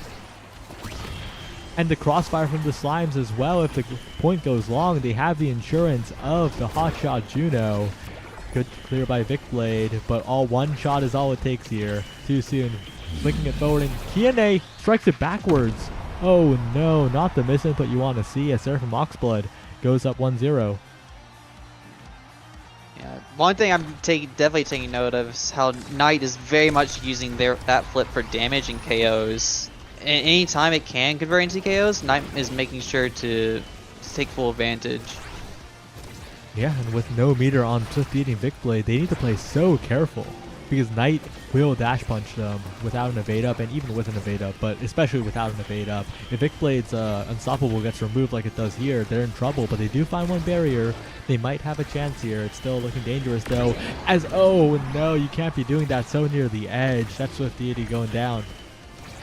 And the crossfire from the slimes as well. If the point goes long, they have the insurance of the Hotshot Juno. Good clear by Vicblade, but all 1 shot is all it takes here. Too Soon, flicking it forward, and Kiane strikes it backwards. Oh no, not the miss input you want to see as Seraphim Moxblood goes up 1-0. Yeah, one thing I'm definitely taking note of is how Knight is very much using that flip for damage and KOs. And anytime it can convert into KOs, Knight is making sure to take full advantage. Yeah, and with no meter on Swift Deity and Vicblade, they need to play so careful because Knight will dash punch them without an evade up and even with an evade up, but especially without an evade up. If Vicblade's Unstoppable gets removed like it does here, they're in trouble, but they do find one barrier. They might have a chance here. It's still looking dangerous though, as oh no, you can't be doing that so near the edge. That's Swift Deity going down.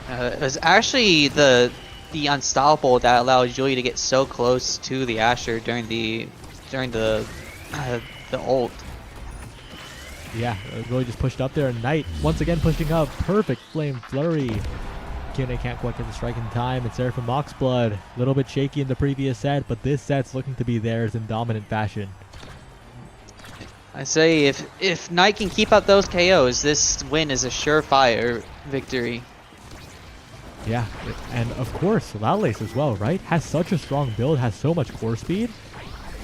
It was actually the Unstoppable that allowed Julie to get so close to the Asher during the ult. Yeah, really just pushed up there, and Knight once again pushing up. Perfect Flame Flurry. Kine can't quite get the strike in time, and Seraphim Moxblood, a little bit shaky in the previous set, but this set's looking to be theirs in dominant fashion. I say if Knight can keep up those KOs, this win is a surefire victory. Yeah, and of course, Lalace as well, right? Has such a strong build, has so much core speed.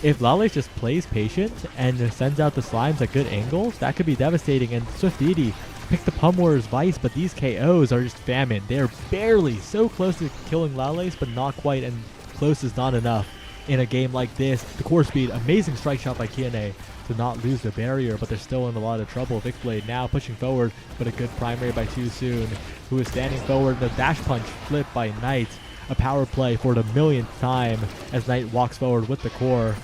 If Lalace just plays patient and sends out the slimes at good angles, that could be devastating. And Swift Deity picked the Pumwar's Vice, but these KOs are just famine. They're barely so close to killing Lalace, but not quite, and close is not enough in a game like this. The core speed, amazing strike shot by Kiane to not lose the barrier, but they're still in a lot of trouble. Vicblade now pushing forward, but a good primary by Too Soon, who is standing forward. The dash punch flip by Knight. A power play for the millionth time as Knight walks forward with the core.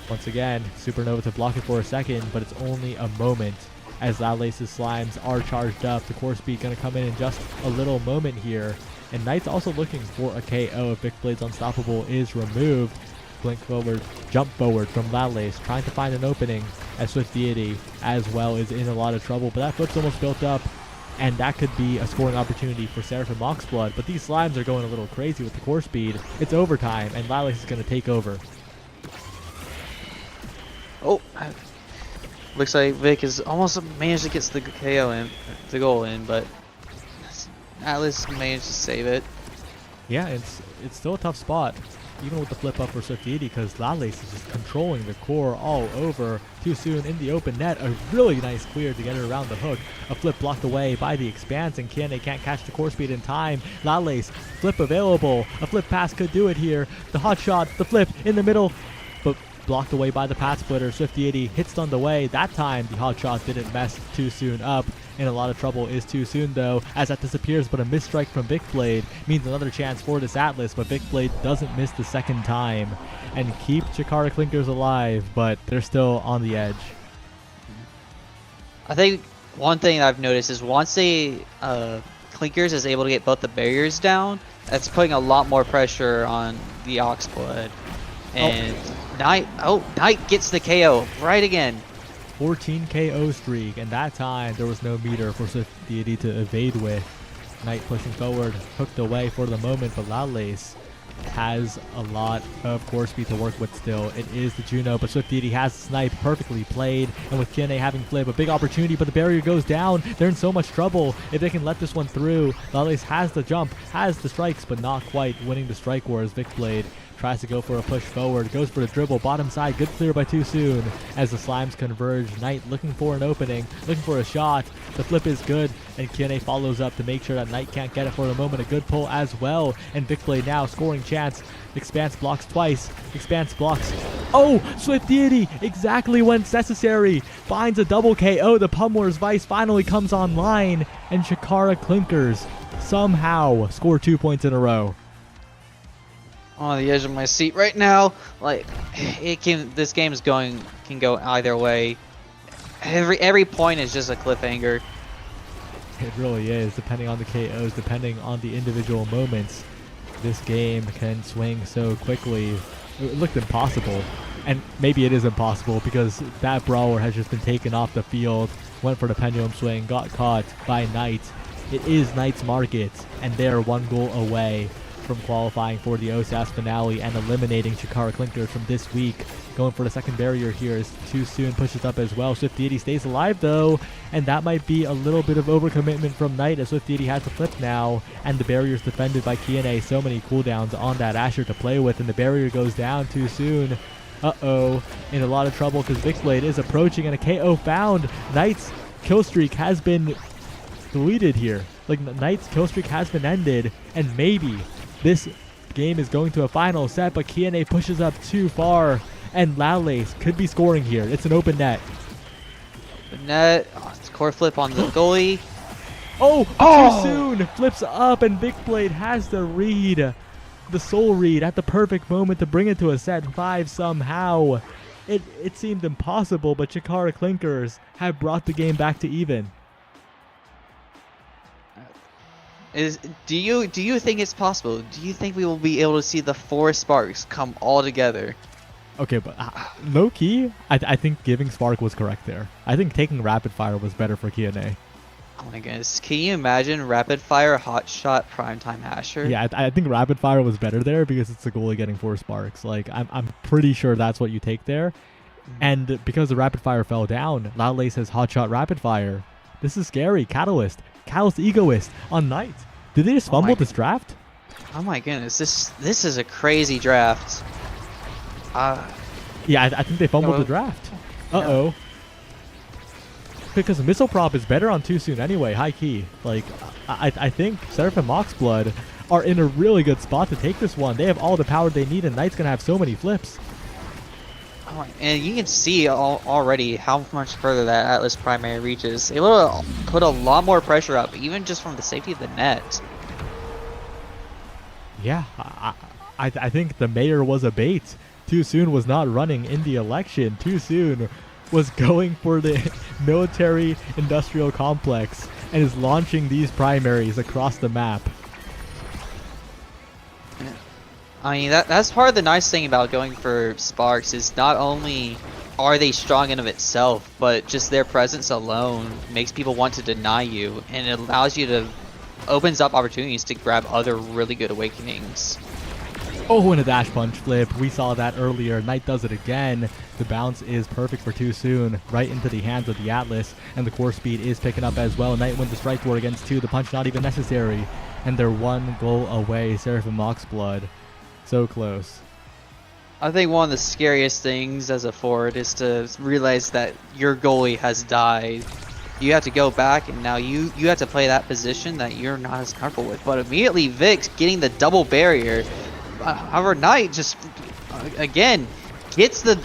Once again, Supernova to block it for a second, but it's only a moment as Lalace's slimes are charged up. The core speed going to come in just a little moment here. And Knight's also looking for a KO if Vicblade's Unstoppable is removed. Blink forward, jump forward from Lalace, trying to find an opening as Swift Deity as well is in a lot of trouble. But that flip's almost built up, and that could be a scoring opportunity for Seraphim Moxblood. But these slimes are going a little crazy with the core speed. It's overtime, and Lalace is going to take over. Oh, looks like Vic has almost managed to get the KO in, the goal in, but Atlas managed to save it. Yeah, it's still a tough spot, even with the flip up for Swift Deity, because Lalace is just controlling the core all over. Too Soon in the open net, a really nice clear to get it around the hook. A flip blocked away by the Expanse, and Kiane can't catch the core speed in time. Lalace, flip available. A flip pass could do it here. The hot shot, the flip in the middle, but blocked away by the Path Splitter. Swift Deity hits on the way. That time, the hot shot didn't mess Too Soon up. In a lot of trouble is Too Soon, though, as that disappears, but a missed strike from Vicblade means another chance for this Atlas, but Vicblade doesn't miss the second time and keep Chikara Clinkers alive, but they're still on the edge. I think one thing I've noticed is once they Clinkers is able to get both the barriers down, that's putting a lot more pressure on the Oxblood. And Knight gets the KO right again. 14 KO streak, and that time there was no meter for Swift Deity to evade with. Knight pushing forward, hooked away for the moment, but Lalace has a lot of core speed to work with still. It is the Juno, but Swift Deity has the snipe perfectly played, and with Kiane having flip, a big opportunity, but the barrier goes down. They're in so much trouble if they can let this one through. Lalace has the jump, has the strikes, but not quite winning the strike war as Vicblade tries to go for a push forward, goes for the dribble, bottom side, good clear by Too Soon as the slimes converge. Knight looking for an opening, looking for a shot. The flip is good, and Kiane follows up to make sure that Knight can't get it for the moment. A good pull as well, and Vicblade now scoring chance. Expanse blocks twice. Expanse blocks. Oh, Swift Deity, exactly when it's necessary, finds a double KO. The Pumwar's Vice finally comes online, and Chikara Clinkers somehow score 2 points in a row. On the edge of my seat right now. Like this game can go either way. Every point is just a cliffhanger. It really is, depending on the KOs, depending on the individual moments. This game can swing so quickly. It looked impossible, and maybe it is impossible because that brawler has just been taken off the field, went for the pendulum swing, got caught by Knight. It is Knight's market, and they're one goal away from qualifying for the OSAS finale and eliminating Chikara Clinkers from this week. Going for the second barrier here is Too Soon, pushes up as well. Swift Deity stays alive though, and that might be a little bit of overcommitment from Knight as Swift Deity has to flip now, and the barrier is defended by Kiane. So many cooldowns on that Asher to play with, and the barrier goes down Too Soon. Uh-oh, in a lot of trouble because Vicblade is approaching, and a KO found. Knight's kill streak has been deleted here. Like, Knight's kill streak has been ended, and maybe this game is going to a final set, but Kiane pushes up too far, And Lalace could be scoring here. It's an open net. The net. Oh, it's core flip on the goalie. Oh, Oh! too soon. Flips up, and Big Blade has the read. The soul read at the perfect moment to bring it to a set 5 somehow. It seemed impossible, but Chikara Clinkers have brought the game back to even. Do you think it's possible? Do you think we will be able to see the 4 sparks come all together? Okay, but low key, I think giving Spark was correct there. I think taking Rapid Fire was better for Kiane. Oh my goodness, can you imagine rapid fire hot shot primetime Asher? Yeah, I think Rapid Fire was better there because it's the goalie getting 4 sparks. Like, I'm pretty sure that's what you take there. And because the Rapid Fire fell down, Loudlace has Hot Shot Rapid Fire. This is scary. Catalyst Egoist on Knight. Did they just Oh my fumble this draft? Oh my goodness, this is a crazy draft. Yeah, I think they fumbled No. the draft. Uh-oh. Because Missile Prop is better on Too Soon anyway, high key. Like, I think Seraphim Moxblood are in a really good spot to take this one. They have all the power they need, and Knight's going to have so many flips. Oh, and you can see already how much further that Atlas primary reaches. It will put a lot more pressure up, even just from the safety of the net. Yeah, I think the mayor was a bait. Too Soon was not running in the election. Too Soon was going for the military industrial complex and is launching these primaries across the map. I mean, that's part of the nice thing about going for Sparks is not only are they strong in of itself, but just their presence alone makes people want to deny you, and it allows you to opens up opportunities to grab other really good awakenings. Oh, and a dash punch flip. We saw that earlier. Knight does it again. The bounce is perfect for Too Soon, right into the hands of the Atlas, and the core speed is picking up as well. Knight wins the strike war against 2. The punch not even necessary, and they're 1 goal away. Seraphim Moxblood. So close. I think one of the scariest things as a forward is to realize that your goalie has died. You have to go back, and now you have to play that position that you're not as comfortable with. But immediately Vix getting the double barrier. However, Knight just again gets the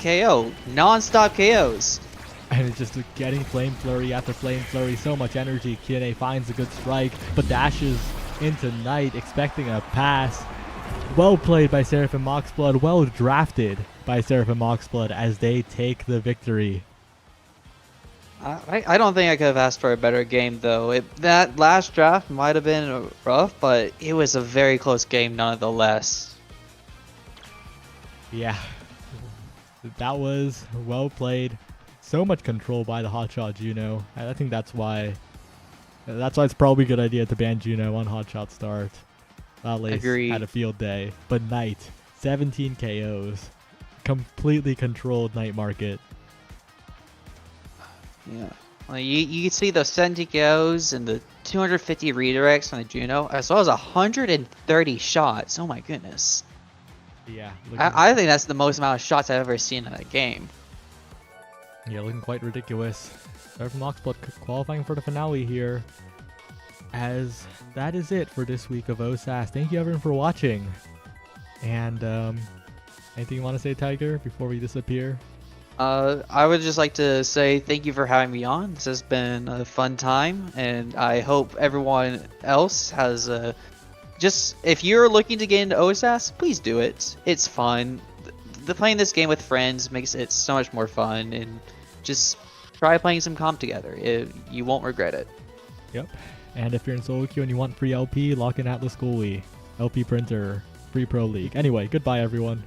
KO, non-stop KOs. And it's just getting Flame Flurry after Flame Flurry. So much energy. Kiane finds a good strike, but dashes into Knight, expecting a pass. Well played by Seraphim Moxblood. Well drafted by Seraphim Moxblood as they take the victory. I don't think I could have asked for a better game, though. That last draft might have been rough, but it was a very close game nonetheless. Yeah, that was well played. So much control by the Hotshot Juno. I think that's why it's probably a good idea to ban Juno on Hotshot start. Lace Agreed. had a field day, but Knight 17 KOs, completely controlled Night Market. Yeah. Well, you can see those 70 KOs and the 250 redirects on the Juno, as well as 130 shots. Oh my goodness. Yeah, I think that's the most amount of shots I've ever seen in a game. yeah, looking quite ridiculous. Seraphim Moxblood qualifying for the finale here. As that is it for this week of OSAS. Thank you everyone for watching. And anything you want to say, Tiger, before we disappear? I would just like to say thank you for having me on. This has been a fun time, and I hope everyone else has just if you're looking to get into OSAS, please do it. It's fun. Playing this game with friends makes it so much more fun, and just try playing some comp together. You won't regret it. Yep. And if you're in solo queue and you want free LP, lock in Atlas Goalie, LP Printer, free Pro League. Anyway, goodbye everyone.